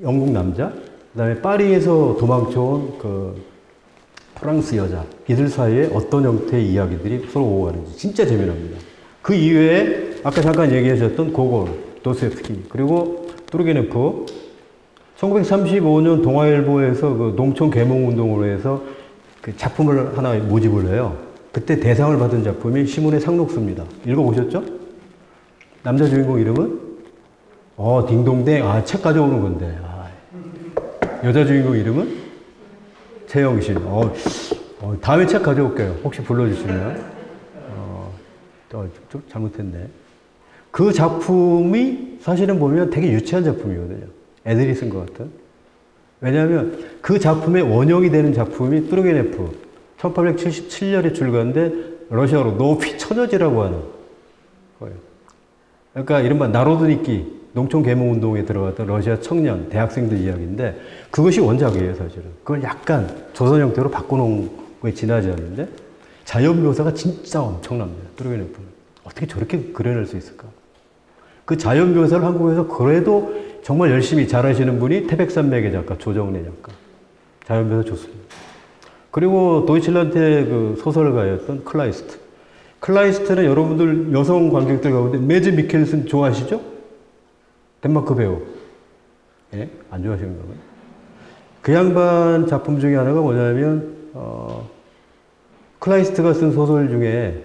영국 남자, 그 다음에 파리에서 도망쳐온 그 프랑스 여자, 이들 사이에 어떤 형태의 이야기들이 서로 오고 가는지 진짜 재미납니다. 그 이외에 아까 잠깐 얘기하셨던 고골, 도스토옙스키, 그리고 뚜르게네프, 1935년 동아일보에서 그 농촌 계몽 운동으로 해서 그 작품을 하나 모집을 해요. 그때 대상을 받은 작품이 시문의 상록수입니다. 읽어보셨죠? 남자 주인공 이름은? 딩동댕. 책 가져오는 건데. 여자 주인공 이름은? 최영신. 다음에 책 가져올게요. 혹시 불러주시면. 좀 잘못했네. 그 작품이 사실은 보면 되게 유치한 작품이거든요. 애들이 쓴 것 같은. 왜냐하면 그 작품의 원형이 되는 작품이 뚜르게네프 1877년에 출간된 러시아로 높이 처녀지라고 하는 거예요. 그러니까 이른바 나로드니키 농촌 계몽 운동에 들어갔던 러시아 청년 대학생들 이야기인데 그것이 원작이에요. 사실은 그걸 약간 조선 형태로 바꿔놓은 거에 지나지 않는데 자연 묘사가 진짜 엄청납니다. 뚜르게네프는 어떻게 저렇게 그려낼 수 있을까? 그 자연 묘사를 한국에서 그래도 정말 열심히 잘하시는 분이 태백산맥의 작가 조정래 작가. 자연 묘사 좋습니다. 그리고 도이칠란트의 그 소설가였던 클라이스트. 클라이스트는 여러분들 여성 관객들 가운데 매즈 미켈슨 좋아하시죠? 덴마크 배우. 예? 안 좋아하시는가 봐요. 그 양반 작품 중에 하나가 뭐냐면 클라이스트가 쓴 소설 중에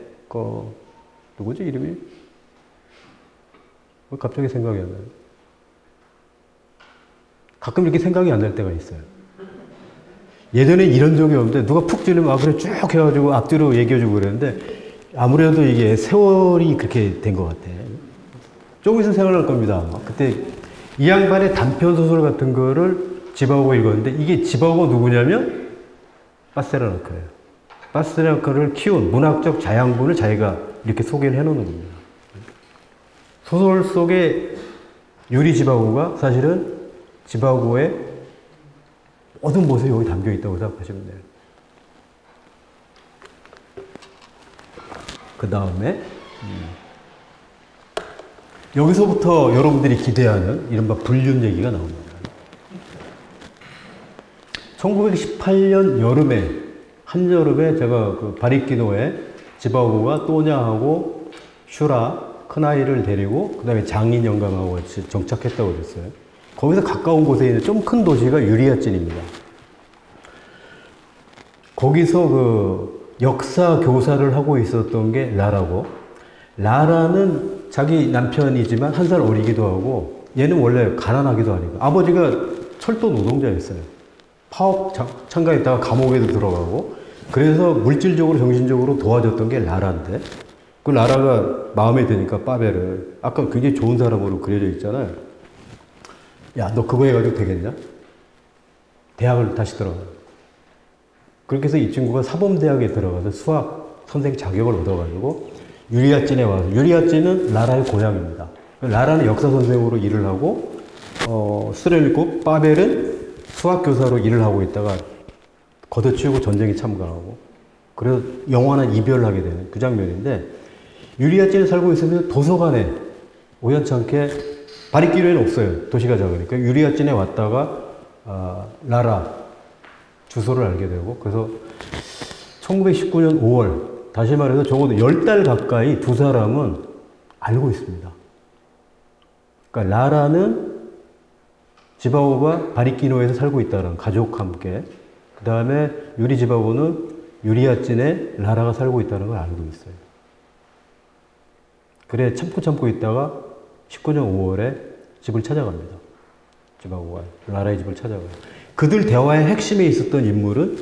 누구지 이름이? 왜 갑자기 생각이 안 나요? 가끔 이렇게 생각이 안 날 때가 있어요. 예전에 이런 적이 없는데 누가 푹 찌르면 그래 쭉 해가지고 앞뒤로 얘기해주고 그랬는데 아무래도 이게 세월이 그렇게 된 것 같아. 조금 있으면 생각날 겁니다. 그때 이 양반의 단편소설 같은 거를 집하고 읽었는데 이게 집하고 누구냐면 파스테르나크예요. 파스테르나크를 키운 문학적 자양분을 자기가 이렇게 소개를 해놓는 겁니다. 소설 속에 유리 지바고가 사실은 지바고의 모든 모습이 여기 담겨 있다고 생각하시면 돼요. 그 다음에 여기서부터 여러분들이 기대하는 이른바 불륜 얘기가 나옵니다. 1918년 여름에 한여름에 제가 그 바리키노에 지바고가 또냐하고 슈라 큰아이를 데리고 그 다음에 장인 영감하고 같이 정착했다고 그랬어요. 거기서 가까운 곳에 있는 좀 큰 도시가 유리아찐입니다. 거기서 그 역사 교사를 하고 있었던 게 라라고, 라라는 자기 남편이지만 한 살 어리기도 하고 얘는 원래 가난하기도 하니까 아버지가 철도 노동자였어요. 파업 참가했다가 감옥에도 들어가고 그래서 물질적으로 정신적으로 도와줬던 게 라라인데 그 라라가 마음에 드니까 파벨을 아까 굉장히 좋은 사람으로 그려져 있잖아요. 야, 너 그거 해가지고 되겠냐? 대학을 다시 들어가. 그렇게 해서 이 친구가 사범대학에 들어가서 수학 선생 자격을 얻어가지고 유리아찐에 와서, 유리아찐은 라라의 고향입니다. 라라는 역사 선생으로 일을 하고 스트렐리콥, 파벨은 수학교사로 일을 하고 있다가 걷어치우고 전쟁에 참가하고 그래서 영원한 이별을 하게 되는 그 장면인데 유리아찐에 살고 있으면 도서관에 우연찮게 바리키노에는 없어요. 도시가 작으니까 유리아찐에 왔다가 라라 주소를 알게 되고 그래서 1919년 5월 다시 말해서 적어도 10달 가까이 두 사람은 알고 있습니다. 그러니까 라라는 지바고가 바리키노에서 살고 있다는 가족과 함께 그 다음에 유리 지바고는 유리아찐에 라라가 살고 있다는 걸 알고 있어요. 그래 참고 있다가 19년 5월에 집을 찾아갑니다. 지바고가 라라의 집을 찾아가요. 그들 대화의 핵심에 있었던 인물은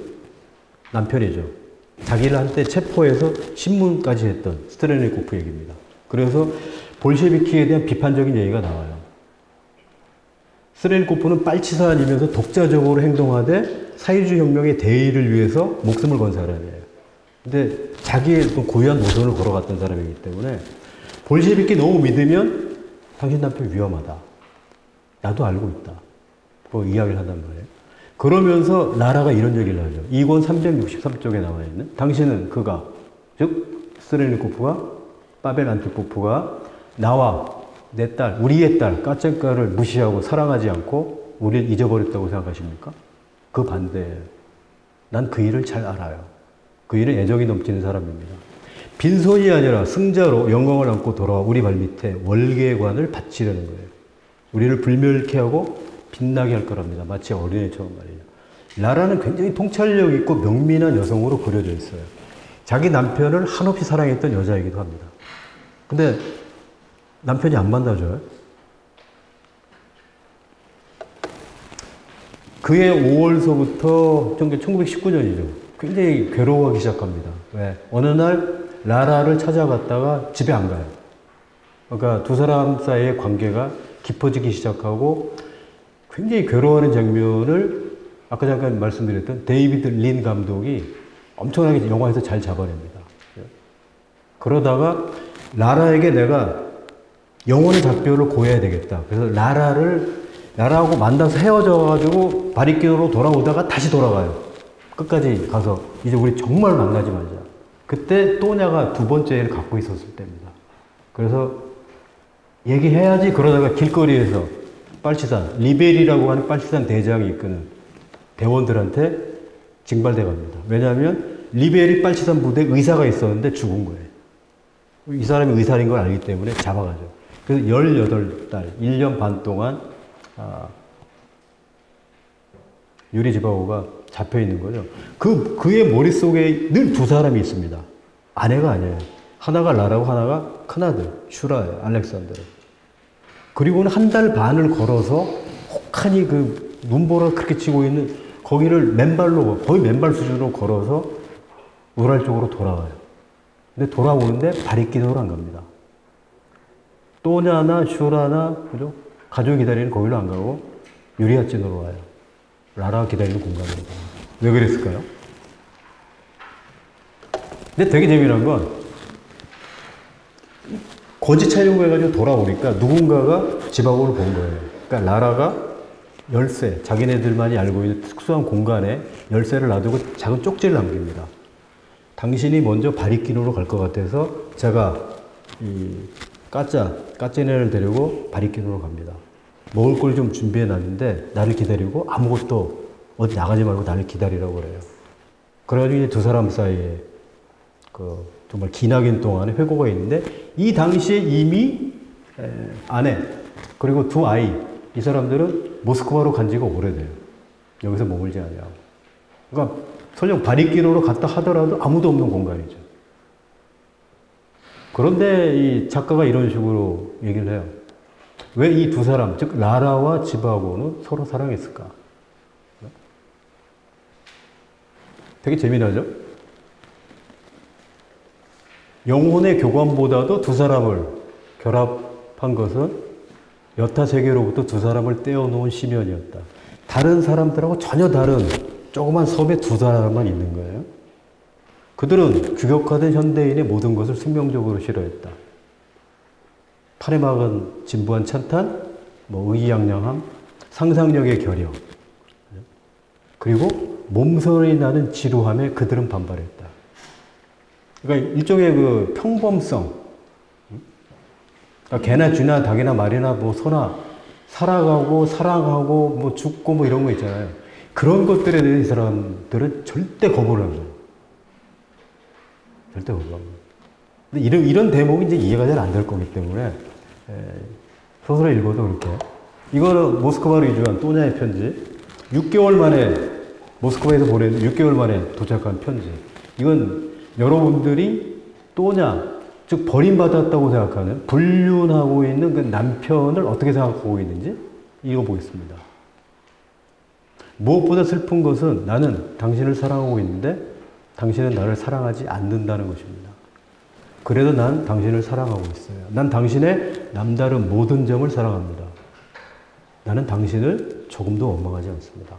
남편이죠. 자기를 한때 체포해서 신문까지 했던 스트렐리코프 얘기입니다. 그래서 볼셰비키에 대한 비판적인 얘기가 나와요. 스트렐리코프는 빨치산이면서 독자적으로 행동하되 사회주의 혁명의 대의를 위해서 목숨을 건 사람이에요. 근데 자기의 또 고유한 노선을 걸어갔던 사람이기 때문에 볼셰비키 너무 믿으면 당신 남편 위험하다. 나도 알고 있다. 그 이야기를 한단 말이에요. 그러면서 라라가 이런 얘기를 하죠. 2권 363쪽에 나와 있는 당신은 그가 즉 스트렐리코프가 파벨 안티포프가 나와 내 딸, 우리의 딸 까첸카를 무시하고 사랑하지 않고 우리를 잊어버렸다고 생각하십니까? 그 반대예요. 난 그 일을 잘 알아요. 그 일은 애정이 넘치는 사람입니다. 빈손이 아니라 승자로 영광을 안고 돌아와 우리 발밑에 월계관을 바치려는 거예요. 우리를 불멸케 하고 빛나게 할 거랍니다. 마치 어린애처럼 말이에요. 라라는 굉장히 통찰력 있고 명민한 여성으로 그려져 있어요. 자기 남편을 한없이 사랑했던 여자이기도 합니다. 근데 남편이 안 만나줘요. 그해 5월서부터 1919년이죠. 굉장히 괴로워하기 시작합니다. 왜? 어느 날 라라를 찾아갔다가 집에 안 가요. 그러니까 두 사람 사이의 관계가 깊어지기 시작하고 굉장히 괴로워하는 장면을 아까 잠깐 말씀드렸던 데이비드 린 감독이 엄청나게 영화에서 잘 잡아냅니다. 그러다가 라라에게 내가 영혼의 작별을 고해야 되겠다. 그래서 라라하고 만나서 헤어져가지고 바리키노로 돌아오다가 다시 돌아가요. 끝까지 가서 이제 우리 정말 만나지 말자. 그때 또냐가 두 번째를 갖고 있었을 때입니다. 그래서 얘기해야지 그러다가 길거리에서 빨치산, 리베리라고 하는 빨치산 대장이 이끄는 대원들한테 징발돼 갑니다. 왜냐하면 리베리 빨치산 부대에 의사가 있었는데 죽은 거예요. 이 사람이 의사인 걸 알기 때문에 잡아가죠. 그래서 18달, 1년 반 동안 유리 지바고가 잡혀 있는 거죠. 그의 머릿속에 늘 두 사람이 있습니다. 아내가 아니에요. 하나가 라라고 하나가 큰아들, 슈라예요. 알렉산더. 그리고는 한 달 반을 걸어서 혹하니 그 눈보라 그렇게 치고 있는 거기를 맨발로, 거의 맨발 수준으로 걸어서 우랄 쪽으로 돌아가요. 근데 돌아오는데 바리키노로 안 갑니다. 또냐나 슈라나, 그죠? 가족이 기다리는 거기로 안 가고 유리아찐으로 와요. 라라가 기다리는 공간으로 가요. 왜 그랬을까요? 근데 되게 재미난 건 거짓 촬영해가지고 돌아오니까 누군가가 지바고를 본 거예요. 그러니까 라라가 열쇠, 자기네들만이 알고 있는 특수한 공간에 열쇠를 놔두고 작은 쪽지를 남깁니다. 당신이 먼저 바리키노로 갈 것 같아서 제가 이 까짜네를 데리고 바리키노로 갑니다. 먹을 걸 좀 준비해 놨는데 나를 기다리고 아무것도 어디 나가지 말고 나를 기다리라고 그래요. 그래가지고 이제 두 사람 사이에 정말 기나긴 동안에 회고가 있는데 이 당시에 이미 아내 그리고 두 아이 이 사람들은 모스크바로 간 지가 오래돼요. 여기서 머물지 않냐고. 그러니까 설령 바리키노로 갔다 하더라도 아무도 없는 공간이죠. 그런데 이 작가가 이런 식으로 얘기를 해요. 왜 이 두 사람, 즉 라라와 지바고는 서로 사랑했을까? 되게 재미나죠? 영혼의 교감보다도 두 사람을 결합한 것은 여타 세계로부터 두 사람을 떼어놓은 심연이었다. 다른 사람들하고 전혀 다른 조그만 섬에 두 사람만 있는 거예요. 그들은 규격화된 현대인의 모든 것을 숙명적으로 싫어했다. 판에 막은 진부한 찬탄, 의기양양함, 상상력의 결여, 그리고 몸서리 나는 지루함에 그들은 반발했다. 그러니까 일종의 그 평범성, 그러니까 개나 쥐나 닭이나 말이나 소나 살아가고 사랑하고 죽고 이런 거 있잖아요. 그런 것들에 대해 이 사람들은 절대 거부를 합니다. 절대 거부합니다. 근데 이런 대목이 이제 이해가 잘 안 될 거기 때문에 소설을 읽어도 그렇게. 이거는 모스크바로 이주한 또냐의 편지. 6개월 만에 모스크바에서 보낸 6개월 만에 도착한 편지. 이건 여러분들이 또냐, 즉 버림받았다고 생각하는 불륜하고 있는 그 남편을 어떻게 생각하고 있는지 읽어보겠습니다. 무엇보다 슬픈 것은 나는 당신을 사랑하고 있는데 당신은 나를 사랑하지 않는다는 것입니다. 그래도 난 당신을 사랑하고 있어요. 난 당신의 남다른 모든 점을 사랑합니다. 나는 당신을 조금도 원망하지 않습니다.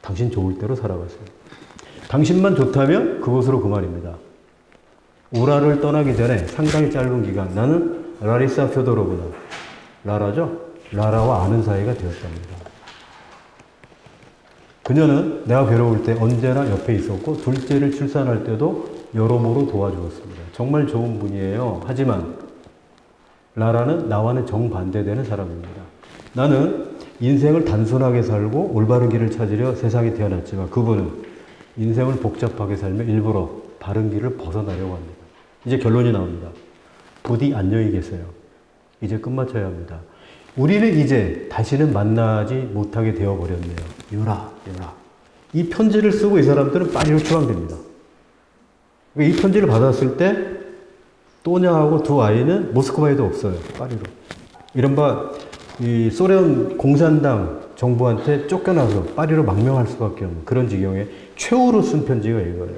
당신 좋을 대로 살아가세요. 당신만 좋다면 그곳으로 그만입니다. 우라를 떠나기 전에 상당히 짧은 기간 나는 라리사 퓨도로브나 라라죠? 라라와 아는 사이가 되었답니다. 그녀는 내가 괴로울 때 언제나 옆에 있었고 둘째를 출산할 때도 여러모로 도와주었습니다. 정말 좋은 분이에요. 하지만 라라는 나와는 정반대되는 사람입니다. 나는 인생을 단순하게 살고 올바른 길을 찾으려 세상에 태어났지만 그분은 인생을 복잡하게 살며 일부러 바른 길을 벗어나려고 합니다. 이제 결론이 나옵니다. 부디 안녕히 계세요. 이제 끝마쳐야 합니다. 우리는 이제 다시는 만나지 못하게 되어버렸네요. 유라. 이 편지를 쓰고 이 사람들은 파리로 추방됩니다. 이 편지를 받았을 때 또냐하고 두 아이는 모스크바에도 없어요. 파리로. 이른바 이 소련 공산당 정부한테 쫓겨나서 파리로 망명할 수밖에 없는 그런 지경에 최후로 쓴 편지가 이거예요.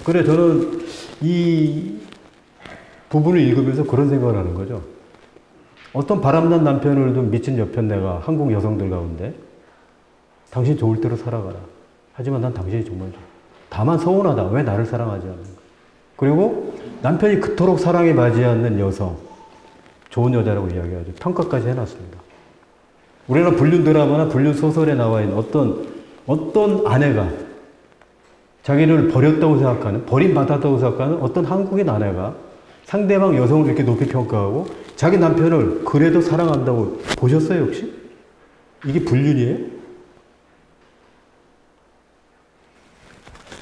그래 저는 이 부분을 읽으면서 그런 생각을 하는 거죠. 어떤 바람난 남편을 둔 미친 여편네가 한국 여성들 가운데 당신 좋을 대로 살아가라. 하지만 난 당신이 정말 좋아. 다만 서운하다. 왜 나를 사랑하지 않는가. 그리고 남편이 그토록 사랑에 맞지 않는 여성 좋은 여자라고 이야기하죠. 평가까지 해놨습니다. 우리나라 불륜 드라마나 불륜 소설에 나와 있는 어떤 아내가 자기를 버렸다고 생각하는, 버림받았다고 생각하는 어떤 한국인 아내가 상대방 여성을 이렇게 높이 평가하고 자기 남편을 그래도 사랑한다고 보셨어요, 혹시? 이게 불륜이에요?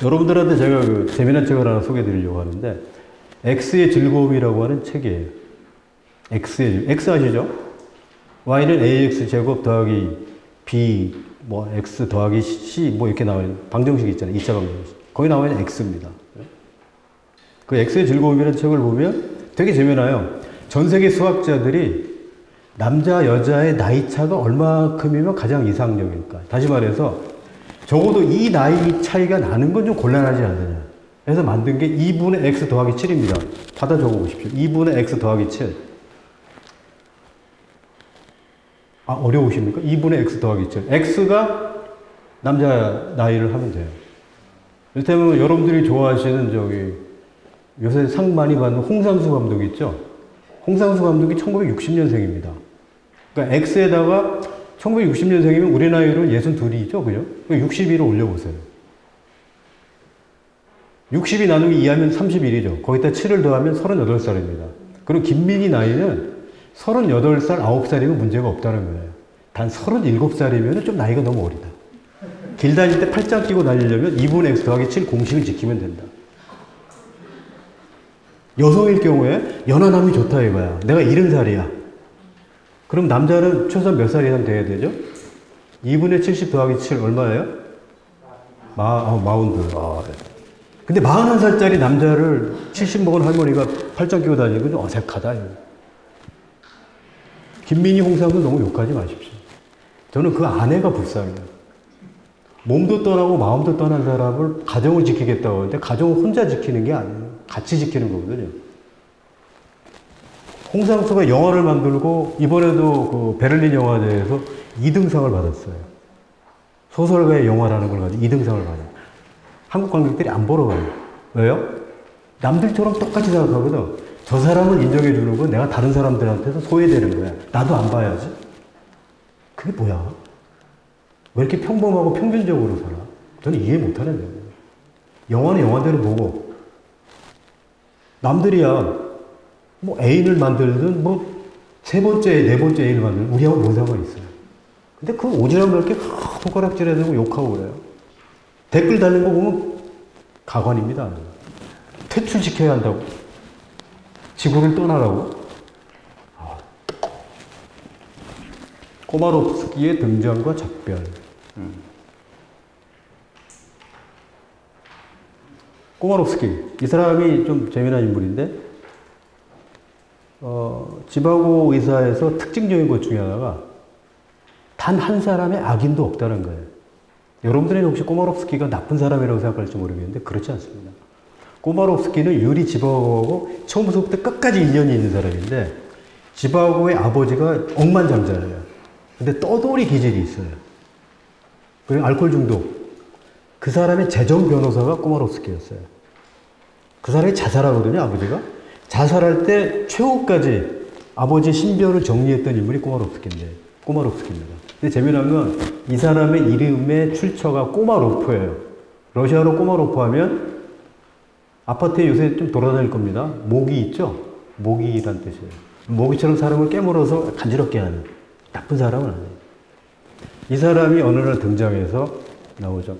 여러분들한테 제가 그 재미난 책을 하나 소개해 드리려고 하는데, X의 즐거움이라고 하는 책이에요. X 아시죠? Y는 AX 제곱 더하기 B, 뭐, X 더하기 C, 뭐, 이렇게 나와 있는 방정식 있잖아요. 2차 방정식. 거기 나와 있는 X입니다. 그 X의 즐거움이라는 책을 보면 되게 재미나요. 전 세계 수학자들이 남자, 여자의 나이 차가 얼마큼이면 가장 이상적일까? 다시 말해서, 적어도 이 나이 차이가 나는 건 좀 곤란하지 않느냐. 그래서 만든 게 2분의 X 더하기 7입니다. 받아 적어 보십시오. 2분의 X 더하기 7. 아, 어려우십니까? 2분의 X 더하기 7. X가 남자 나이를 하면 돼요. 이를테면 여러분들이 좋아하시는 요새 상 많이 받는 홍상수 감독 있죠? 홍상수 감독이 1960년생입니다. 그러니까 X에다가 1960년생이면 우리 나이로 62이죠? 그죠? 62로 올려보세요. 60이 나누기 2하면 31이죠. 거기다 7을 더하면 38살입니다. 그리고 김민희 나이는 38살, 9살이면 문제가 없다는 거예요. 단 37살이면 좀 나이가 너무 어리다. 길 다닐 때 팔짱 끼고 다니려면 2분의 X 더하기 7 공식을 지키면 된다. 여성일 경우에 연하남이 좋다 이거야. 내가 70살이야. 그럼 남자는 최소한 몇 살 이상 돼야 되죠? 2분의 70 더하기 7 얼마예요? 42. 아, 네. 근데 41살짜리 남자를 70 먹은 할머니가 팔짱 끼고 다니는 건 좀 어색하다. 이거. 김민희 홍상도 너무 욕하지 마십시오. 저는 그 아내가 불쌍해요. 몸도 떠나고 마음도 떠난 사람을 가정을 지키겠다고 하는데 가정을 혼자 지키는 게 아니에요. 같이 지키는 거거든요. 홍상수가 영화를 만들고 이번에도 그 베를린 영화제에서 2등상을 받았어요. 소설가의 영화라는 걸 가지고 2등상을 받아요. 한국 관객들이 안 보러 가요. 왜요? 남들처럼 똑같이 생각하거든. 저 사람을 인정해 주는 건 내가 다른 사람들한테서 소외되는 거야. 나도 안 봐야지. 그게 뭐야? 왜 이렇게 평범하고 평균적으로 살아? 저는 이해 못 하는데. 영화는 영화대로 보고, 남들이야, 뭐 애인을 만들든, 뭐, 세 번째, 네 번째 애인을 만들든, 우리하고 뭔 상관이 있어요. 근데 그 오지랖 넓게 손가락질 해대고 욕하고 그래요. 댓글 달린 거 보면 가관입니다. 퇴출시켜야 한다고. 지구를 떠나라고. 꼬마롭스키의 등장과 작별. 꼬마롭스키. 이 사람이 좀 재미난 인물인데, 지바고 의사에서 특징적인 것 중에 하나가 단 한 사람의 악인도 없다는 거예요. 여러분들은 혹시 꼬마롭스키가 나쁜 사람이라고 생각할지 모르겠는데 그렇지 않습니다. 꼬마롭스키는 유리 지바고하고 처음부터 끝까지 인연이 있는 사람인데 지바고의 아버지가 억만장자예요. 근데 떠돌이 기질이 있어요. 그리고 알코올 중독. 그 사람의 재정 변호사가 꼬마롭스키였어요. 그 사람이 자살하거든요, 아버지가. 자살할 때 최후까지 아버지 신변을 정리했던 인물이 꼬마롭스키입니다. 근데 재미난 건 이 사람의 이름의 출처가 꼬마로프예요. 러시아로 꼬마로프 하면 아파트에 요새 좀 돌아다닐 겁니다. 모기 있죠? 모기란 뜻이에요. 모기처럼 사람을 깨물어서 간지럽게 하는 나쁜 사람은 아니에요. 이 사람이 어느 날 등장해서 나오죠.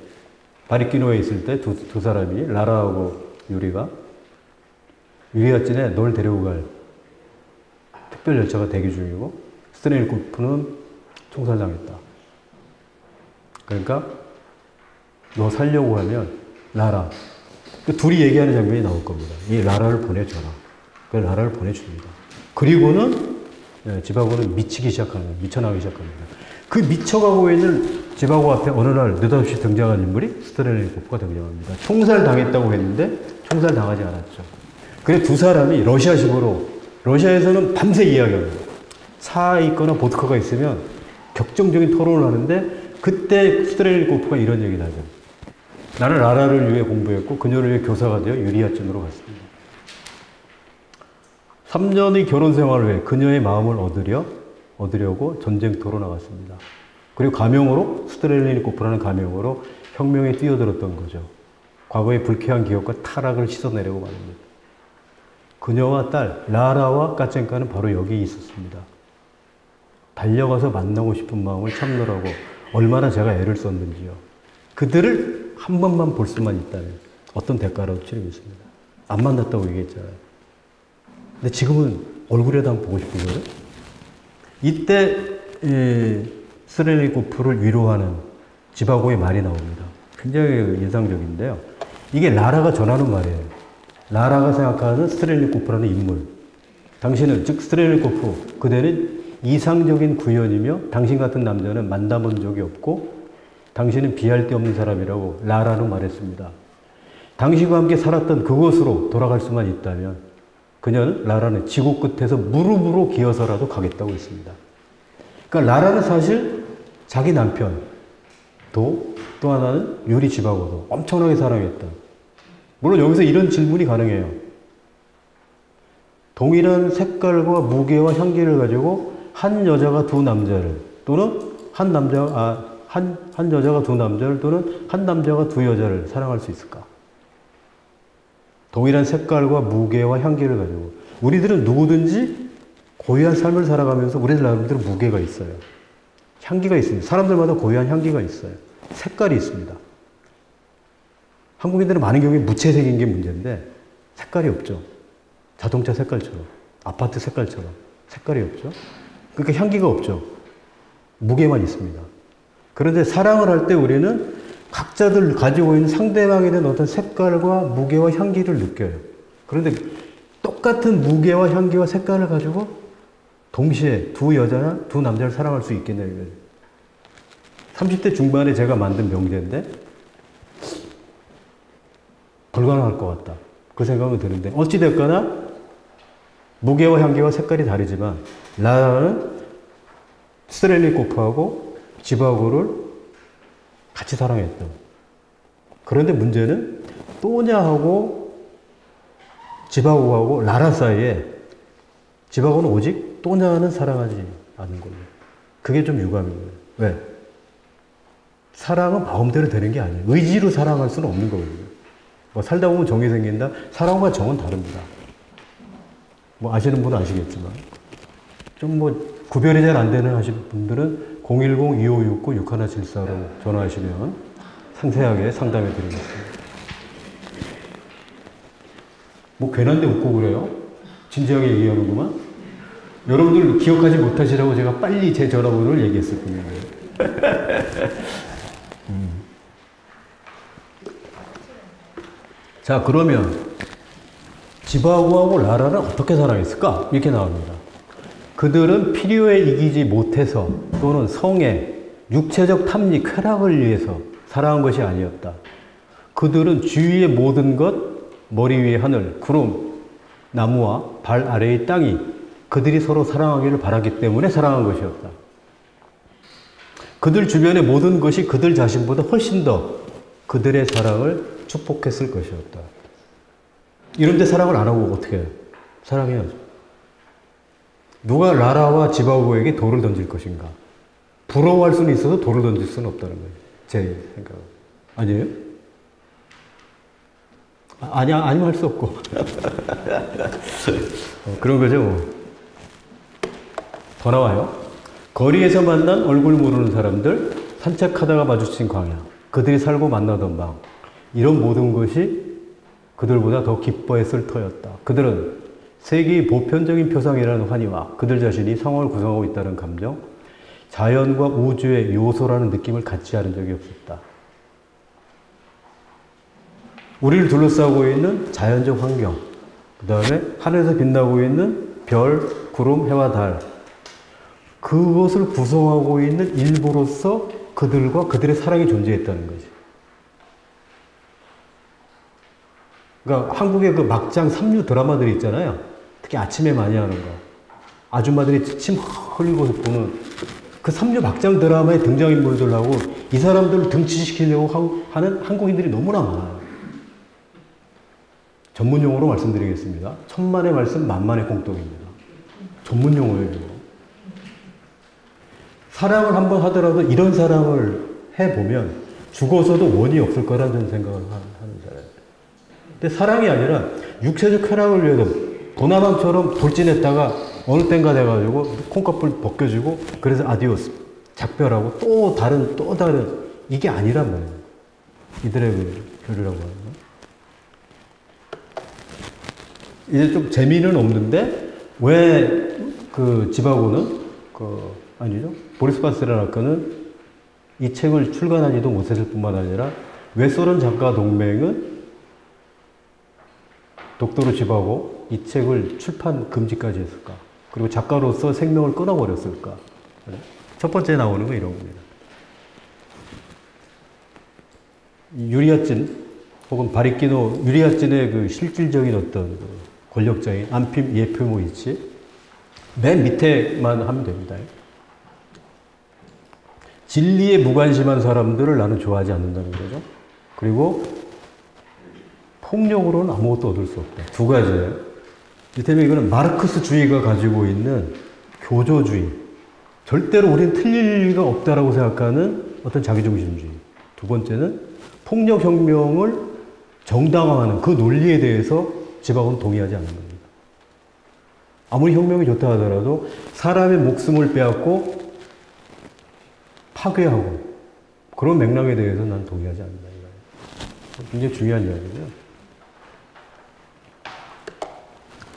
바리키노에 있을 때 두 사람이, 라라하고 유리가, 유리아진에 널 데리고 갈 특별 열차가 대기 중이고, 스트레일코프는 총살당했다. 그러니까 너 살려고 하면 라라, 그 둘이 얘기하는 장면이 나올 겁니다. 이 라라를 보내줘라. 그 라라를 보내줍니다. 그리고는 지바고는 미치기 시작하는 거예요. 미쳐나가기 시작합니다. 그 미쳐가고 있는 지바고 앞에 어느 날 느닷없이 등장한 인물이 스트렐리코프가 등장합니다. 총살당했다고 했는데 총살당하지 않았죠. 그래 두 사람이 러시아식으로, 러시아에서는 밤새 이야기합니다. 차 있거나 보드카가 있으면 격정적인 토론을 하는데, 그때 스트렐리코프가 이런 얘기를 하죠. 나는 라라를 위해 공부했고 그녀를 위해 교사가 되어 유리아쯤으로 갔습니다. 3년의 결혼 생활을 위해 그녀의 마음을 얻으려고 전쟁터로 나갔습니다. 그리고 가명으로, 스트렐리코프라는 가명으로 혁명에 뛰어들었던 거죠. 과거의 불쾌한 기억과 타락을 씻어내려고 말입니다. 그녀와 딸 라라와 까첸카는 바로 여기 있었습니다. 달려가서 만나고 싶은 마음을 참느라고 얼마나 제가 애를 썼는지요. 그들을 한 번만 볼 수만 있다면 어떤 대가라도 치르겠습니다. 안 만났다고 얘기했잖아요. 근데 지금은 얼굴에도 한번 보고 싶은 거예요. 이때 스트렐리코프를 위로하는 지바고의 말이 나옵니다. 굉장히 인상적인데요. 이게 라라가 전하는 말이에요. 라라가 생각하는 스트렐리코프라는 인물. 당신은, 즉 스트렐리코프, 그대는 이상적인 구현이며 당신 같은 남자는 만나본 적이 없고 당신은 비할 데 없는 사람이라고 라라는 말했습니다. 당신과 함께 살았던 그곳으로 돌아갈 수만 있다면 그녀는, 라라는 지구 끝에서 무릎으로 기어서라도 가겠다고 했습니다. 그러니까 라라는 사실 자기 남편, 또 하나는 유리 지바고도 엄청나게 사랑했다. 물론 여기서 이런 질문이 가능해요. 동일한 색깔과 무게와 향기를 가지고 한 여자가 두 남자를, 또는 한 여자가 두 남자를, 또는 한 남자가 두 여자를 사랑할 수 있을까? 동일한 색깔과 무게와 향기를 가지고. 우리들은 누구든지 고유한 삶을 살아가면서 우리 나름대로 무게가 있어요. 향기가 있습니다. 사람들마다 고유한 향기가 있어요. 색깔이 있습니다. 한국인들은 많은 경우에 무채색인 게 문제인데 색깔이 없죠. 자동차 색깔처럼, 아파트 색깔처럼 색깔이 없죠. 그러니까 향기가 없죠. 무게만 있습니다. 그런데 사랑을 할 때 우리는 각자들 가지고 있는 상대방에 대한 어떤 색깔과 무게와 향기를 느껴요. 그런데 똑같은 무게와 향기와 색깔을 가지고 동시에 두 여자나 두 남자를 사랑할 수 있겠냐 이거예요. 30대 중반에 제가 만든 명제인데 불가능할 것 같다. 그 생각은 드는데 어찌됐거나 무게와 향기와 색깔이 다르지만 라라는 스트렐리코프하고 지바고를 같이 사랑했다. 그런데 문제는 또냐하고 지바고하고 라라 사이에 지바고는 오직 또냐는 사랑하지 않는 거예요. 그게 좀 유감인 거예요. 왜? 사랑은 마음대로 되는 게 아니에요. 의지로 사랑할 수는 없는 거거든요. 뭐 살다 보면 정이 생긴다. 사랑과 정은 다릅니다. 뭐 아시는 분은 아시겠지만 좀 뭐 구별이 잘 안 되는 하신 분들은 010-2569-6174로 전화하시면 상세하게 상담해 드리겠습니다. 뭐 괜한데 웃고 그래요? 진지하게 얘기하는구만. 여러분들 기억하지 못하시라고 제가 빨리 제 전화번호를 얘기했을 뿐이에요. 자, 그러면 지바고하고 라라는 어떻게 사랑했을까? 이렇게 나옵니다. 그들은 필요에 이기지 못해서 또는 성의 육체적 탐닉, 쾌락을 위해서 사랑한 것이 아니었다. 그들은 주위의 모든 것, 머리 위의 하늘, 구름, 나무와 발 아래의 땅이 그들이 서로 사랑하기를 바랐기 때문에 사랑한 것이었다. 그들 주변의 모든 것이 그들 자신보다 훨씬 더 그들의 사랑을 축복했을 것이었다. 이런데 사랑을 안 하고 어떻게 해요? 사랑해야죠. 누가 라라와 지바고에게 돌을 던질 것인가? 부러워할 수는 있어도 돌을 던질 수는 없다는 거예요. 제 생각은. 아니에요? 아니면 할 수 없고. 그런 거죠. 뭐. 더 나와요. 거리에서 만난 얼굴 모르는 사람들, 산책하다가 마주친 광야, 그들이 살고 만나던 방, 이런 모든 것이 그들보다 더 기뻐했을 터였다. 그들은 세계의 보편적인 표상이라는 환희와 그들 자신이 상황을 구성하고 있다는 감정, 자연과 우주의 요소라는 느낌을 갖지 않은 적이 없었다. 우리를 둘러싸고 있는 자연적 환경, 그 다음에 하늘에서 빛나고 있는 별, 구름, 해와 달, 그것을 구성하고 있는 일부로서 그들과 그들의 사랑이 존재했다는 거지. 그러니까 한국의 그 막장 삼류 드라마들이 있잖아요. 특히 아침에 많이 하는 거. 아줌마들이 침 흘리고 보는 그 삼류 막장 드라마의 등장인물들하고 이 사람들을 등치시키려고 하는 한국인들이 너무나 많아요. 전문용어로 말씀드리겠습니다. 천만의 말씀 만만의 공덕입니다. 전문용어예요. 사랑을 한번 하더라도 이런 사랑을 해보면 죽어서도 원이 없을 거라는 생각을 하는 사람이에요. 근데 사랑이 아니라 육체적 쾌락을 위해서 도나방처럼 돌진했다가 어느 땐가 돼가지고 콩깍불 벗겨지고 그래서 아디오스 작별하고 또 다른 이게 아니란 말이에요. 이들의 그 교류라고 하는 거. 이제 좀 재미는 없는데 왜 그 지바고는 아니죠. 보리스 파스테르나크는 이 책을 출간하지도 못했을 뿐만 아니라 왜 소련 작가 동맹은 독도로 지바고 이 책을 출판 금지까지 했을까? 그리고 작가로서 생명을 끊어버렸을까? 첫 번째 나오는 건 이런 겁니다. 유리아진 혹은 바리키노 유리아진의 그 실질적인 어떤 그 권력자인 안핌 예프모이치 맨 밑에만 하면 됩니다. 진리에 무관심한 사람들을 나는 좋아하지 않는다는 거죠. 그리고 폭력으로는 아무것도 얻을 수 없다. 두 가지예요. 이때문에 이거는 마르크스주의가 가지고 있는 교조주의. 절대로 우리는 틀릴 리가 없다라고 생각하는 어떤 자기중심주의. 두 번째는 폭력혁명을 정당화하는 그 논리에 대해서 지바고는 동의하지 않는 겁니다. 아무리 혁명이 좋다 하더라도 사람의 목숨을 빼앗고 파괴하고 그런 맥락에 대해서 난 동의하지 않는다. 굉장히 중요한 이야기죠.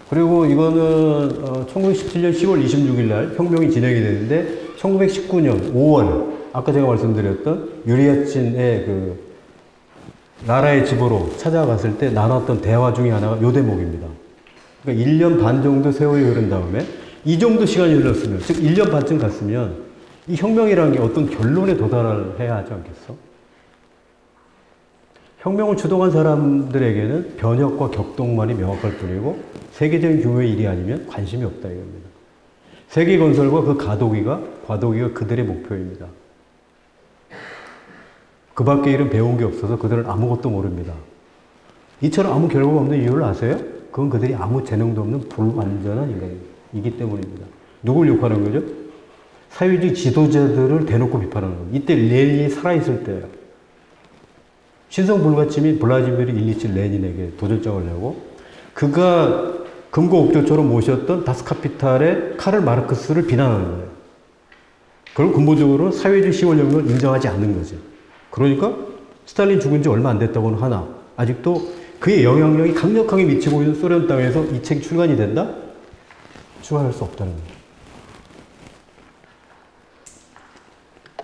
그리고 이거는 1917년 10월 26일 날 혁명이 진행이 되는데 1919년 5월 아까 제가 말씀드렸던 유리아친의 그 나라의 집으로 찾아갔을 때 나눴던 대화 중에 하나가 요 대목입니다. 그러니까 1년 반 정도 세월이 흐른 다음에 이 정도 시간이 흘렀으면 즉 1년 반쯤 갔으면 이 혁명이라는 게 어떤 결론에 도달해야 하지 않겠어? 혁명을 추동한 사람들에게는 변혁과 격동만이 명확할 뿐이고 세계적인 규모의 일이 아니면 관심이 없다 이겁니다. 세계 건설과 그 과도기가 그들의 목표입니다. 그 밖에 일은 배운 게 없어서 그들은 아무것도 모릅니다. 이처럼 아무 결과가 없는 이유를 아세요? 그건 그들이 아무 재능도 없는 불완전한 인간이기 때문입니다. 누굴 욕하는 거죠? 사회주의 지도자들을 대놓고 비판하는 겁니다. 이때 레닌이 살아있을 때예요. 신성불가침인 블라디미르 일리치 레닌에게 도전장을 내고 그가 금고옥조처럼 모셨던 다스카피탈의 카를 마르크스를 비난하는 거예요. 그걸 근본적으로 사회주의 10월 혁명을 인정하지 않는 거죠. 그러니까 스탈린 죽은 지 얼마 안 됐다고는 하나 아직도 그의 영향력이 강력하게 미치고 있는 소련 땅에서 이 책이 출간이 된다? 출간할 수 없다는 거예요.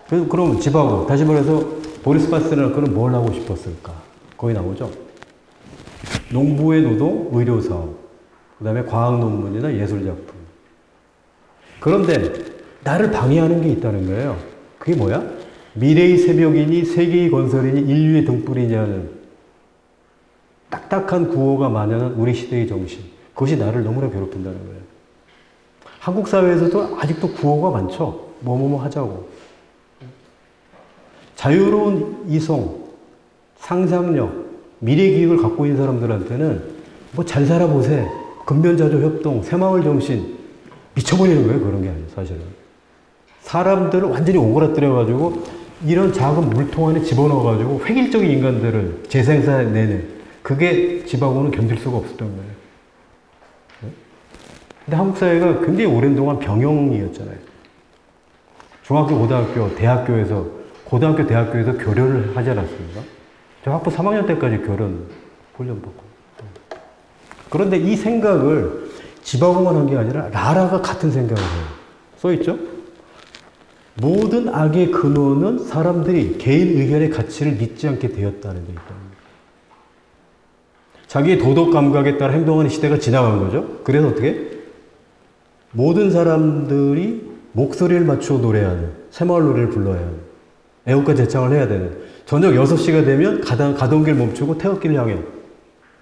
그래서 그럼 지바고 다시 말해서 보리스 파스테르나크는 뭘 하고 싶었을까? 거기 나오죠. 농부의 노동, 의료사업, 그 다음에 과학 논문이나 예술작품. 그런데 나를 방해하는 게 있다는 거예요. 그게 뭐야? 미래의 새벽이니 세계의 건설이니 인류의 등불이냐는 딱딱한 구호가 만연한 우리 시대의 정신. 그것이 나를 너무나 괴롭힌다는 거예요. 한국 사회에서도 아직도 구호가 많죠. 뭐뭐뭐 하자고. 자유로운 이성, 상상력, 미래 기획을 갖고 있는 사람들한테는 뭐 잘 살아보세, 근면자조 협동, 새마을 정신 미쳐버리는 거예요. 그런 게 아니에요. 사실은. 사람들을 완전히 오그라뜨려가지고 이런 작은 물통 안에 집어넣어가지고 획일적인 인간들을 재생산해내는 그게 집하고는 견딜 수가 없었던 거예요. 근데 한국 사회가 굉장히 오랜 동안 병영이었잖아요. 중학교, 고등학교, 대학교에서 고등학교, 대학교에서 교류를 하지 않았습니까? 저 학부 3학년 때까지 교련 훈련 받고. 그런데 이 생각을 집하고만 한 게 아니라 라라가 같은 생각을 해요. 써있죠? 모든 악의 근원은 사람들이 개인 의견의 가치를 믿지 않게 되었다는 데 있다는 거예요. 자기의 도덕 감각에 따라 행동하는 시대가 지나간 거죠. 그래서 어떻게? 모든 사람들이 목소리를 맞추어 노래하는 새마을 노래를 불러야 하는 애국가 제창을 해야 되는 저녁 6시가 되면 가던 길 멈추고 태극기를 향해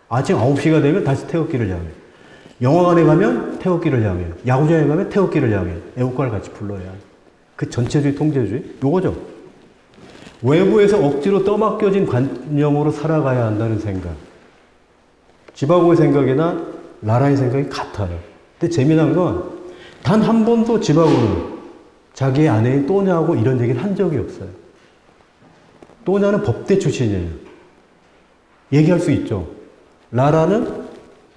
아침 9시가 되면 다시 태극기를 향해 영화관에 가면 태극기를 향해 야구장에 가면 태극기를 향해 애국가를 같이 불러야 하는 그 전체주의 통제주의 요거죠. 외부에서 억지로 떠맡겨진 관념으로 살아가야 한다는 생각 집하고의 생각이나 나라의 생각이 같아요. 근데 재미난 건 단 한 번도 집하고는 자기의 아내인 또냐하고 이런 얘기를 한 적이 없어요. 또냐는 법대 출신이에요. 얘기할 수 있죠. 라라는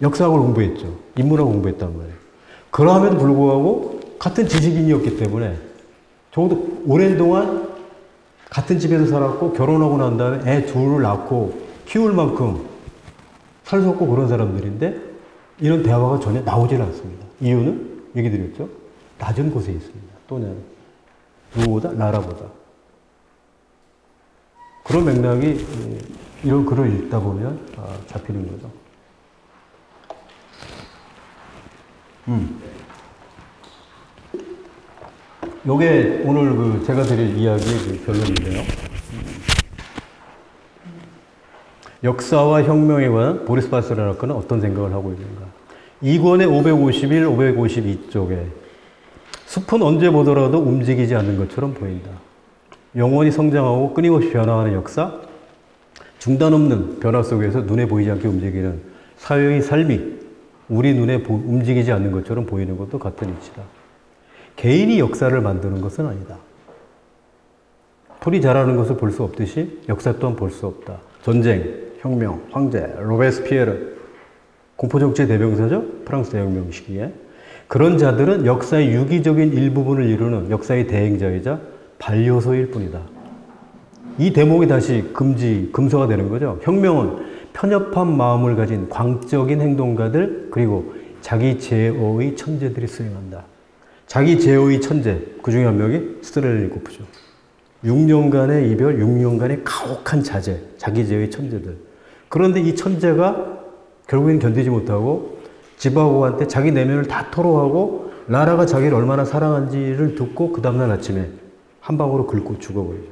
역사학을 공부했죠. 인문학을 공부했단 말이에요. 그럼에도 불구하고 같은 지식인이었기 때문에 적어도 오랜 동안 같은 집에서 살았고 결혼하고 난 다음에 애 둘을 낳고 키울 만큼 살 수 없고 그런 사람들인데 이런 대화가 전혀 나오질 않습니다. 이유는 얘기 드렸죠. 낮은 곳에 있습니다. 또는 누구보다? 나라보다. 그런 맥락이 이런 글을 읽다 보면 잡히는 거죠. 요게 오늘 제가 드릴 이야기의 결론인데요. 역사와 혁명에 관한 보리스 파스테르나크는 어떤 생각을 하고 있는가? 2권의 551, 552쪽에 숲은 언제 보더라도 움직이지 않는 것처럼 보인다. 영원히 성장하고 끊임없이 변화하는 역사, 중단 없는 변화 속에서 눈에 보이지 않게 움직이는 사회의 삶이 우리 눈에 움직이지 않는 것처럼 보이는 것도 같은 이치다. 개인이 역사를 만드는 것은 아니다. 풀이 자라는 것을 볼 수 없듯이 역사 또한 볼 수 없다. 전쟁, 혁명, 황제, 로베스피에르, 공포정치의 대명사죠? 프랑스 대혁명 시기에. 그런 자들은 역사의 유기적인 일부분을 이루는 역사의 대행자이자 반려소일 뿐이다. 이 대목이 다시 금서가 되는 거죠. 혁명은 편협한 마음을 가진 광적인 행동가들 그리고 자기 제어의 천재들이 수행한다. 자기 제어의 천재, 그 중에 한 명이 스트렐리코프죠. 6년간의 이별, 6년간의 가혹한 자제, 자기 제어의 천재들. 그런데 이 천재가 결국엔 견디지 못하고 지바고한테 자기 내면을 다 토로하고 라라가 자기를 얼마나 사랑한지를 듣고 그 다음날 아침에 한 방으로 긁고 죽어버리죠.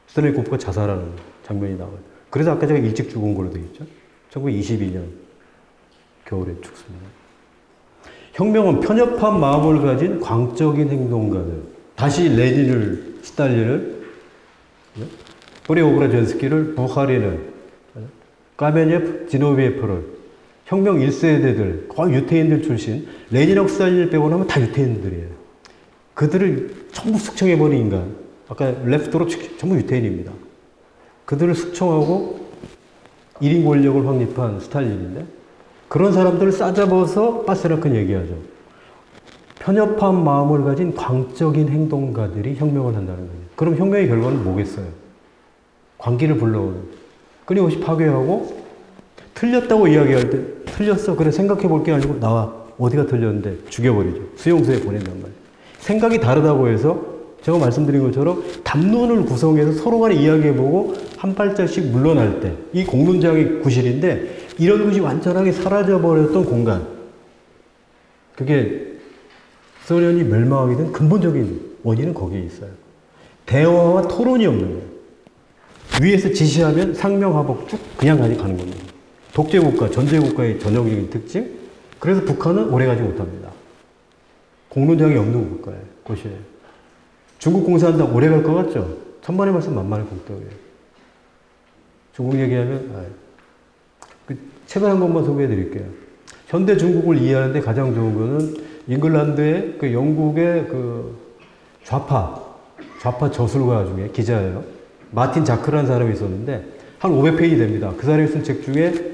스텔레코프가 자살하는 장면이 나와요. 그래서 아까 제가 일찍 죽은 걸로 되어 있죠. 1922년 겨울에 죽습니다. 혁명은 편협한 마음을 가진 광적인 행동가들, 다시 레닌을, 스탈린을, 프리오브라젠스키를, 부하린을, 까메니에프, 지노비에프를, 혁명 1세대들, 거의 유태인들 출신, 레닌하고 스탈린을 빼고 나면 다 유태인들이에요. 그들을 전부 숙청해버린 인간, 아까 레프트로 전부 유태인입니다. 그들을 숙청하고 1인 권력을 확립한 스탈린인데 그런 사람들을 싸잡아서 파스테르나크는 얘기하죠. 편협한 마음을 가진 광적인 행동가들이 혁명을 한다는 거예요. 그럼 혁명의 결과는 뭐겠어요? 광기를 불러오는, 끊임없이 파괴하고 틀렸다고 이야기할 때 틀렸어 그래 생각해 볼 게 아니고 나와 어디가 틀렸는데 죽여버리죠. 수용소에 보낸단 말이에요. 생각이 다르다고 해서 제가 말씀드린 것처럼 담론을 구성해서 서로 간에 이야기해보고 한 발짝씩 물러날 때 이 공론장이 구실인데 이런 것이 완전하게 사라져버렸던 공간, 그게 소련이 멸망하게 된 근본적인 원인은 거기에 있어요. 대화와 토론이 없는 거예요. 위에서 지시하면 상명하복 쭉 그냥 가는 겁니다. 독재국가, 전제국가의 전형적인 특징. 그래서 북한은 오래가지 못합니다. 공론장이 없는 국가예요. 곳이에요. 중국 공산당 오래 갈 것 같죠? 천만의 말씀 만만의 공덕이에요. 중국 얘기하면, 최근 한 것만 소개해 드릴게요. 현대 중국을 이해하는데 가장 좋은 거는 잉글랜드의 그 영국의 그 좌파 저술가 중에 기자예요. 마틴 자크라는 사람이 있었는데 한 500페이지 됩니다. 그 사람이 쓴 책 중에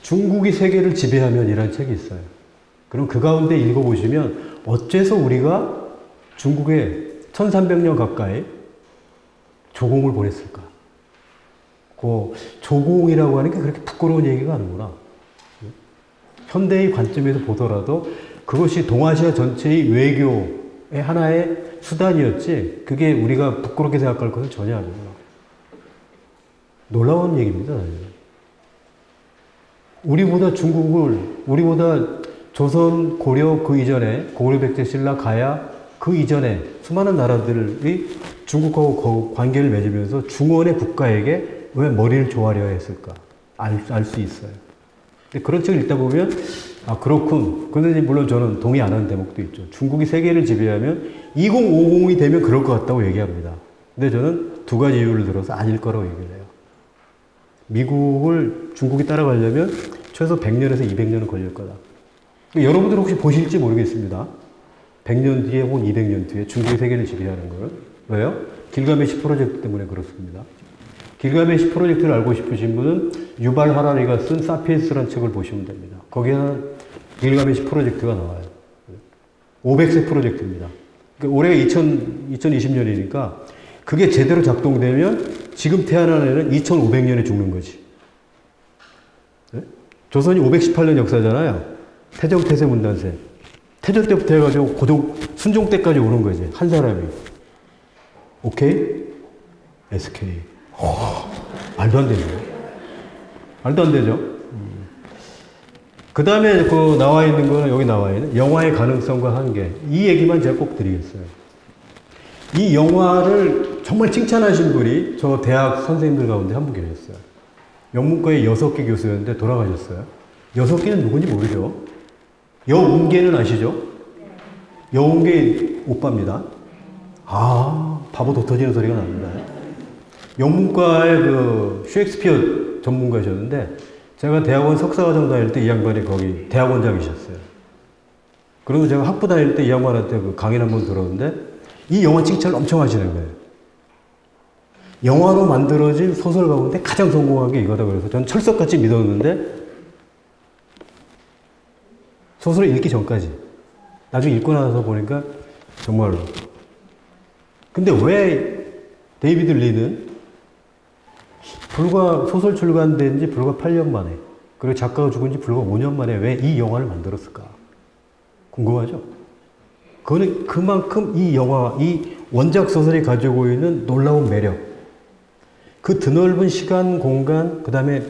중국이 세계를 지배하면 이라는 책이 있어요. 그럼 그 가운데 읽어보시면 어째서 우리가 중국에 1300년 가까이 조공을 보냈을까? 그 조공이라고 하는 게 그렇게 부끄러운 얘기가 아니구나. 현대의 관점에서 보더라도 그것이 동아시아 전체의 외교의 하나의 수단이었지 그게 우리가 부끄럽게 생각할 것은 전혀 아니구나. 놀라운 얘기입니다. 우리보다 조선, 고려 그 이전에 고려, 백제, 신라, 가야 그 이전에 수많은 나라들이 중국하고 관계를 맺으면서 중원의 국가에게 왜 머리를 조아려 했을까? 알 수 있어요. 근데 그런 책을 읽다 보면 아 그렇군. 그런데 물론 저는 동의 안 하는 대목도 있죠. 중국이 세계를 지배하면 2050이 되면 그럴 것 같다고 얘기합니다. 근데 저는 두 가지 이유를 들어서 아닐 거라고 얘기를 해요. 미국을 중국이 따라가려면 최소 100년에서 200년은 걸릴 거다. 여러분들 혹시 보실지 모르겠습니다. 100년 뒤에 혹은 200년 뒤에 중국이 세계를 지배하는 걸. 왜요? 길가메시 프로젝트 때문에 그렇습니다. 길가메시 프로젝트를 알고 싶으신 분은 유발 하라리가 쓴 사피엔스라는 책을 보시면 됩니다. 거기에는 길가메시 프로젝트가 나와요. 500세 프로젝트입니다. 그러니까 올해가 2020년이니까 그게 제대로 작동되면 지금 태어난 애는 2500년에 죽는 거지. 네? 조선이 518년 역사잖아요. 태정, 태세, 문단세. 태조 때부터 해가지고 순종 때까지 오는 거지. 한 사람이. 오케이? SK. 말도 안 되죠. 말도 안 되죠. 그 다음에 나와 있는 거는 여기 나와 있는 영화의 가능성과 한계. 이 얘기만 제가 꼭 드리겠어요. 이 영화를 정말 칭찬하신 분이 저 대학 선생님들 가운데 한 분 계셨어요. 영문과의 여석기 교수였는데 돌아가셨어요. 여석기는 누군지 모르죠? 여운계는 아시죠? 여운계 오빠입니다. 아, 바보 도 터지는 소리가 납니다. 영문과의 그 셰익스피어 전문가셨는데 제가 대학원 석사과정 다닐 때 이 양반이 거기 대학원장이셨어요. 그리고 제가 학부 다닐 때 이 양반한테 그 강의를 한번 들었는데 이 영화 칭찬을 엄청 하시는 거예요. 영화로 만들어진 소설 가운데 가장 성공한 게 이거다 그래서 전 철석같이 믿었는데 소설을 읽기 전까지 나중에 읽고 나서 보니까 정말로 근데 왜 데이비드 리는 불과 소설 출간된 지 불과 8년 만에 그리고 작가가 죽은 지 불과 5년 만에 왜 이 영화를 만들었을까? 궁금하죠? 그거는 그만큼 이 영화, 이 원작 소설이 가지고 있는 놀라운 매력 그 드넓은 시간, 공간, 그 다음에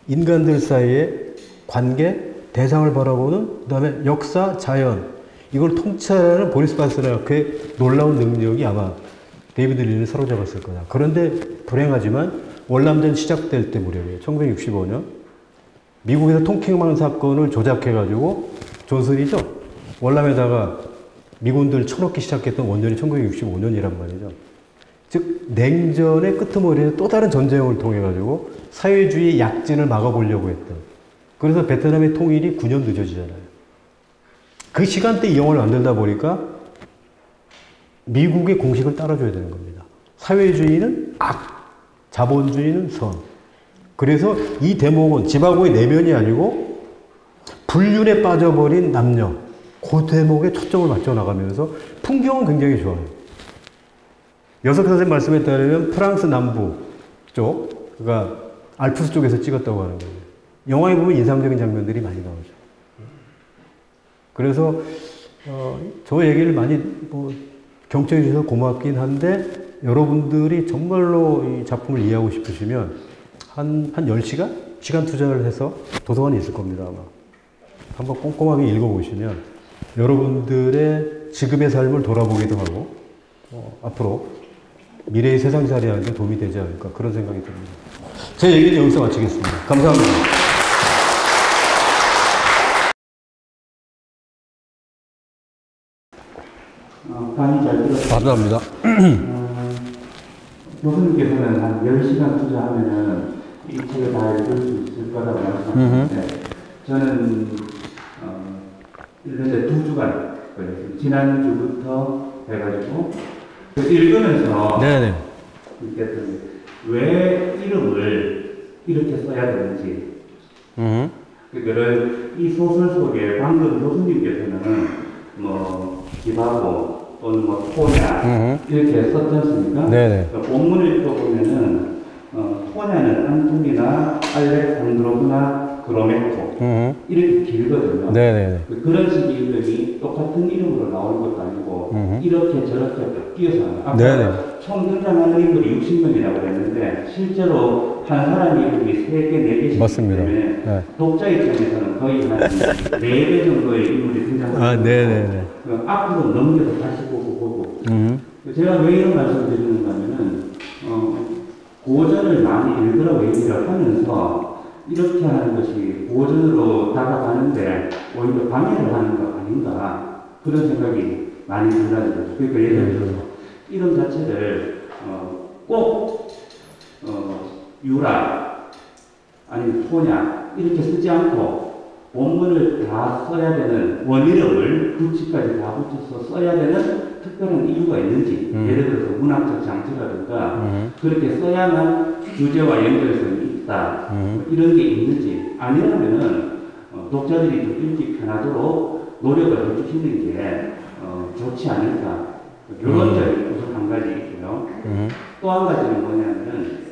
인간들 사이의 관계, 대상을 바라보는 그 다음에 역사, 자연 이걸 통찰하는 보리스 바스라크의 놀라운 능력이 아마 데이비드 린을 사로잡았을 거다. 그런데 불행하지만 월남전 시작될 때 무렵이에요. 1965년 미국에서 통킹망 사건을 조작해가지고 조선이죠. 월남에다가 미군들 쳐넣기 시작했던 원전이 1965년이란 말이죠. 즉 냉전의 끄트머리에 또 다른 전쟁을 통해가지고 사회주의 약진을 막아보려고 했던 그래서 베트남의 통일이 9년 늦어지잖아요. 그 시간대 이 영화를 만들다 보니까 미국의 공식을 따라줘야 되는 겁니다. 사회주의는 악, 자본주의는 선. 그래서 이 대목은 집하고의 내면이 아니고 불륜에 빠져버린 남녀. 그 대목에 초점을 맞춰 나가면서 풍경은 굉장히 좋아요. 여석 선생님 말씀에 따르면 프랑스 남부 쪽, 그러니까 알프스 쪽에서 찍었다고 하는 거예요. 영화에 보면 인상적인 장면들이 많이 나오죠. 그래서 저 얘기를 많이 경청해 주셔서 고맙긴 한데 여러분들이 정말로 이 작품을 이해하고 싶으시면 한 10시간? 시간 투자를 해서 도서관에 있을 겁니다, 아마. 한번 꼼꼼하게 읽어보시면 여러분들의 지금의 삶을 돌아보기도 하고 앞으로 미래의 세상 살이하는 데 도움이 되지 않을까 그런 생각이 듭니다. 제 얘기는 여기서 마치겠습니다. 감사합니다. 강의 잘 들었습니다. 감사합니다. 교수님께서는 한 10시간 투자하면은 이 책을 다 읽을 수 있을 거라고 말씀하셨는데 저는 1년에 2주간 걸렸습니다. 지난주부터 해가지고 읽으면서 네네. 느꼈던 왜 이름을 이렇게 써야 되는지 그거를 이 소설 속에 방금 교수님께서는 뭐 기바고 또는 뭐 토냐 이렇게 썼지 않습니까? 네네. 그러니까 본문을 읽어보면은 토냐는 안토니나 알렉산드로나 그로메코 이렇게 길거든요. 네네네. 그런 식의 이름이 똑같은 이름으로 나오는 것도 아니고 이렇게 저렇게 뛰어서 아까 네네. 총 등장하는 인물이 60명이라고 그랬는데 실제로 한 사람 이름이 3개, 4개씩 맞습니다. 때문에 네. 독자 입장에서는 거의 한 4배 정도의 인물이 등장합니다. 아, 네네네. 앞으로 넘겨서 다시 보고 제가 왜 이런 말씀을 드리는가 하면은 고전을 많이 읽으라고 얘기를 하면서 이렇게 하는 것이 고전으로 다가가는데 오히려 방해를 하는 거 아닌가 그런 생각이 많이 든다는 거죠. 그러니까 예를 들어서 이름 자체를 꼭 유라 아니면 토냐 이렇게 쓰지 않고 본문을 다 써야 되는 원이름을 구치까지 다 붙여서 써야 되는 특별한 이유가 있는지 예를 들어서 문학적 장치라든가 그렇게 써야만 주제와 연결성이 있다 뭐 이런 게 있는지 아니라면은 독자들이 좀 읽기 편하도록 노력을 해주시는 게 좋지 않을까 이런 점이 우선 한 가지 있고요. 또 한 가지는 뭐냐면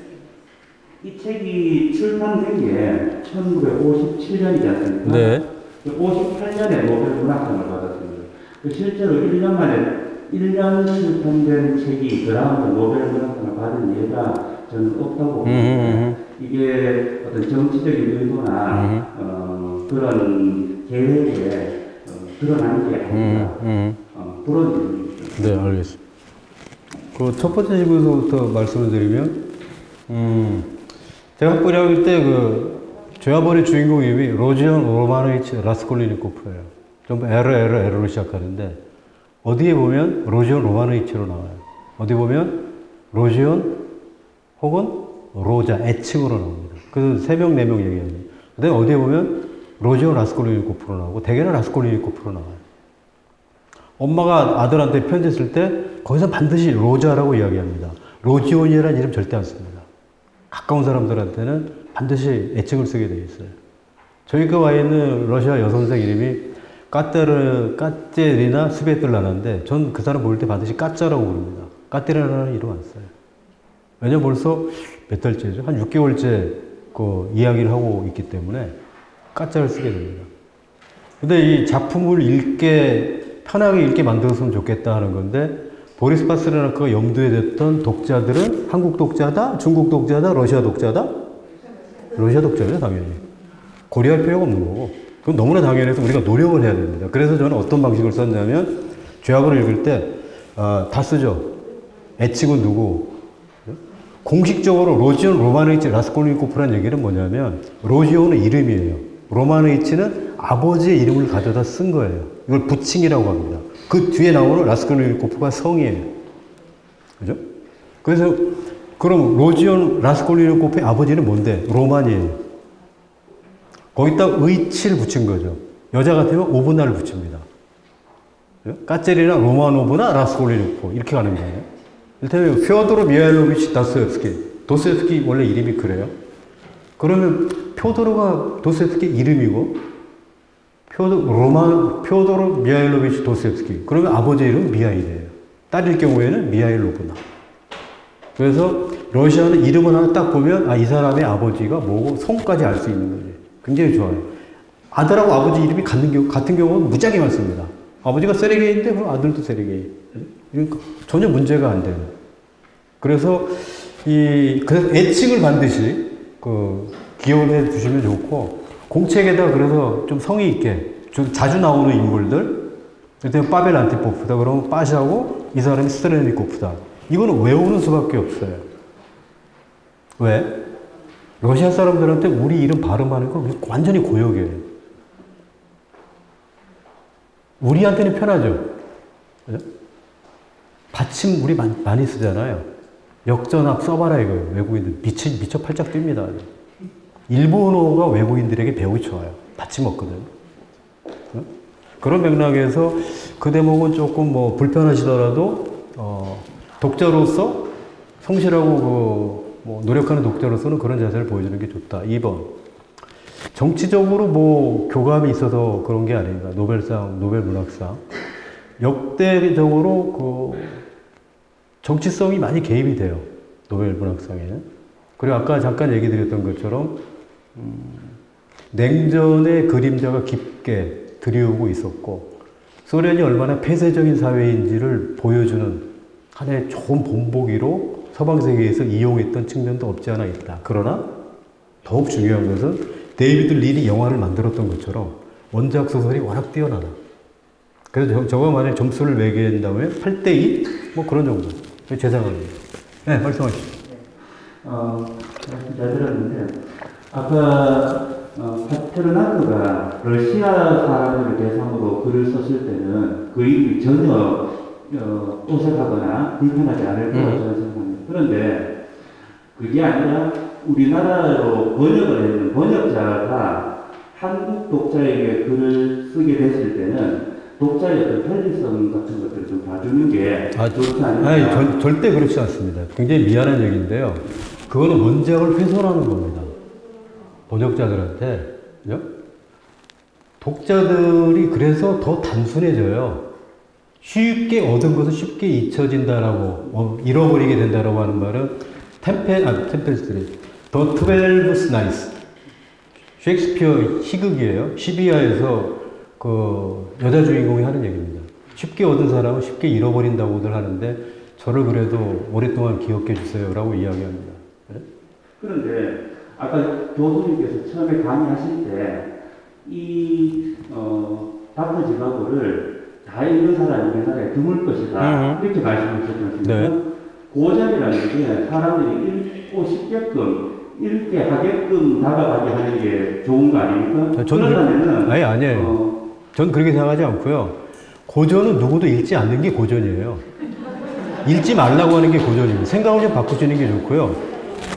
이 책이 출판된 게 1957년이지 않습니까? 네. 58년에 노벨 문학상을 받았습니다. 실제로 1년 만에 1년 출판된 책이 그 다음에 노벨 문학상을 받은 예가 저는 없다고 봅니다. 이게 어떤 정치적인 의도나 그런 계획에 드러나는 게 아닌가 그런 의미입니다. 네, 알겠습니다. 그 첫 번째 질문부터 말씀을 드리면, 제가 학부를 할 때 죄와벌의 주인공 이름이 로지온 로마노비치 라스콜리니코프예요. 전부 R로 시작하는데, 어디에 보면 로지온 로마노비치로 나와요. 어디 보면 로지온 혹은 로자, 애칭으로 나옵니다. 그래서 3명, 4명 얘기합니다. 근데 어디에 보면 로지온 라스콜리니코프로 나오고, 대개는 라스콜리니코프로 나와요. 엄마가 아들한테 편지 쓸 때 거기서 반드시 로자라고 이야기합니다. 로지온이라는 이름 절대 안 씁니다. 가까운 사람들한테는 반드시 애칭을 쓰게 되어 있어요. 저희가 와 있는 러시아 여선생 이름이 까테리나 스베틀라나인데 전 그 사람 볼 때 반드시 까짜라고 부릅니다. 까테리나라는 이름 안 써요. 왜냐면 벌써 몇 달째죠? 한 6개월째 그 이야기를 하고 있기 때문에 까짜를 쓰게 됩니다. 근데 이 작품을 편하게 읽게 만들었으면 좋겠다 하는 건데, 보리스 파스르나크가 염두에 뒀던 독자들은 한국 독자다? 중국 독자다? 러시아 독자다? 러시아 독자죠, 당연히. 고려할 필요가 없는 거고. 그건 너무나 당연해서 우리가 노력을 해야 됩니다. 그래서 저는 어떤 방식을 썼냐면, 죄악을 읽을 때, 다 쓰죠. 애칭은 누구? 공식적으로 로지온 로마노비치 라스콜니코프라는 얘기는 뭐냐면, 로지온은 이름이에요. 로마노비치는 아버지의 이름을 가져다 쓴 거예요. 이걸 부칭이라고 합니다. 그 뒤에 나오는 라스콜니코프가 성이에요. 그죠? 그래서, 그럼 로지온 라스콜니코프의 아버지는 뭔데? 로만이에요. 거기다 의치를 붙인 거죠. 여자 같으면 오브나를 붙입니다. 까체리나 로마노브나 라스콜니코프 이렇게 가는 거예요. 일테면 퓨어도르 미하일로비치 도스토옙스키 원래 이름이 그래요. 그러면 퓨어도르가 도스토옙스키 이름이고 퓨어도르 미하일로비치 도스토옙스키 그러면 아버지 이름은 미하일이에요. 딸일 경우에는 미하일로브나. 그래서 러시아는 이름을 하나 딱 보면 이 사람의 아버지가 뭐고 성까지 알 수 있는 거지. 굉장히 좋아요. 아들하고 아버지 이름이 같은 경우는 무지하게 많습니다. 아버지가 세르게이인데 그럼 아들도 세르게이. 그러니까 전혀 문제가 안 되는. 그래서 그래서 애칭을 반드시 기억을 해 주시면 좋고, 공책에다 그래서 좀 성의 있게 좀 자주 나오는 인물들, 일단 파벨 안티포프다 그러면 빠시하고 이 사람이 스트레니코프다. 이거는 외우는 수밖에 없어요. 왜? 러시아 사람들한테 우리 이름 발음하는 건 완전히 고역이에요. 우리한테는 편하죠. 그죠? 받침 우리 많이 쓰잖아요. 역전합 써봐라 이거예요. 외국인들 미쳐 팔짝 뜁니다. 일본어가 외국인들에게 배우기 좋아요. 받침 없거든. 그런 맥락에서 그 대목은 조금 뭐 불편하시더라도 독자로서 성실하고 뭐 노력하는 독자로서는 그런 자세를 보여주는 게 좋다. 2번. 정치적으로 뭐 교감이 있어서 그런 게 아닌가. 노벨상, 노벨문학상. 역대적으로 그 정치성이 많이 개입이 돼요. 노벨문학상에는. 그리고 아까 잠깐 얘기 드렸던 것처럼 냉전의 그림자가 깊게 드리우고 있었고 소련이 얼마나 폐쇄적인 사회인지를 보여주는 하나의 좋은 본보기로 서방 세계에서 이용했던 측면도 없지 않아 있다. 그러나 더욱 중요한 것은 데이비드 릴이 영화를 만들었던 것처럼 원작 소설이 워낙 뛰어나다. 그래서 저거 만약에 점수를 매긴다면 8대2? 뭐 그런 정도. 제 생각입니다. 네, 말씀하시죠. 잘 들었는데, 아까, 파테르나크가 러시아 사람들을 대상으로 글을 썼을 때는 그 이름이 전혀, 어색하거나 불편하지 않을 거라고 저는 생각합니다. 그런데, 그게 아니라 우리나라로 번역을 했는 번역자가 한국 독자에게 글을 쓰게 됐을 때는 독자의 어떤 편리성 같은 것들을 좀 봐주는 게 좋지 않을까? 아니, 절대 그렇지 않습니다. 굉장히 미안한 얘기인데요. 그거는 원작을 훼손하는 겁니다. 번역자들한테. 그죠? 독자들이 그래서 더 단순해져요. 쉽게 얻은 것은 쉽게 잊혀진다라고, 잃어버리게 된다라고 하는 말은 템페스트리, 더 12th 나이트. 셰익스피어 희극이에요. 시비아에서 그 여자 주인공이 하는 얘기입니다. 쉽게 얻은 사람은 쉽게 잃어버린다고들 하는데 저를 그래도 오랫동안 기억해 주세요라고 이야기합니다. 네? 그런데 아까 교수님께서 처음에 강의하실 때 이 다크 지바고를 다 읽는 사람이 우리나라에 드물 것이다 이렇게 말씀하셨지 않습니까? 네. 고전이라는 게 사람들이 읽고 싶게끔 읽게 하게끔 다가가게 하는 게 좋은 거 아닙니까? 그렇다면은 아니에요. 전 그렇게 생각하지 않고요. 고전은 누구도 읽지 않는 게 고전이에요. 읽지 말라고 하는 게 고전입니다. 생각을 좀 바꾸시는 게 좋고요.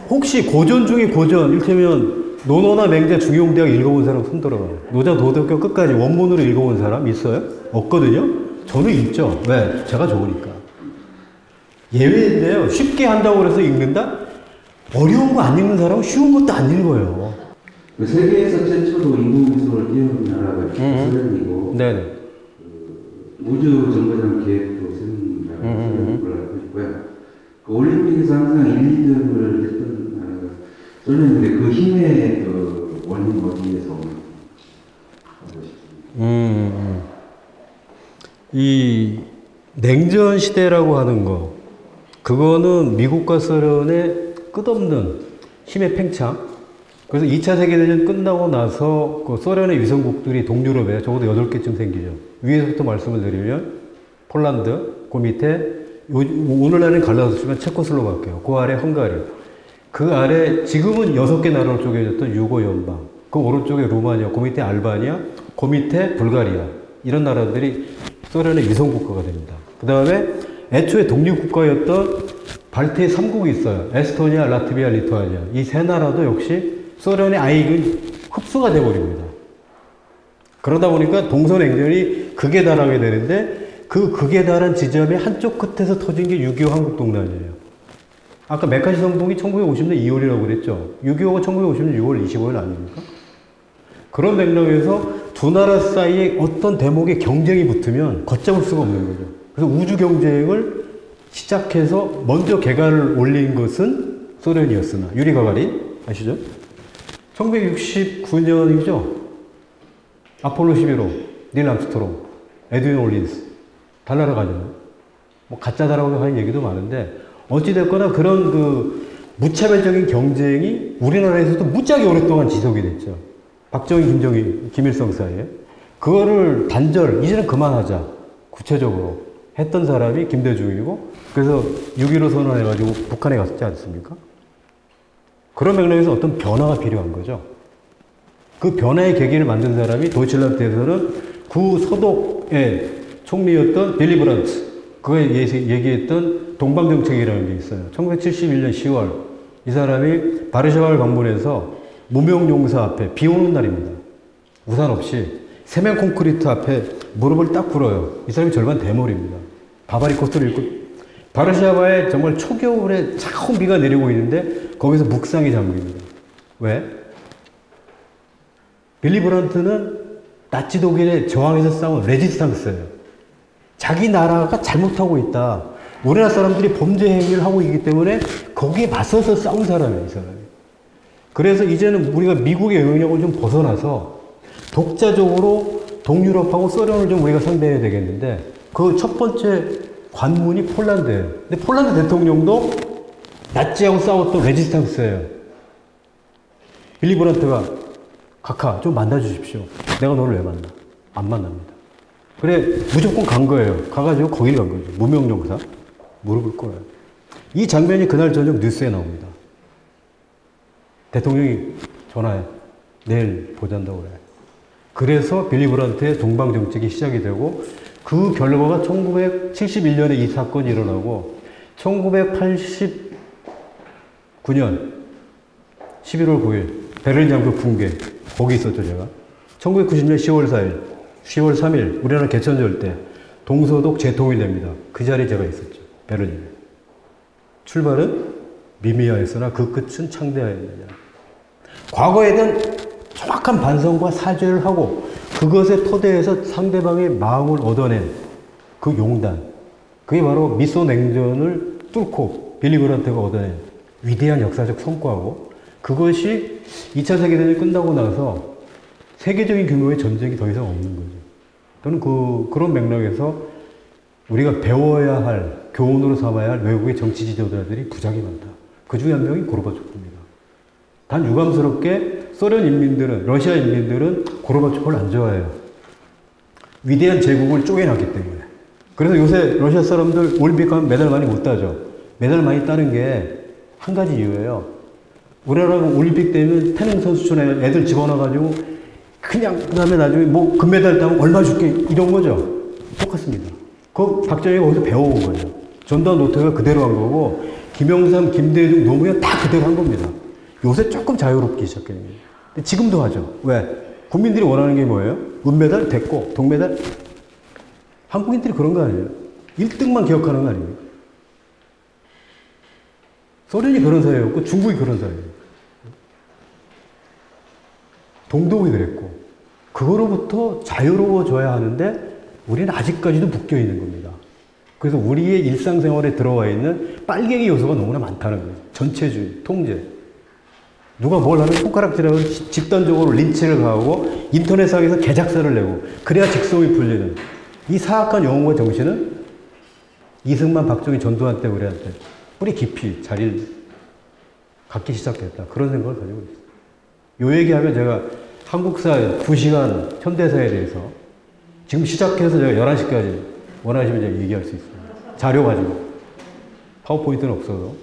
혹시 고전 중에 고전, 이를테면 노노나 맹자 중용대학 읽어본 사람 손 들어봐요. 노자 도덕경 끝까지 원문으로 읽어본 사람 있어요? 없거든요? 저는 읽죠. 왜? 제가 좋으니까. 예외인데요. 쉽게 한다고 해서 읽는다? 어려운 거 안 읽는 사람은 쉬운 것도 안 읽어요. 세계에서 최초로 인공위성을 띄운 나라가 소련이고, 네네. 우주 정거장 계획도 세운 나라가 소련인 걸로 알고 있고요. 그 올림픽에서 항상 1, 2등을 했던 나라가 소련인데 그 힘의 그 원인 어디에서 하고 싶습니다. 이 냉전 시대라고 하는 거, 그거는 미국과 소련의 끝없는 힘의 팽창. 그래서 2차 세계대전 끝나고 나서 그 소련의 위성국들이 동유럽에 적어도 8개쯤 생기죠. 위에서부터 말씀을 드리면 폴란드, 그 밑에 오늘날은 갈라졌지만 체코슬로바키아, 그 아래 헝가리, 그 아래 지금은 6개 나라로 쪼개졌던 유고 연방, 그 오른쪽에 루마니아, 그 밑에 알바니아, 그 밑에 불가리아, 이런 나라들이 소련의 위성국가가 됩니다. 그 다음에 애초에 독립국가였던 발트의 3국이 있어요. 에스토니아, 라트비아, 리투아니아. 이 세 나라도 역시 소련의 아익은 흡수가 돼버립니다. 그러다 보니까 동서냉전이 극에 달하게 되는데 그 극에 달한 지점의 한쪽 끝에서 터진 게 6.25 한국동란이에요. 아까 메카시 선봉이 1950년 2월이라고 그랬죠. 6.25가 1950년 6월 25일 아닙니까? 그런 맥락에서 두 나라 사이에 어떤 대목의 경쟁이 붙으면 걷잡을 수가 없는 거죠. 그래서 우주 경쟁을 시작해서 먼저 개가를 올린 것은 소련이었으나 유리 가가린 아시죠? 1969년이죠. 아폴로 11호, 닐 암스트롱, 에드윈 올린스 달 날아가잖아요. 뭐 가짜다라고 하는 얘기도 많은데 어찌됐거나 그런 그 무차별적인 경쟁이 우리나라에서도 무지하게 오랫동안 지속이 됐죠. 박정희, 김정일, 김일성 사이에. 그거를 단절, 이제는 그만하자. 구체적으로 했던 사람이 김대중이고, 그래서 6.15 선언해가지고 북한에 갔지 않습니까? 그런 맥락에서 어떤 변화가 필요한 거죠. 그 변화의 계기를 만든 사람이 도이칠란드에서는 구 서독의 총리였던 빌리 브란트, 그가 얘기했던 동방정책이라는 게 있어요. 1971년 10월 이 사람이 바르샤바를 방문해서 무명용사 앞에 비 오는 날입니다. 우산 없이 세면 콘크리트 앞에 무릎을 딱 꿇어요. 이 사람이 절반 대머리입니다. 바바리 코트를 입고 바르샤바에 정말 초겨울에 차가운 비가 내리고 있는데 거기서 묵상이 잠깁니다. 왜? 빌리 브란트는 나치 독일에 저항해서 싸운 레지스탕스예요. 자기 나라가 잘못하고 있다. 우리나라 사람들이 범죄 행위를 하고 있기 때문에 거기에 맞서서 싸운 사람이에요, 이 사람이. 그래서 이제는 우리가 미국의 영향력을 좀 벗어나서 독자적으로 동유럽하고 소련을 좀 우리가 상대해야 되겠는데 그 첫 번째 관문이 폴란드예요. 근데 폴란드 대통령도 나치하고 싸웠던 레지스탕스예요. 빌리 브란트가 카카 좀 만나주십시오. 내가 너를 왜 만나? 안 만납니다. 그래 무조건 간 거예요. 가가지고 거길 간 거죠. 무명용사 무릎을 꿇어요. 이 장면이 그날 저녁 뉴스에 나옵니다. 대통령이 전화해. 내일 보잔다고 그래. 그래서 빌리 브란트의 동방 정책이 시작이 되고 그 결과가 1971년에 이 사건이 일어나고 1989년 11월 9일 베를린 장벽 붕괴 거기 있었죠 제가. 1990년 10월 4일 10월 3일 우리나라 개천절 때 동서독 재통일됩니다. 그 자리에 제가 있었죠. 베를린에. 출발은 미미하였으나 그 끝은 창대하였느냐. 과거에 대한 정확한 반성과 사죄를 하고 그것에 토대에서 상대방의 마음을 얻어낸 그 용단. 그게 바로 미소 냉전을 뚫고 빌리 브란트가 얻어낸 위대한 역사적 성과고 그것이 2차 세계대전이 끝나고 나서 세계적인 규모의 전쟁이 더 이상 없는 거죠. 저는 그런 맥락에서 우리가 배워야 할, 교훈으로 삼아야 할 외국의 정치 지도자들이 부작이 많다. 그 중에 한 명이 고르바초프입니다. 단 유감스럽게 소련 인민들은, 러시아 인민들은 고르바초프를 안 좋아해요. 위대한 제국을 쪼개놨기 때문에. 그래서 요새 러시아 사람들 올림픽 가면 메달 많이 못 따죠. 메달 많이 따는 게 한 가지 이유예요. 우리나라 올림픽 때면 태릉 선수촌에 애들 집어넣어가지고 그냥 그 다음에 나중에 뭐 금메달 따면 얼마 줄게 이런 거죠. 똑같습니다. 그 박정희가 거기서 배워온 거죠. 전두환 노태우가 그대로 한 거고 김영삼, 김대중, 노무현 다 그대로 한 겁니다. 요새 조금 자유롭기 시작해요. 지금도 하죠. 왜? 국민들이 원하는 게 뭐예요? 은메달 됐고 동메달. 한국인들이 그런 거 아니에요. 1등만 기억하는 거 아니에요. 소련이 그런 사회였고 중국이 그런 사회예요. 동독이 그랬고 그거로부터 자유로워져야 하는데 우리는 아직까지도 묶여 있는 겁니다. 그래서 우리의 일상생활에 들어와 있는 빨갱이 요소가 너무나 많다는 거예요. 전체주의, 통제. 누가 뭘 하면 손가락질하고 집단적으로 린치를 가하고 인터넷상에서 개작사를 내고 그래야 직성이 풀리는 이 사악한 영혼과 정신은 이승만, 박정희, 전두환 때 우리한테 뿌리 깊이 자리를 갖기 시작했다. 그런 생각을 가지고 있어요. 요 얘기하면 제가 한국사 2시간 현대사에 대해서 지금 시작해서 제가 11시까지 원하시면 제가 얘기할 수 있습니다. 자료 가지고. 파워포인트는 없어도.